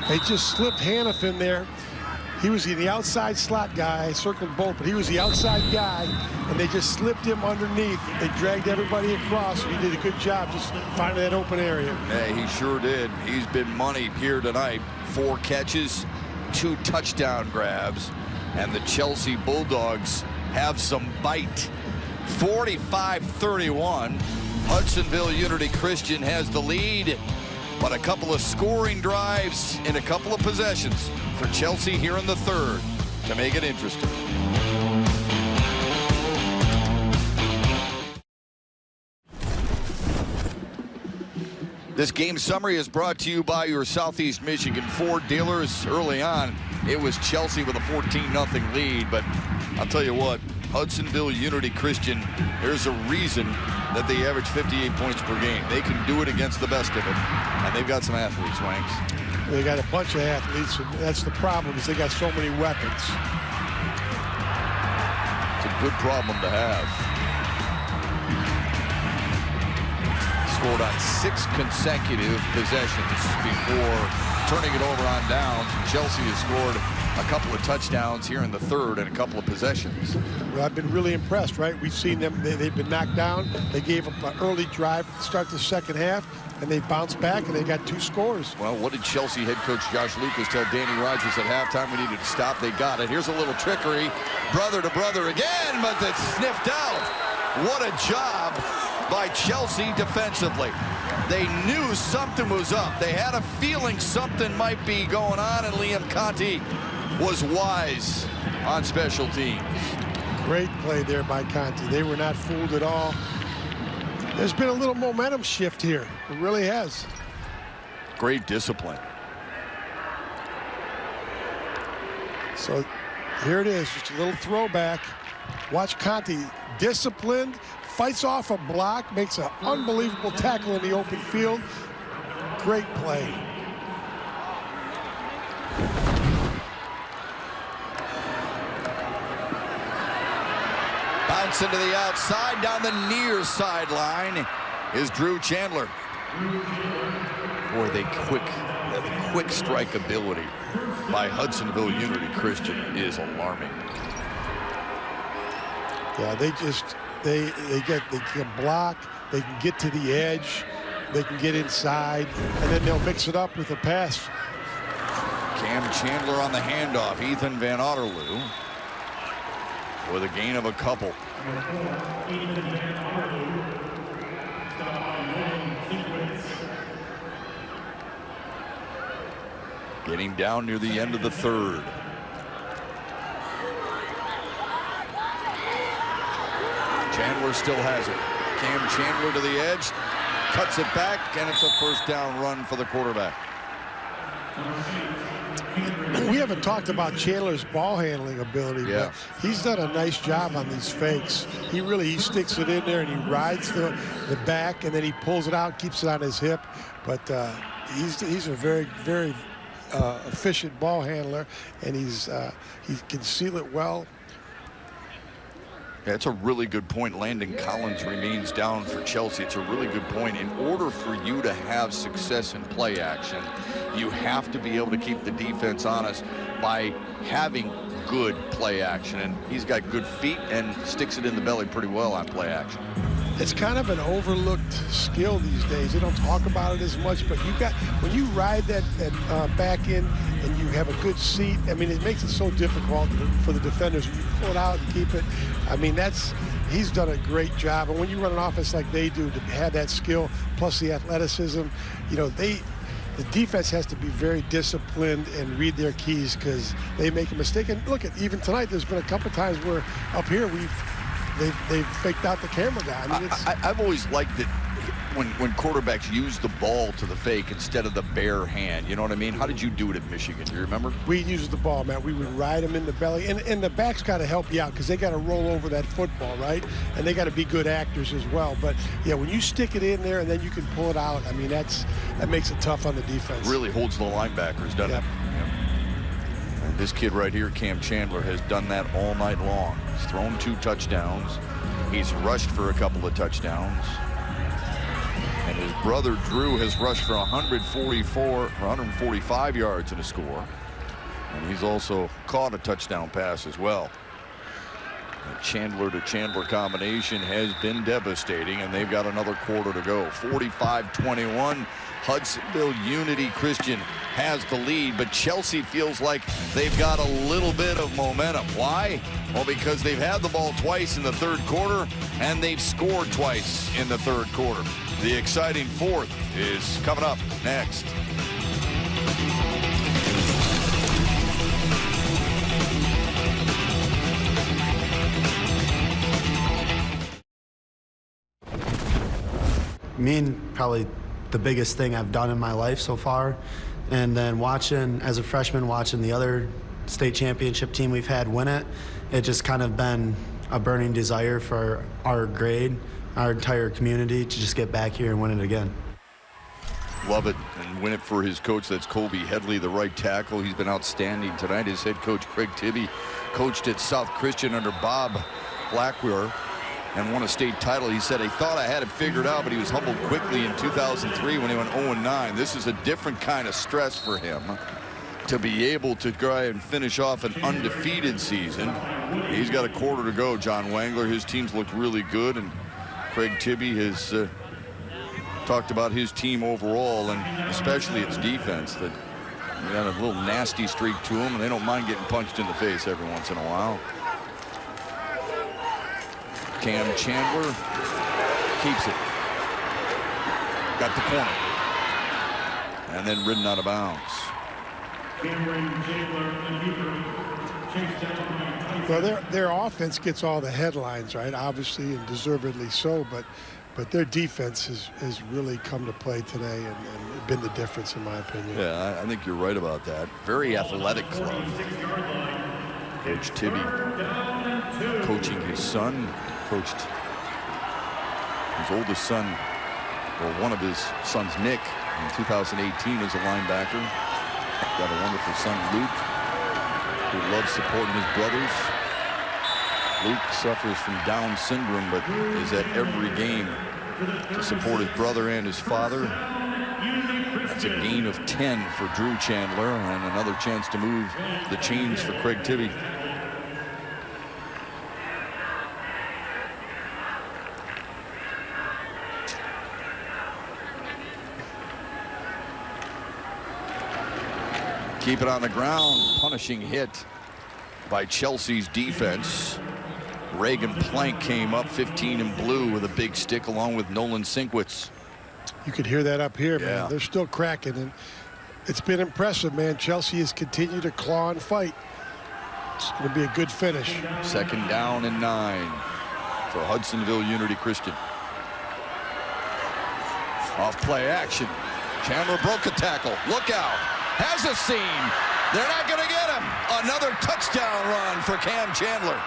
Speaker 3: They just slipped Hannafin there. He was the outside slot guy. I circled both, but he was the outside guy, and they just slipped him underneath. They dragged everybody across. He did a good job just finding that open area.
Speaker 12: Yeah, he sure did. He's been money here tonight. 4 catches, 2 touchdown grabs, and the Chelsea Bulldogs have some bite. 45-31. Hudsonville Unity Christian has the lead but a couple of scoring drives in a couple of possessions for Chelsea here in the third to make it interesting. This game summary is brought to you by your Southeast Michigan Ford dealers. Early on, it was Chelsea with a 14-0 lead, but I'll tell you what, Hudsonville Unity Christian, there's a reason that they average 58 points per game. They can do it against the best of them, and they've got some athletes, Wanks.
Speaker 3: They got a bunch of athletes, and that's the problem, is they got so many weapons.
Speaker 12: It's a good problem to have. Scored on 6 consecutive possessions before turning it over on downs. Chelsea has scored a couple of touchdowns here in the third and a couple of possessions.
Speaker 3: Well, I've been really impressed, right? We've seen them, they've been knocked down. They gave up an early drive to start the second half, and they bounced back, and they got 2 scores.
Speaker 12: Well, what did Chelsea head coach Josh Lucas tell Dannie Rogers at halftime? We needed to stop. They got it. Here's a little trickery. Brother to brother again, but it's sniffed out. What a job by Chelsea defensively. They knew something was up. They had a feeling something might be going on, and Liam Conti was wise on special teams.
Speaker 3: Great play there by Conti. They were not fooled at all. There's been a little momentum shift here. It really has.
Speaker 12: Great discipline.
Speaker 3: So here it is, just a little throwback. Watch Conti, disciplined, fights off a block, makes an unbelievable tackle in the open field. Great play.
Speaker 12: Bounce into the outside, down the near sideline is Drew Chandler. Boy, the quick strike ability by Hudsonville Unity Christian is alarming.
Speaker 3: Yeah, they can block, they can get to the edge, they can get inside, and then they'll mix it up with a pass.
Speaker 12: Cam Chandler on the handoff. Ethan Van Otterloo with a gain of a couple. Getting down near the end of the third. Chandler still has it. Cam Chandler to the edge, cuts it back, and it's a first down run for the quarterback.
Speaker 3: We haven't talked about Chandler's ball handling ability, but he's done a nice job on these fakes. He sticks it in there and he rides the back, and then he pulls it out, keeps it on his hip. But he's a very, very efficient ball handler, and he can seal it well.
Speaker 12: Yeah, it's a really good point. Landon Collins remains down for Chelsea. It's a really good point. In order for you to have success in play action, you have to be able to keep the defense honest by having good play action. And he's got good feet and sticks it in the belly pretty well on play action.
Speaker 3: It's kind of an overlooked skill these days. They don't talk about it as much, but when you ride that back end and you have a good seat, I mean, it makes it so difficult for the defenders when you pull it out and keep it. I mean, he's done a great job. And when you run an offense like they do, to have that skill plus the athleticism, you know, the defense has to be very disciplined and read their keys, because they make a mistake. And look, even tonight, there's been a couple times where up here they've faked out the camera guy. I mean,
Speaker 12: I've always liked it when quarterbacks use the ball to the fake instead of the bare hand. You know what I mean? How did you do it at Michigan? Do you remember?
Speaker 3: We used the ball, man. We would ride them in the belly. And the backs got to help you out, because they got to roll over that football, right? And they got to be good actors as well. But, yeah, when you stick it in there and then you can pull it out, I mean, that makes it tough on the defense.
Speaker 12: Really holds the linebackers, doesn't it? Yep. And this kid right here, Cam Chandler, has done that all night long. He's thrown 2 touchdowns. He's rushed for a couple of touchdowns. And his brother Drew has rushed for 145 yards and a score. And he's also caught a touchdown pass as well. The Chandler to Chandler combination has been devastating, and they've got another quarter to go. 45-21. Hudsonville Unity Christian has the lead, but Chelsea feels like they've got a little bit of momentum. Why? Well, because they've had the ball twice in the third quarter, and they've scored twice in the third quarter. The exciting fourth is coming up next.
Speaker 13: Probably the biggest thing I've done in my life so far. And then as a freshman, watching the other state championship team we've had win it, it just kind of been a burning desire for our grade, our entire community, to just get back here and win it again.
Speaker 12: Love it, and win it for his coach. That's Colby Headley, the right tackle. He's been outstanding tonight. His head coach, Craig Tibby, coached at South Christian under Bob Blackwell and won a state title. He said he thought I had it figured out, but he was humbled quickly in 2003 when he went 0-9. This is a different kind of stress for him to be able to try and finish off an undefeated season. He's got a quarter to go, John Wangler. His team's looked really good, and Craig Tibby has talked about his team overall, and especially its defense, that they got a little nasty streak to them, and they don't mind getting punched in the face every once in a while. Cam Chandler keeps it. Got the corner. And then ridden out of bounds.
Speaker 3: Well, their offense gets all the headlines, right? Obviously, and deservedly so, but their defense has really come to play today and been the difference, in my opinion.
Speaker 12: Yeah, I think you're right about that. Very athletic club. Coach Tibby coaching his son. Coached his oldest son, or one of his sons, Nick, in 2018 as a linebacker. Got a wonderful son, Luke, who loves supporting his brothers. Luke suffers from Down syndrome, but is at every game to support his brother and his father. That's a gain of 10 for Drew Chandler, and another chance to move the chains for Craig Tibby. Keep it on the ground. Punishing hit by Chelsea's defense. Reagan Plank came up 15 in blue with a big stick along with Nolan Sinkwitz.
Speaker 3: You could hear that up here, man. They're still cracking, and it's been impressive, man. Chelsea has continued to claw and fight. It's going to be a good finish.
Speaker 12: 2nd down and 9 for Hudsonville Unity Christian. Off play action. Chandler broke a tackle. Look out. Has a seam. They're not going to get him. Another touchdown run for Cam Chandler.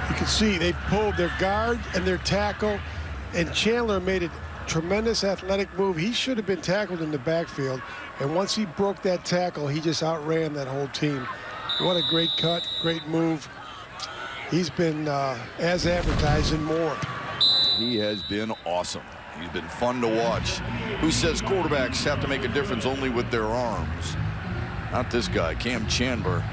Speaker 3: You can see they pulled their guard and their tackle, and Chandler made a tremendous athletic move. He should have been tackled in the backfield, and once he broke that tackle, he just outran that whole team. What a great cut, great move. He's been as advertised and more.
Speaker 12: He has been awesome. He's been fun to watch. Who says quarterbacks have to make a difference only with their arms? Not this guy. Cam Chandler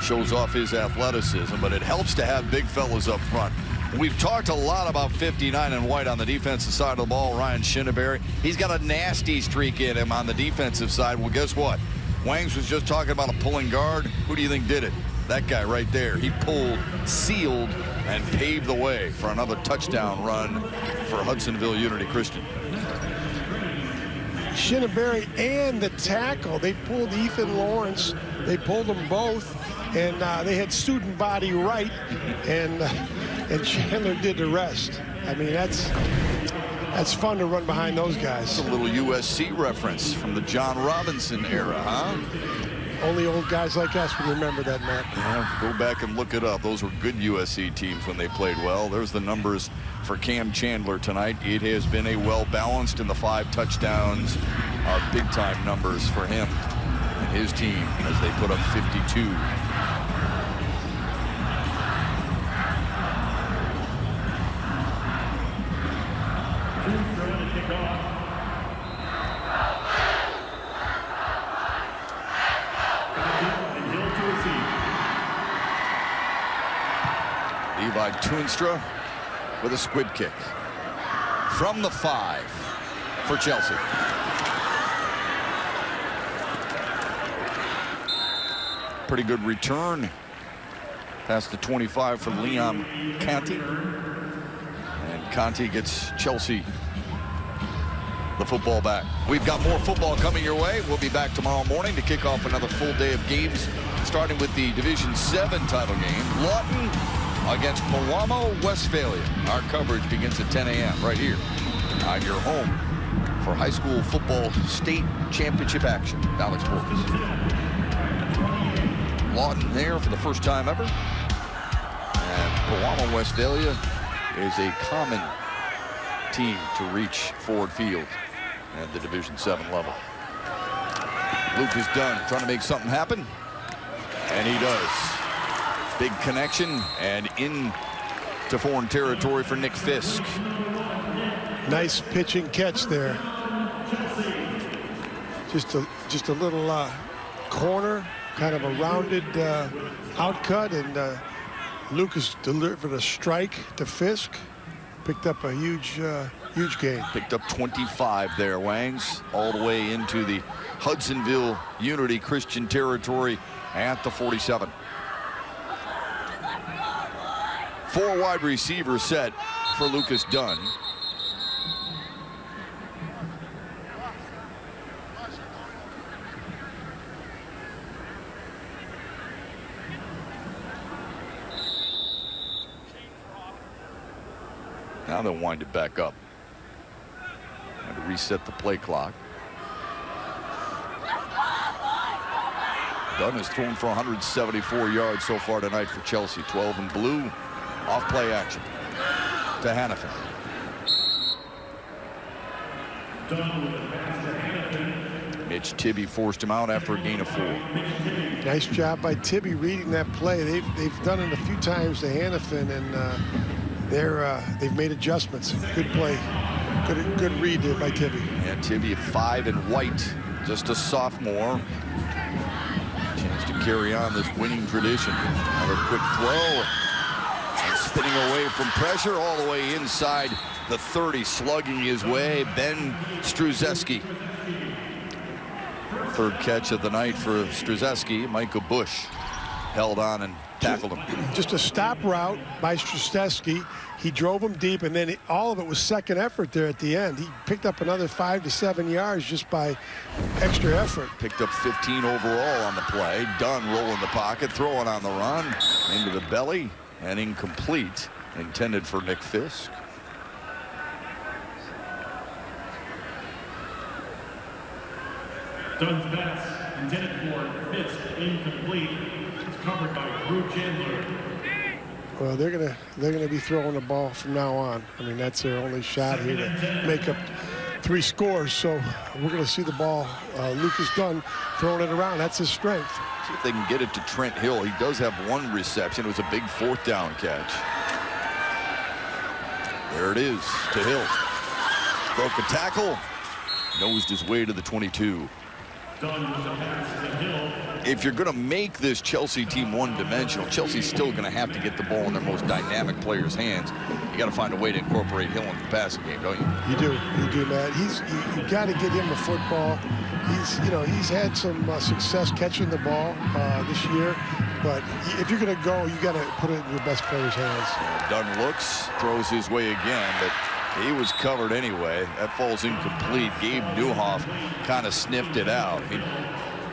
Speaker 12: shows off his athleticism, but it helps to have big fellas up front. We've talked a lot about 59 and white on the defensive side of the ball. Ryan Shinneberry, he's got a nasty streak in him on the defensive side. Well, guess what? Wangs was just talking about a pulling guard. Who do you think did it? That guy right there. He pulled, sealed, and paved the way for another touchdown run for Hudsonville Unity Christian.
Speaker 3: Shinneberry and the tackle. They pulled Ethan Lawrence. They pulled them both, and they had student body right, and Chandler did the rest. I mean, that's fun to run behind those guys.
Speaker 12: It's a little USC reference from the John Robinson era, huh?
Speaker 3: Only old guys like us would remember that, Matt.
Speaker 12: Yeah, go back and look it up. Those were good USC teams when they played well. There's the numbers for Cam Chandler tonight. It has been a well-balanced, and the 5 touchdowns are big-time numbers for him. And his team as they put up 52. Levi Toonstra with a squib kick from the 5 for Chelsea. Pretty good return past the 25 for Leon Conti. And Conti gets Chelsea the football back. We've got more football coming your way. We'll be back tomorrow morning to kick off another full day of games, starting with the Division 7 title game. Lawton against Pewamo, Westphalia. Our coverage begins at 10 a.m. right here on your home for high school football state championship action. Bally Sports. Lawton there for the first time ever. And Pewamo, Westphalia is a common team to reach Ford Field at the Division 7 level. Luke is done trying to make something happen, and he does. Big connection and into foreign territory for Nick Fisk.
Speaker 3: Nice pitching catch there. Just a little corner, kind of a rounded outcut, and Lucas delivered a strike to Fisk. Picked up a huge gain.
Speaker 12: Picked up 25 there, Wangs, all the way into the Hudsonville Unity Christian territory at the 47. 4 wide receivers set for Lucas Dunn. Now they'll wind it back up and to reset the play clock. Dunn has thrown for 174 yards so far tonight for Chelsea. 12 in blue. Off play action to Hannafin. Mitch Tibby forced him out after a gain of 4.
Speaker 3: Nice job by Tibby reading that play. They've done it a few times to Hannafin, and they've made adjustments. Good play. Good read there by Tibby.
Speaker 12: Yeah, Tibby at 5 in white, just a sophomore. Chance to carry on this winning tradition. Another quick throw. And spinning away from pressure all the way inside the 30, slugging his way, Ben Struzeski. Third catch of the night for Struzeski. Micah Bush held on and tackled him.
Speaker 3: Just a stop route by Struzeski. He drove him deep, and then all of it was second effort there at the end. He picked up another 5 to 7 yards just by extra effort.
Speaker 12: Picked up 15 overall on the play. Dunn rolling the pocket, throwing on the run into the belly, and incomplete, intended for Nick Fisk.
Speaker 6: Dunn's pass intended for Fisk, incomplete. It's covered by Drew Chandler.
Speaker 3: Well, they're gonna be throwing the ball from now on. I mean, that's their only shot here to make up 3 scores. So we're gonna see the ball. Lucas Dunn throwing it around. That's his strength.
Speaker 12: See if they can get it to Trent Hill. He does have 1 reception. It was a big 4th down catch. There it is to Hill. Broke a tackle. Nosed his way to the 22. If you're going to make this Chelsea team one-dimensional, Chelsea's still going to have to get the ball in their most dynamic players' hands. You got to find a way to incorporate Hill into the passing game, don't you?
Speaker 3: You do, Matt. You got to get him the football. He's had some success catching the ball this year, but if you're going to go, you got to put it in your best players' hands.
Speaker 12: Dunn looks, throws his way again, but he was covered anyway. That falls incomplete. Gabe Newhoff kind of sniffed it out. He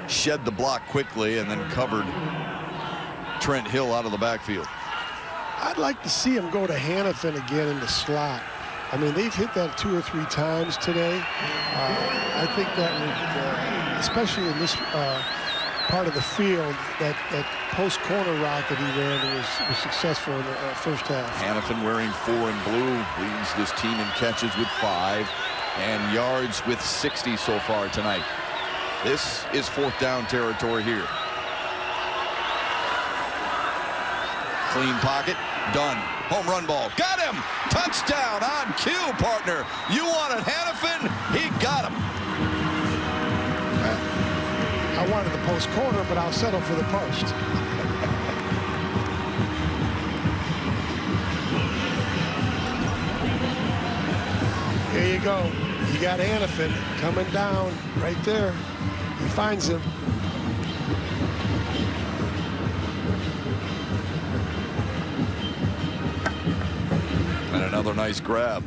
Speaker 12: shed the block quickly and then covered Trent Hill out of the backfield.
Speaker 3: I'd like to see him go to Hannafin again in the slot. I mean, they've hit that 2 or 3 times today. I think that would, especially in this part of the field, that post corner route that he ran was successful in the first half.
Speaker 12: Hannafin wearing 4 in blue leads this team in catches with 5 and yards with 60 so far tonight. This is 4th down territory here. Clean pocket. Dunn. Home run ball. Got him. Touchdown on cue, partner. You wanted Hannafin. He got him.
Speaker 3: I wanted the post corner, but I'll settle for the post. Here you go. You got Hannafin coming down right there. He finds him.
Speaker 12: And another nice grab.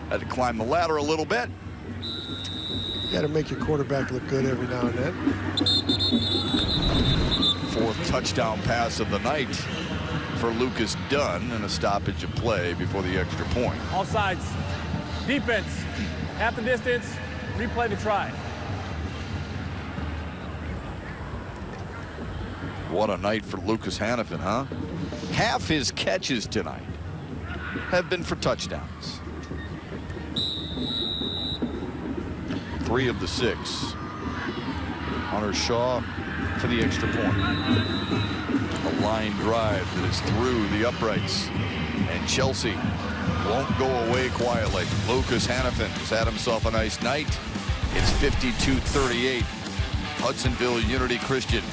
Speaker 12: Had to climb the ladder a little bit.
Speaker 3: You got to make your quarterback look good every now and then.
Speaker 12: 4th touchdown pass of the night for Lucas Dunn, and a stoppage of play before the extra point.
Speaker 7: All sides. Defense. Half the distance. Replay the try.
Speaker 12: What a night for Lucas Hannafin, huh? Half his catches tonight have been for touchdowns. 3 of the 6. Hunter Shaw for the extra point. A line drive that is through the uprights. And Chelsea won't go away quietly. Lucas Hannafin has had himself a nice night. It's 52-38. Hudsonville Unity Christian.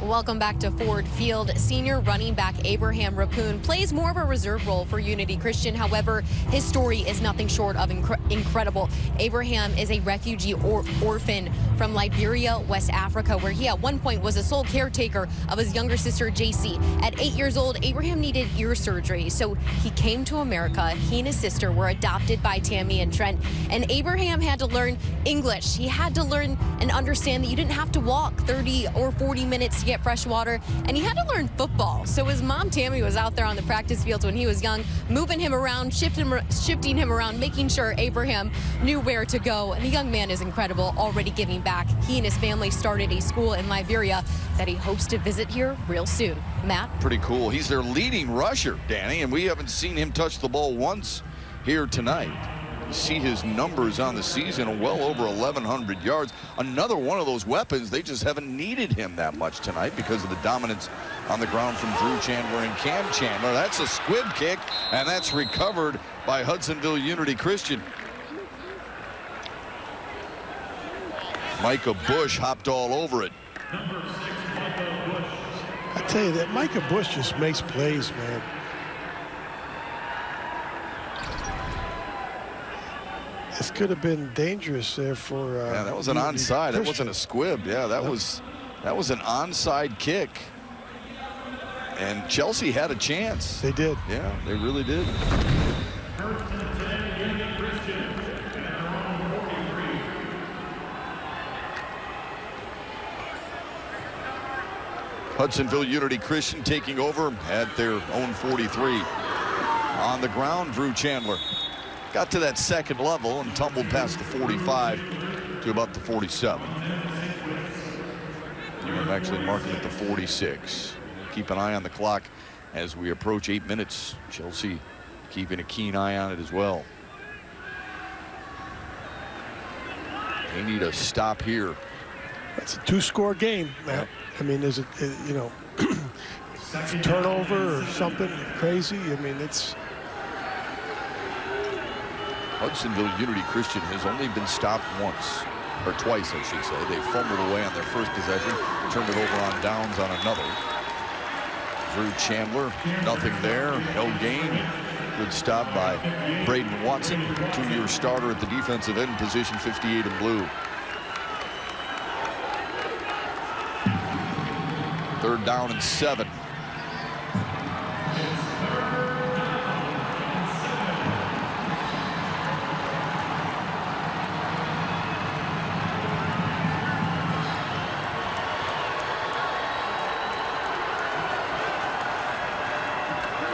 Speaker 4: Welcome back to Ford Field. Senior running back Abraham Rappoon plays more of a reserve role for Unity Christian. However, his story is nothing short of incredible. Abraham is a refugee orphan from Liberia, West Africa, where he at one point was a sole caretaker of his younger sister, JC. At 8 years old, Abraham needed ear surgery, so he came to America. He and his sister were adopted by Tammy and Trent, and Abraham had to learn English. He had to learn and understand that you didn't have to walk 30 or 40 minutes to get fresh water, and he had to learn football. So his mom Tammy was out there on the practice fields when he was young, moving him around, shifting him around, making sure Abraham knew where to go. And the young man is incredible, already giving back. He and his family started a school in Liberia that he hopes to visit here real soon. Matt?
Speaker 12: Pretty cool. He's their leading rusher, Danny, and we haven't seen him touch the ball once here tonight. You see his numbers on the season, well over 1,100 yards. Another one of those weapons. They just haven't needed him that much tonight because of the dominance on the ground from Drew Chandler and Cam Chandler. That's a squib kick, and that's recovered by Hudsonville Unity Christian. Micah Bush hopped all over it.
Speaker 3: I tell you that Micah Bush just makes plays, man. This could have been dangerous there for.
Speaker 12: Yeah, that was an onside. That wasn't a squib. Yeah, that was an onside kick. And Chelsea had a chance.
Speaker 3: They did.
Speaker 12: Yeah, they really did. Hudsonville Unity Christian taking over at their own 43. On the ground, Drew Chandler got to that second level and tumbled past the 45 to about the 47. I'm actually marking at the 46. Keep an eye on the clock as we approach 8 minutes. Chelsea keeping a keen eye on it as well. They need a stop here.
Speaker 3: That's a 2-score game, Matt. I mean, there's a you know, turnover or something crazy. I mean, it's.
Speaker 12: Hudsonville Unity Christian has only been stopped once, or twice, I should say. They fumbled away on their first possession, turned it over on downs on another. Drew Chandler, nothing there, no gain. Good stop by Braden Watson, 2-year starter at the defensive end position, 58 in blue. Third down and 7.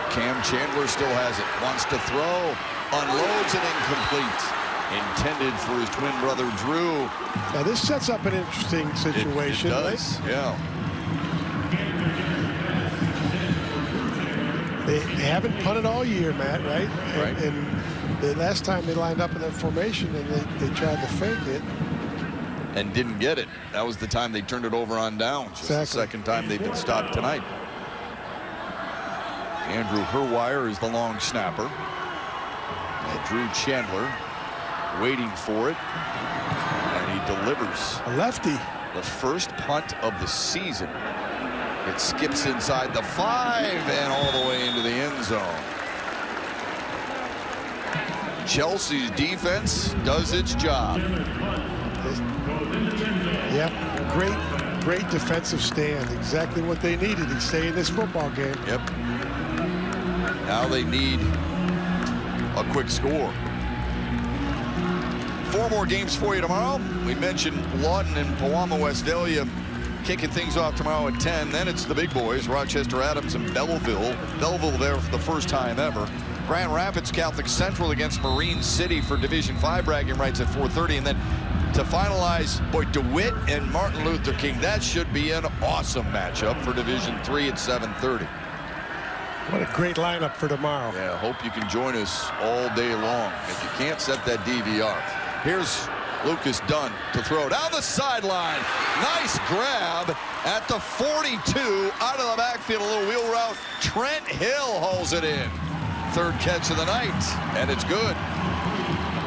Speaker 12: Cam Chandler still has it, wants to throw, unloads it, incomplete. Intended for his twin brother Drew.
Speaker 3: Now this sets up an interesting situation.
Speaker 12: It does,
Speaker 3: right?
Speaker 12: Yeah.
Speaker 3: They haven't punted all year, Matt, right?
Speaker 12: Right.
Speaker 3: And the last time they lined up in that formation and they tried to fake it.
Speaker 12: And didn't get it. That was the time they turned it over on downs. Just the second time they've been stopped tonight. Andrew Herwire is the long snapper. And Drew Chandler waiting for it. And he delivers.
Speaker 3: A lefty.
Speaker 12: The first punt of the season. It skips inside the 5 and all the way into the end zone. Chelsea's defense does its job.
Speaker 3: Yep, great defensive stand. Exactly what they needed to stay in this football game.
Speaker 12: Yep. Now they need a quick score. 4 more games for you tomorrow. We mentioned Lawton and Pewamo Westphalia kicking things off tomorrow at 10. Then it's the big boys, Rochester Adams and Belleville. Belleville there for the first time ever. Grand Rapids Catholic Central against Marine City for Division 5 bragging rights at 4:30. And then to finalize, boy, DeWitt and Martin Luther King. That should be an awesome matchup for Division 3 at 7:30.
Speaker 3: What a great lineup for tomorrow.
Speaker 12: Yeah, hope you can join us all day long. If you can't, set that DVR. Here's Lucas Dunn to throw down the sideline. Nice grab at the 42 out of the backfield. A little wheel route. Trent Hill hauls it in. 3rd catch of the night, and it's good.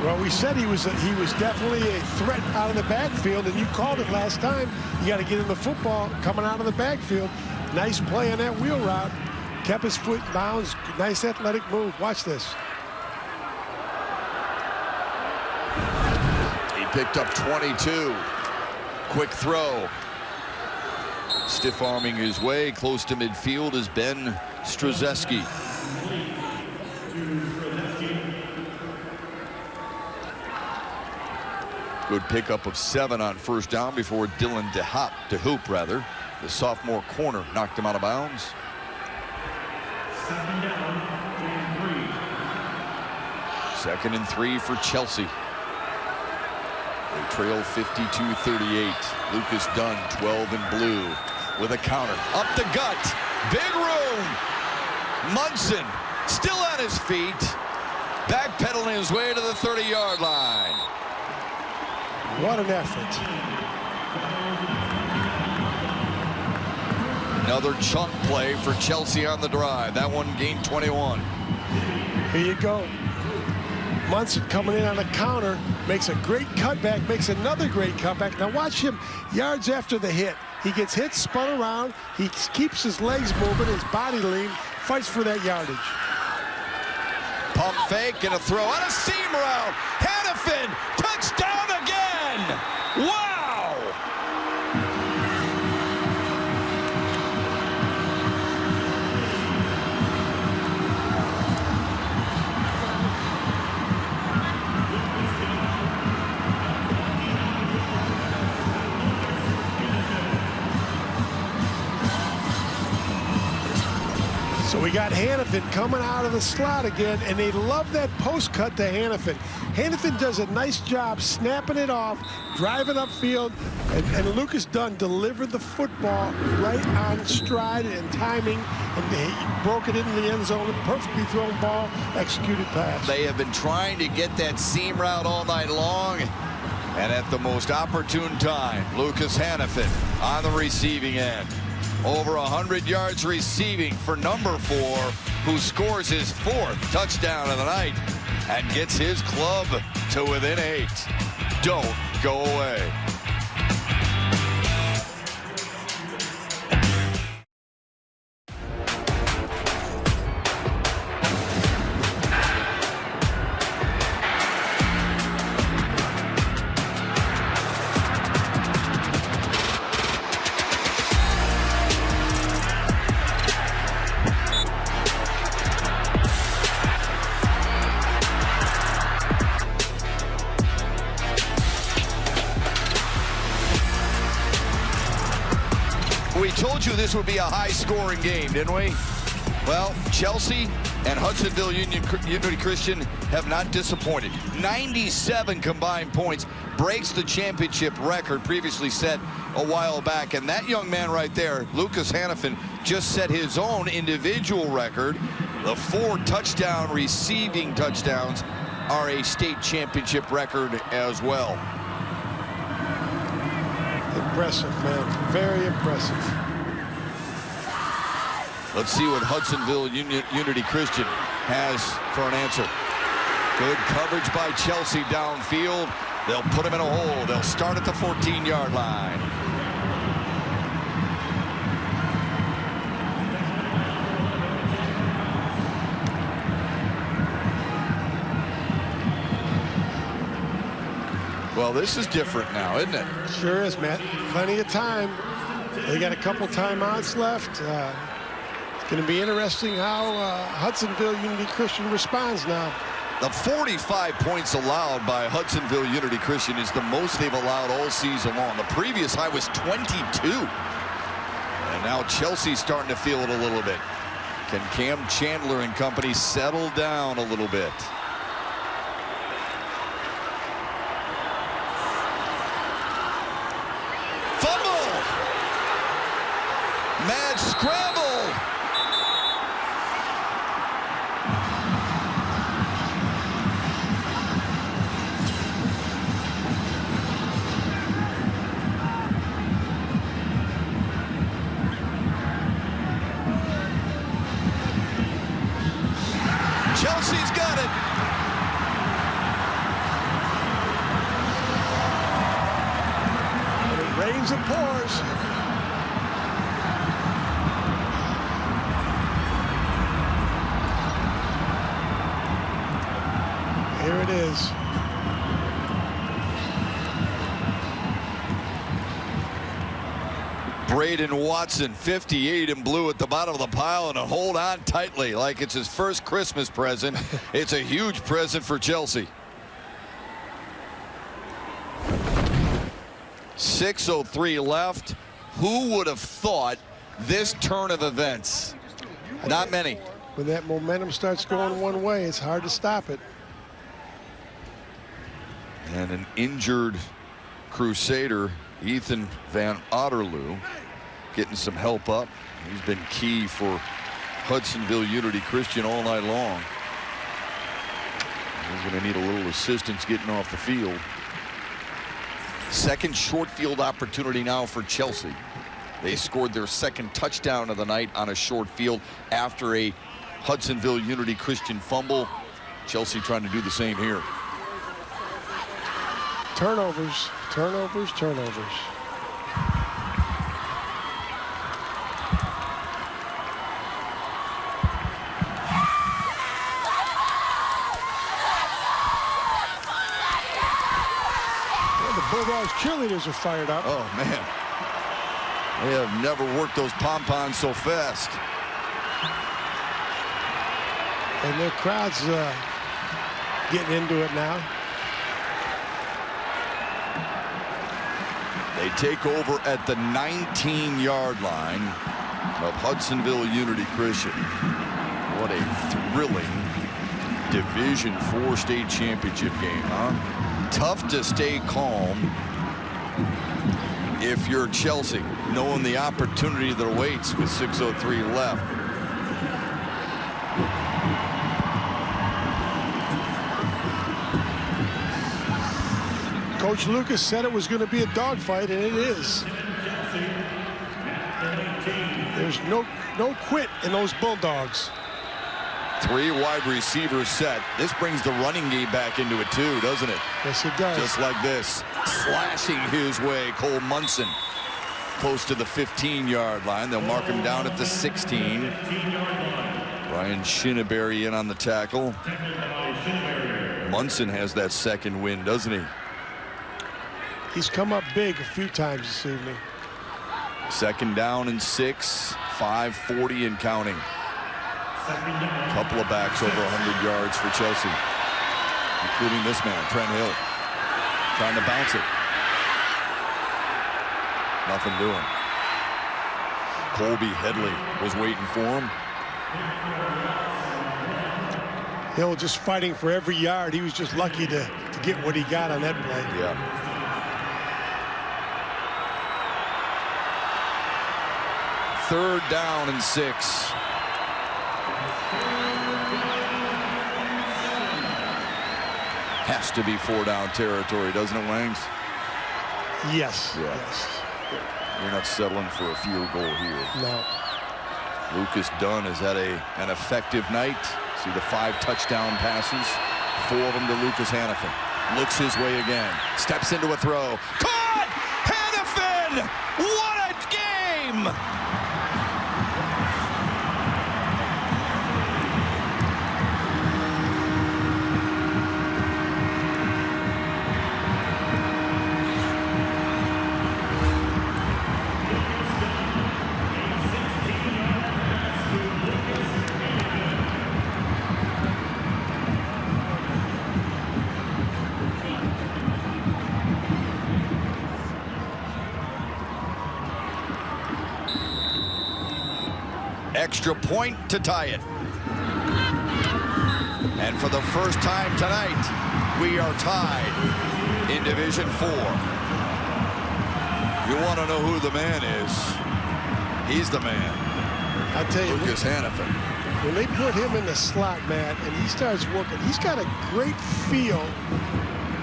Speaker 3: Well, we said he was definitely a threat out of the backfield, and you called it last time. You got to get him the football coming out of the backfield. Nice play on that wheel route. Kept his foot in bounds. Nice athletic move. Watch this.
Speaker 12: He picked up 22. Quick throw. Stiff arming his way close to midfield is Ben Struzeski. Good pickup of 7 on first down before Dylan DeHoop, the sophomore corner, knocked him out of bounds. 2nd and 3 for Chelsea. They trail 52-38. Lucas Dunn, 12 in blue, with a counter. Up the gut. Big room. Munson still on his feet. Backpedaling his way to the 30-yard line.
Speaker 3: What an effort.
Speaker 12: Another chunk play for Chelsea on the drive. That one gained 21.
Speaker 3: Here you go. Munson coming in on a counter, makes a great cutback, makes another great cutback. Now watch him yards after the hit. He gets hit, spun around. He keeps his legs moving, his body lean, fights for that yardage.
Speaker 12: Pump fake and a throw on a seam route. Hannafin, touchdown again. Wow.
Speaker 3: So we got Hannafin coming out of the slot again, and they love that post cut to Hannafin. Hannafin does a nice job snapping it off, driving upfield, and Lucas Dunn delivered the football right on stride and timing, and he broke it into the end zone. Perfectly thrown ball, executed pass.
Speaker 12: They have been trying to get that seam route all night long, and at the most opportune time, Lucas Hannafin on the receiving end. Over 100 yards receiving for number 4, who scores his 4th touchdown of the night and gets his club to within 8. Don't go away. We told you this would be a high-scoring game, didn't we? Well, Chelsea and Hudsonville Unity Christian have not disappointed. 97 combined points, breaks the championship record previously set a while back. And that young man right there, Lucas Hannafin, just set his own individual record The 4 touchdown receiving touchdowns are a state championship record as well.
Speaker 3: Impressive, man. Very impressive.
Speaker 12: Let's see what Hudsonville Unity Christian has for an answer. Good coverage by Chelsea downfield. They'll put him in a hole. They'll start at the 14-yard line. Well, this is different now, isn't it?
Speaker 3: Sure is, Matt. Plenty of time. They got a couple timeouts left. It's going to be interesting how Hudsonville Unity Christian responds now.
Speaker 12: The 45 points allowed by Hudsonville Unity Christian is the most they've allowed all season long. The previous high was 22. And now Chelsea's starting to feel it a little bit. Can Cam Chandler and company settle down a little bit? Fumble! Mad scramble! Chelsea's got it.
Speaker 3: And it rains and pours. Here it is.
Speaker 12: Braden Watson, 58 in blue at the bottom of the pile, and a hold on tightly like it's his first Christmas present. It's a huge present for Chelsea. 6:03 left. Who would have thought this turn of events? Not many.
Speaker 3: When that momentum starts going one way, it's hard to stop it.
Speaker 12: And an injured Crusader, Ethan Van Otterloo, getting some help up. He's been key for Hudsonville Unity Christian all night long. He's going to need a little assistance getting off the field. Second short field opportunity now for Chelsea. They scored their second touchdown of the night on a short field after a Hudsonville Unity Christian fumble. Chelsea trying to do the same here.
Speaker 3: Turnovers, turnovers, turnovers. Well, the Bulldogs cheerleaders are fired up.
Speaker 12: Oh, man. They have never worked those pom-poms so fast.
Speaker 3: And their crowd's getting into it now.
Speaker 12: They take over at the 19-yard line of Hudsonville Unity Christian. What a thrilling Division IV state championship game, huh? Tough to stay calm if you're Chelsea, knowing the opportunity that awaits with 6:03 left.
Speaker 3: Coach Lucas said it was going to be a dogfight, and it is. There's no quit in those Bulldogs.
Speaker 12: 3 wide receivers set. This brings the running game back into it too, doesn't it?
Speaker 3: Yes, it does.
Speaker 12: Just like this. Slashing his way, Cole Munson. Close to the 15-yard line. They'll mark him down at the 16. Ryan Shinneberry in on the tackle. Munson has that second win, doesn't he?
Speaker 3: He's come up big a few times this evening.
Speaker 12: Second down and 6, 5:40 and counting. Couple of backs over 100 yards for Chelsea, including this man, Trent Hill, trying to bounce it. Nothing doing. Colby Headley was waiting for him.
Speaker 3: Hill just fighting for every yard. He was just lucky to get what he got on that play.
Speaker 12: Yeah. Third down and 6. Has to be 4-down territory, doesn't it, Wangs?
Speaker 3: Yes.
Speaker 12: Yeah.
Speaker 3: Yes.
Speaker 12: You're not settling for a field goal here.
Speaker 3: No.
Speaker 12: Lucas Dunn has had an effective night. See the 5 touchdown passes, 4 of them to Lucas Hannafin. Looks his way again. Steps into a throw. Caught! Hannafin! What a game! Extra point to tie it. And for the first time tonight, we are tied in Division 4. You want to know who the man is? He's the man.
Speaker 3: I tell you,
Speaker 12: Lucas Hannafin.
Speaker 3: When they put him in the slot, Matt, and he starts working, he's got a great feel.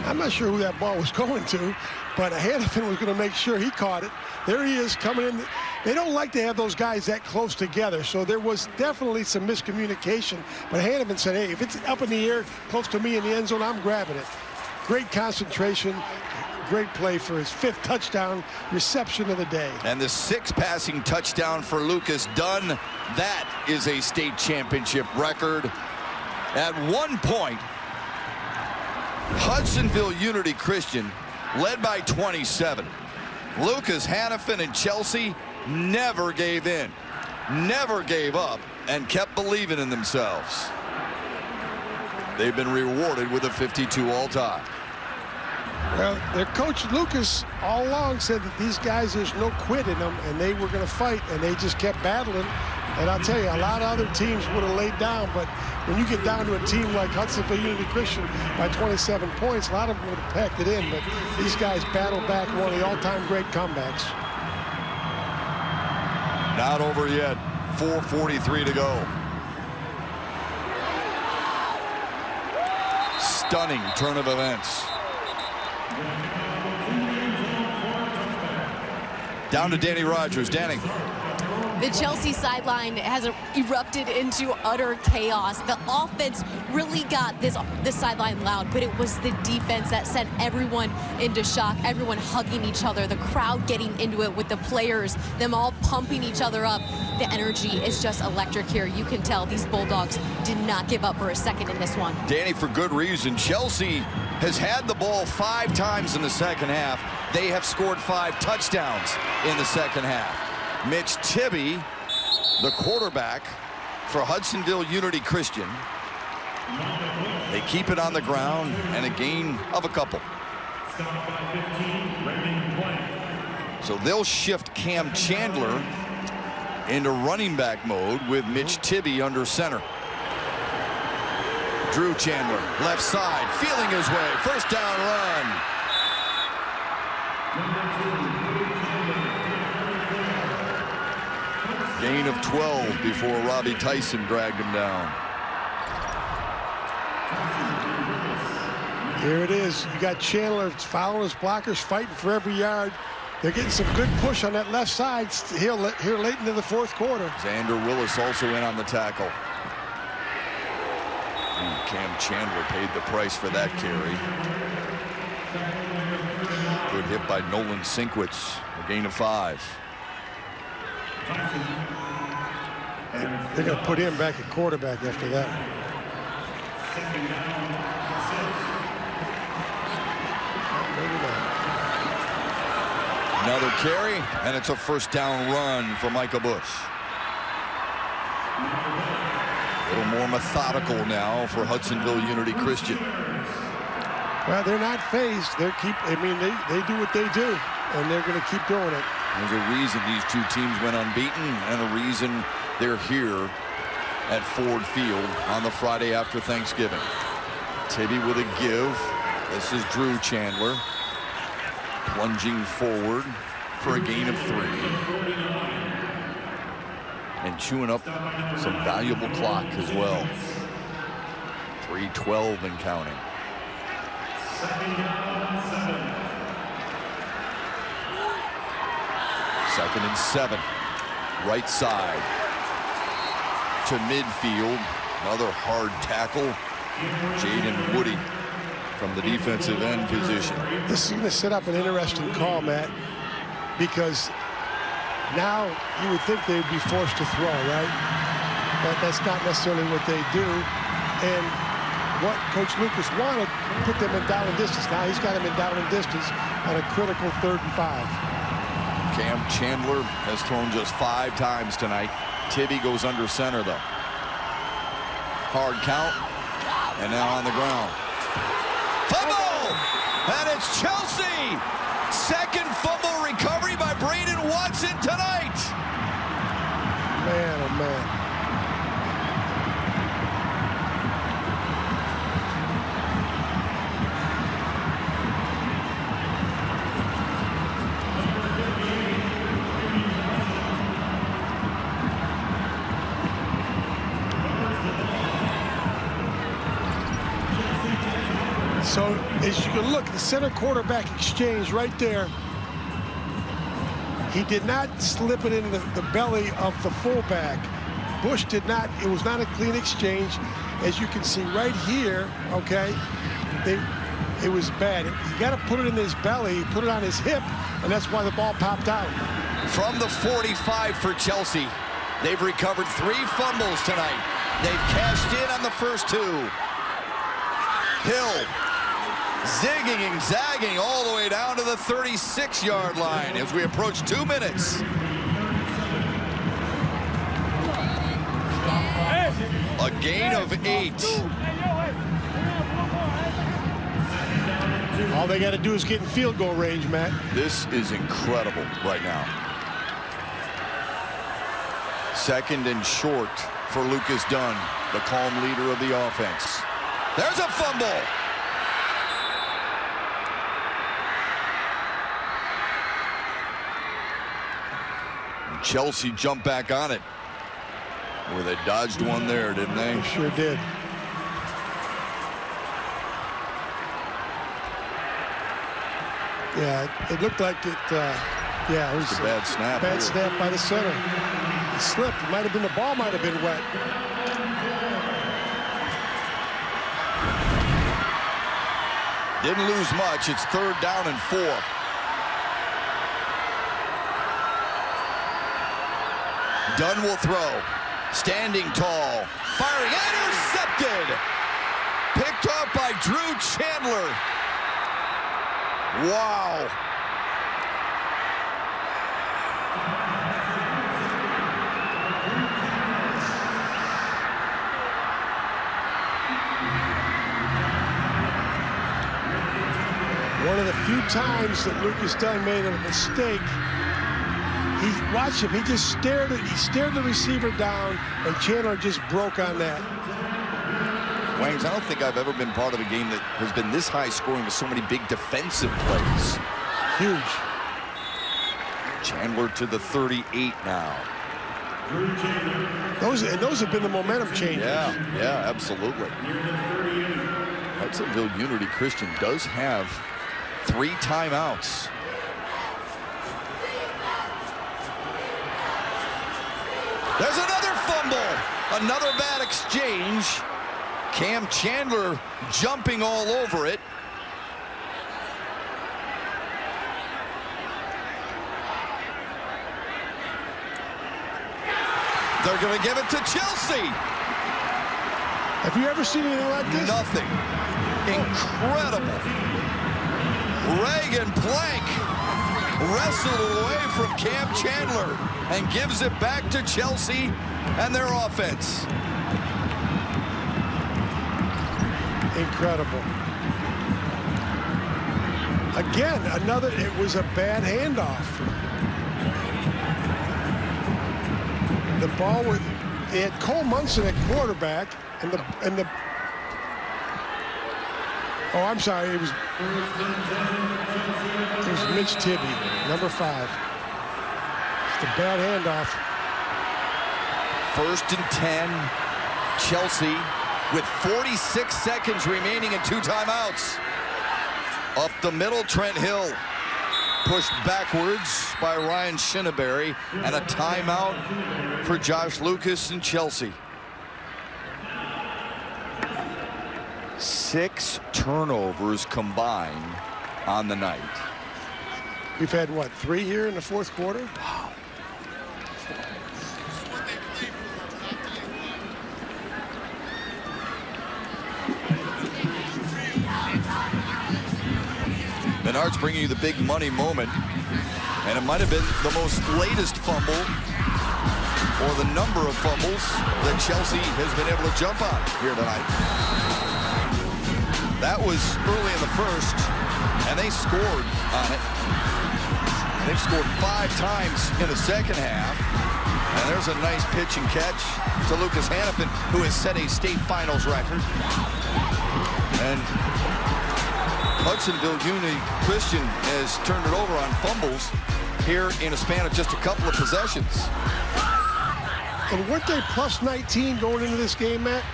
Speaker 3: I'm not sure who that ball was going to, but Hannafin was going to make sure he caught it. There he is coming in. They don't like to have those guys that close together, so there was definitely some miscommunication. But Hannafin said, hey, if it's up in the air close to me in the end zone, I'm grabbing it. Great concentration, great play for his 5th touchdown reception of the day.
Speaker 12: And the 6th passing touchdown for Lucas Dunn. That is a state championship record. At one point, Hudsonville Unity Christian led by 27. Lucas Hannafin and Chelsea never gave in, never gave up, and kept believing in themselves. They've been rewarded with a 52 all-time.
Speaker 3: Well, their coach Lucas all along said that these guys, there's no quit in them, and they were going to fight, and they just kept battling. And I'll tell you, a lot of other teams would have laid down, but when you get down to a team like Hudsonville Unity Christian by 27 points, a lot of them would have packed it in, but these guys battled back, one of the all-time great comebacks.
Speaker 12: Not over yet. 4:43 to go. Stunning turn of events. Down to Dannie Rogers. Dannie.
Speaker 4: The Chelsea sideline has erupted into utter chaos. The offense really got this sideline loud, but it was the defense that sent everyone into shock, everyone hugging each other, the crowd getting into it with the players, them all pumping each other up. The energy is just electric here. You can tell these Bulldogs did not give up for a second in this one.
Speaker 12: Danny, for good reason. Chelsea has had the ball 5 times in the second half. They have scored 5 touchdowns in the second half. Mitch Tibby, the quarterback for Hudsonville Unity Christian. They keep it on the ground and a gain of a couple. So they'll shift Cam Chandler into running back mode with Mitch Tibby under center. Drew Chandler, left side, feeling his way. First down run. Gain of 12 before Robbie Tyson dragged him down.
Speaker 3: Here it is. You got Chandler following his blockers, fighting for every yard. They're getting some good push on that left side here late into the 4th quarter.
Speaker 12: Xander Willis also in on the tackle. Cam Chandler paid the price for that carry. Good hit by Nolan Sinkwitz. A gain of 5.
Speaker 3: They're going to put him back at quarterback after that. Maybe not.
Speaker 12: Another carry, and it's a first down run for Micah Bush. A little more methodical now for Hudsonville Unity Christian.
Speaker 3: Well, they're not phased. They do what they do, and they're going to keep doing it.
Speaker 12: There's a reason these 2 teams went unbeaten, and a reason they're here at Ford Field on the Friday after Thanksgiving. Tibby with a give. This is Drew Chandler plunging forward for a gain of 3. And chewing up some valuable clock as well. 3:12 and counting. Second and 7. Right side to midfield. Another hard tackle. Jaden Woody from the defensive end position.
Speaker 3: This is going to set up an interesting call, Matt, because now you would think they'd be forced to throw, right? But that's not necessarily what they do. And what Coach Lucas wanted, put them in down and distance. Now he's got them in down and distance on a critical 3rd and 5.
Speaker 12: Cam Chandler has thrown just 5 times tonight. Tibby goes under center, though. Hard count, and now on the ground. Fumble! And it's Chelsea! Second fumble recovery by Braden Watson tonight.
Speaker 3: Man, oh man. So as you can look, the center quarterback exchange right there, he did not slip it in the belly of the fullback. Bush did not. It was not a clean exchange. As you can see right here, okay, it was bad. You got to put it in his belly, he put it on his hip, and that's why the ball popped out.
Speaker 12: From the 45 for Chelsea, they've recovered 3 fumbles tonight. They've cashed in on the first 2. Hill zigging and zagging all the way down to the 36-yard line as we approach 2 minutes. A gain of 8.
Speaker 3: All they got to do is get in field goal range, Matt.
Speaker 12: This is incredible right now. Second and short for Lucas Dunn, the calm leader of the offense. There's a fumble. Chelsea jumped back on it. Well, they dodged one there, didn't they?
Speaker 3: They sure did. Yeah, it looked like it. Yeah, it was
Speaker 12: a bad snap.
Speaker 3: Bad snap by the center. It slipped. It might have been, the ball might have been wet.
Speaker 12: Didn't lose much. It's 3rd down and 4. Dunn will throw. Standing tall. Firing. Intercepted. Picked up by Drew Chandler. Wow.
Speaker 3: One of the few times that Lucas Dunn made a mistake, watch him, he just stared the receiver down, and Chandler just broke on that.
Speaker 12: Wangs, I don't think I've ever been part of a game that has been this high scoring with so many big defensive plays.
Speaker 3: Huge.
Speaker 12: Chandler to the 38 now.
Speaker 3: Those have been the momentum changes.
Speaker 12: Yeah, absolutely. Hudsonville Unity Christian does have 3 timeouts. There's another fumble. Another bad exchange. Cam Chandler jumping all over it. They're going to give it to Chelsea.
Speaker 3: Have you ever seen anything like this?
Speaker 12: Nothing. Incredible. Reagan Plank wrestled away from Cam Chandler and gives it back to Chelsea and their offense.
Speaker 3: Incredible. Again, it was a bad handoff. The ball they had Cole Munson at quarterback, and the oh, I'm sorry, it was Mitch Tibby, number 5. It's a bad handoff.
Speaker 12: 1st and 10, Chelsea with 46 seconds remaining and 2 timeouts. Up the middle, Trent Hill pushed backwards by Ryan Shinneberry, and a timeout for Josh Lucas and Chelsea. 6 turnovers combined on the night.
Speaker 3: We've had, what, 3 here in the fourth quarter?
Speaker 12: Wow. Menard's bringing you the big money moment, and it might have been the most latest fumble or the number of fumbles that Chelsea has been able to jump on here tonight. That was early in the first, and they scored on it. They've scored 5 times in the second half, and there's a nice pitch and catch to Lucas Hannafin, who has set a state finals record. And Hudsonville Union Christian has turned it over on fumbles here in a span of just a couple of possessions.
Speaker 3: And weren't they plus 19 going into this game, Matt?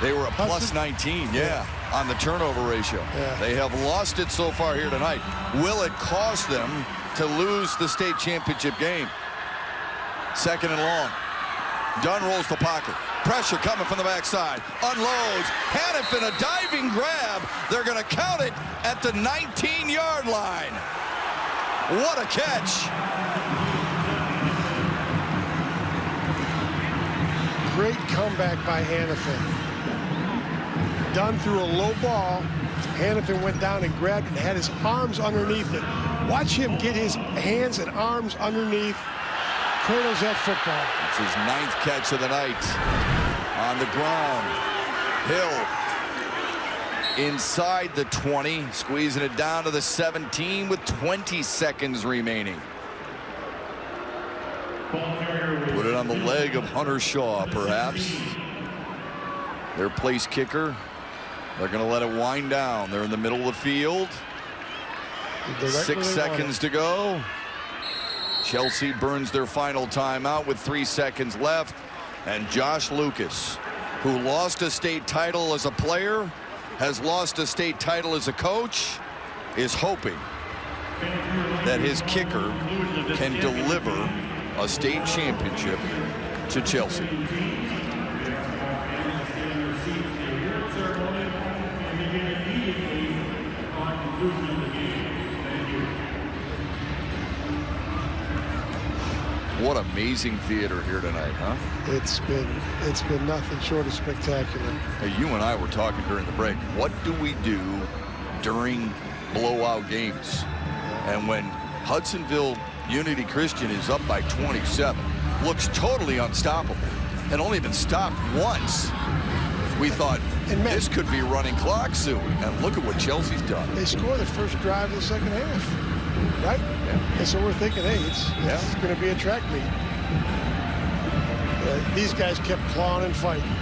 Speaker 12: They were a plus 19, yeah, on the turnover ratio. Yeah. They have lost it so far here tonight. Will it cost them to lose the state championship game? 2nd and long. Dunn rolls the pocket. Pressure coming from the backside. Unloads. Hannafin, a diving grab. They're going to count it at the 19-yard line. What a catch.
Speaker 3: Great comeback by Hannafin. Dunn threw a low ball. Hannafin went down and grabbed it and had his arms underneath it. Watch him get his hands and arms underneath. Cradles that football.
Speaker 12: It's his 9th catch of the night. On the ground. Hill inside the 20, squeezing it down to the 17 with 20 seconds remaining. Put it on the leg of Hunter Shaw, perhaps. Their place kicker. They're going to let it wind down. They're in the middle of the field. 6 seconds to go. Chelsea burns their final timeout with 3 seconds left. And Josh Lucas, who lost a state title as a player, has lost a state title as a coach, is hoping that his kicker can deliver a state championship to Chelsea. What amazing theater here tonight, huh?
Speaker 3: It's been nothing short of spectacular.
Speaker 12: Hey, you and I were talking during the break. What do we do during blowout games? And when Hudsonville Unity Christian is up by 27, looks totally unstoppable, and only been stopped once, we thought this could be running clock soon. And look at what Chelsea's done.
Speaker 3: They score the first drive of the second half, right? Yeah. And so we're thinking, hey, it's going to be a track meet. These guys kept clawing and fighting.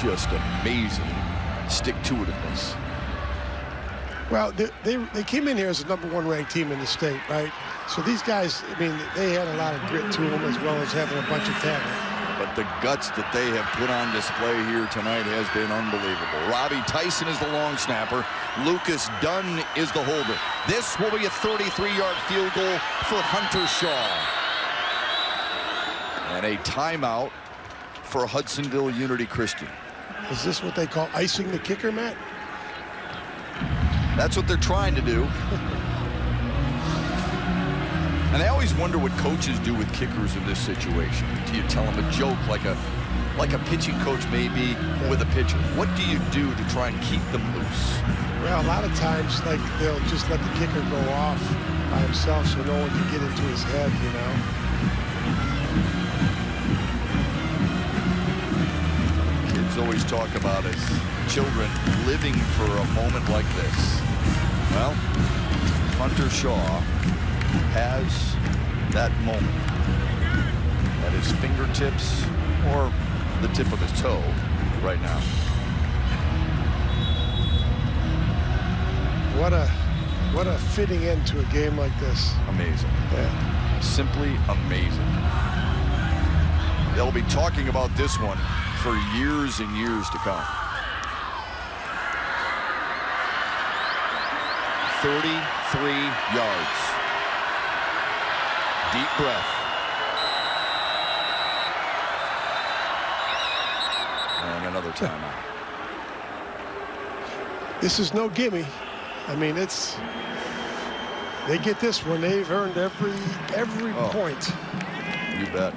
Speaker 12: Just amazing stick-to-itiveness.
Speaker 3: Well, they came in here as the #1 ranked team in the state, right? So these guys, I mean, they had a lot of grit to them as well as having a bunch of talent.
Speaker 12: But the guts that they have put on display here tonight has been unbelievable. Robbie Tyson is the long snapper. Lucas Dunn is the holder. This will be a 33-yard field goal for Hunter Shaw. And a timeout for Hudsonville Unity Christian.
Speaker 3: Is this what they call icing the kicker, Matt?
Speaker 12: That's what they're trying to do. And I always wonder what coaches do with kickers in this situation. Do you tell them a joke like a pitching coach maybe with a pitcher? What do you do to try and keep them loose?
Speaker 3: Well, a lot of times, like, they'll just let the kicker go off by himself so no one can get into his head, you know.
Speaker 12: Kids always talk about as children living for a moment like this. Well, Hunter Shaw has that moment at his fingertips or the tip of his toe right now.
Speaker 3: What a fitting end to a game like this.
Speaker 12: Amazing.
Speaker 3: Yeah.
Speaker 12: Simply amazing. They'll be talking about this one for years and years to come. 33 yards. Deep breath. And another timeout.
Speaker 3: This is no gimme. I mean, they get this one. They've earned every point.
Speaker 12: You bet.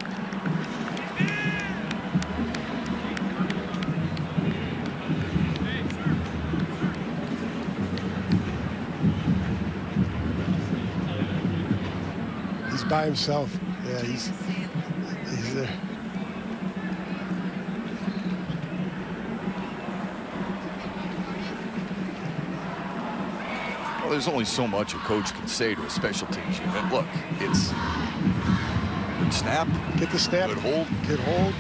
Speaker 3: He's by himself. Yeah, he's there.
Speaker 12: Well, there's only so much a coach can say to a special teams unit. Look, it's good snap.
Speaker 3: Get the snap.
Speaker 12: Good hold.
Speaker 3: Good hold.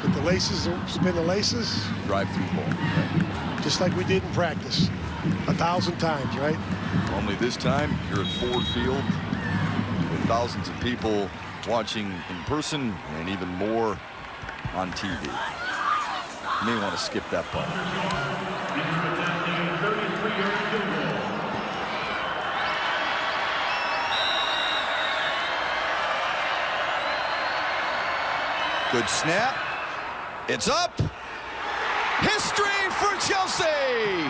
Speaker 3: Get the laces, spin the laces.
Speaker 12: Drive through ball. Right?
Speaker 3: Just like we did in practice 1,000 times, right?
Speaker 12: Only this time, you're at Ford Field with thousands of people watching in person and even more on TV. You may want to skip that part. Good snap. It's up. History for Chelsea.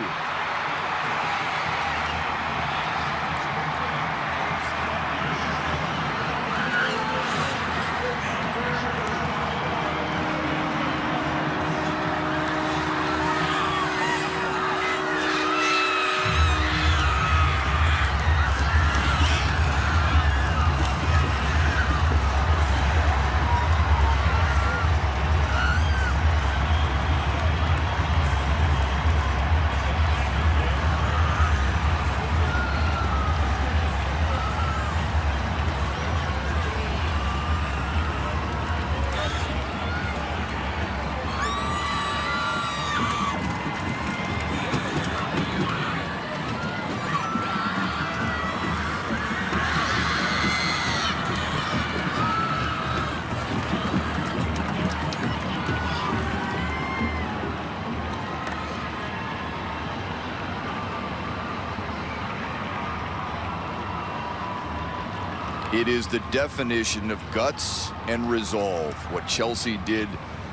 Speaker 12: It is the definition of guts and resolve, what Chelsea did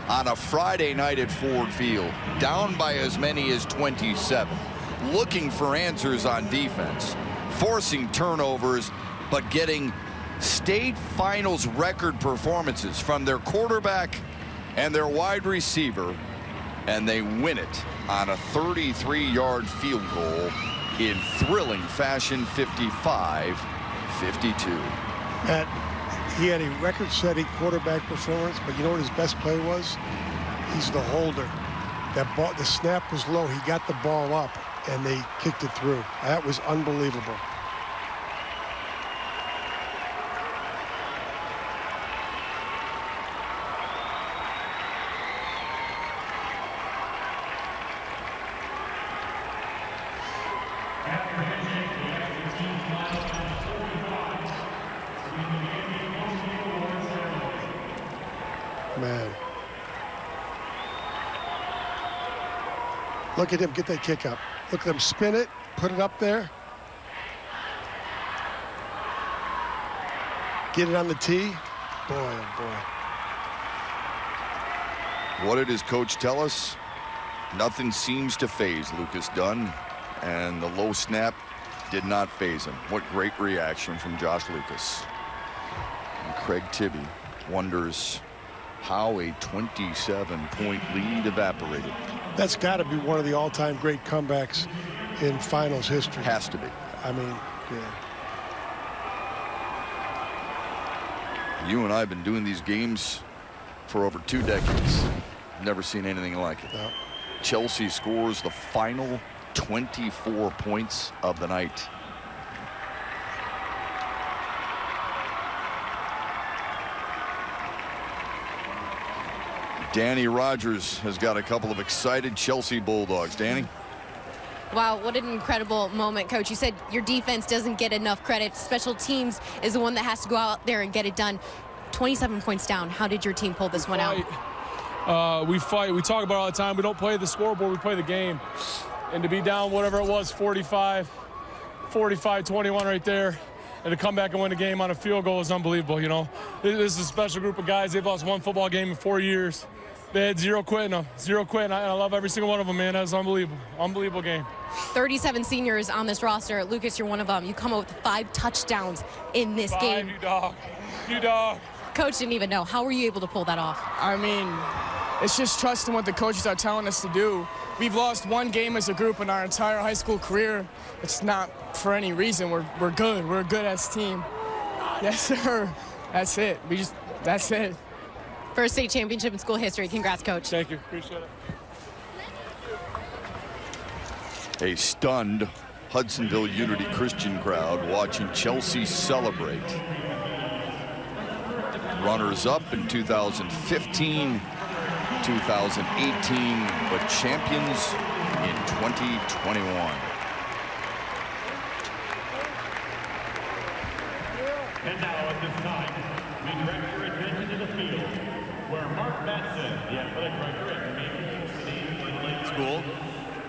Speaker 12: on a Friday night at Ford Field, down by as many as 27, looking for answers on defense, forcing turnovers, but getting state finals record performances from their quarterback and their wide receiver, and they win it on a 33-yard field goal in thrilling fashion, 55-52.
Speaker 3: Matt, he had a record-setting quarterback performance, but you know what his best play was? He's the holder. That ball, the snap was low. He got the ball up, and they kicked it through. That was unbelievable. Man. Look at him get that kick up. Look at him spin it, put it up there. Get it on the tee. Boy, oh boy.
Speaker 12: What did his coach tell us? Nothing seems to faze Lucas Dunn, and the low snap did not faze him. What great reaction from Josh Lucas. And Craig Tibby wonders how a 27-point lead evaporated.
Speaker 3: That's got to be one of the all-time great comebacks in finals history.
Speaker 12: Has to be.
Speaker 3: I mean, yeah.
Speaker 12: You and I have been doing these games for over 2 decades. Never seen anything like it.
Speaker 3: No.
Speaker 12: Chelsea scores the final 24 points of the night. Dannie Rogers has got a couple of excited Chelsea Bulldogs. Danny?
Speaker 4: Wow, what an incredible moment, Coach. You said your defense doesn't get enough credit. Special teams is the one that has to go out there and get it done. 27 points down. How did your team pull this one out?
Speaker 7: We fight. We talk about it all the time. We don't play the scoreboard. We play the game. And to be down whatever it was, 45, 45-21 right there. And to come back and win the game on a field goal is unbelievable, you know. This is a special group of guys. They've lost one football game in 4 years. They had zero quitting them, zero quitting. I love every single one of them, man. That's unbelievable. Unbelievable game.
Speaker 4: 37 seniors on this roster. Lucas, you're one of them. You come out with 5 touchdowns in this game.
Speaker 7: You dog. You dog.
Speaker 4: Coach didn't even know. How were you able to pull that off?
Speaker 14: I mean, it's just trusting what the coaches are telling us to do. We've lost one game as a group in our entire high school career. It's not for any reason. We're good. We're a good as team. Yes, sir. That's it. That's it.
Speaker 4: First state championship in school history. Congrats, Coach.
Speaker 7: Thank you. Appreciate it.
Speaker 12: A stunned Hudsonville Unity Christian crowd watching Chelsea celebrate. Runners-up in 2015, 2018, but champions in 2021.
Speaker 6: And now at this time, we direct your attention to the field, where Mark Matson, the athletic director at Maple City School,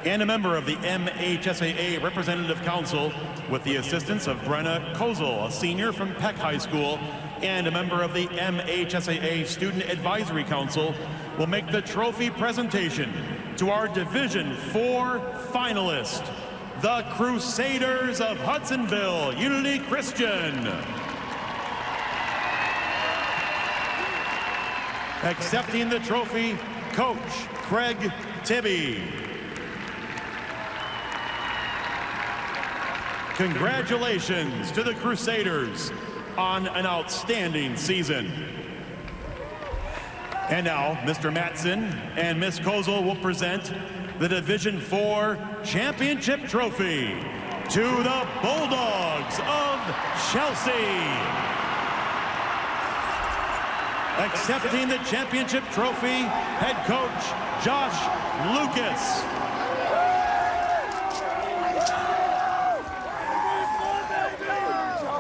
Speaker 6: and a member of the MHSAA Representative Council, with the assistance of Brenna Kozel, a senior from Peck High School, and a member of the MHSAA Student Advisory Council, will make the trophy presentation to our Division IV finalist, the Crusaders of Hudsonville Unity Christian. Accepting the trophy, Coach Craig Tibby. Congratulations to the Crusaders on an outstanding season. And now, Mr. Matson and Ms. Kozel will present the Division IV Championship Trophy to the Bulldogs of Chelsea. Accepting the championship trophy, head coach Josh Lucas.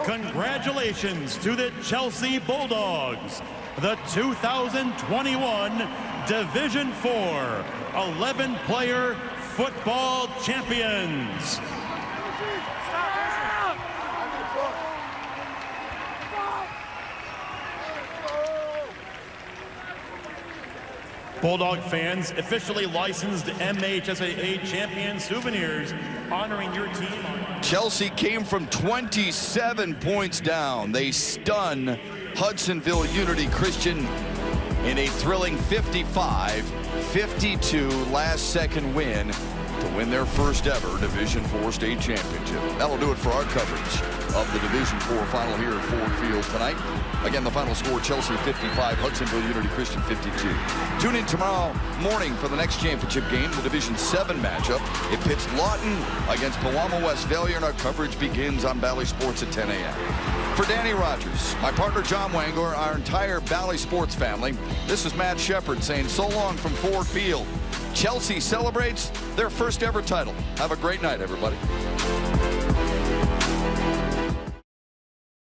Speaker 6: Congratulations to the Chelsea Bulldogs, the 2021 Division IV 11-player football champions. Bulldog fans, officially licensed MHSAA champion souvenirs honoring your team.
Speaker 12: Chelsea came from 27 points down. They stun Hudsonville Unity Christian in a thrilling 55-52 last-second win to win their first ever Division IV state championship. That'll do it for our coverage of the Division IV final here at Ford Field tonight. Again, the final score, Chelsea 55, Hudsonville Unity Christian 52. Tune in tomorrow morning for the next championship game, the Division VII matchup. It pits Lawton against Pewamo Westphalia, and our coverage begins on Bally Sports at 10 a.m. For Dannie Rogers, my partner John Wangler, our entire Bally Sports family, this is Matt Shepard saying so long from Ford Field. Chelsea celebrates their first ever title. Have a great night, everybody.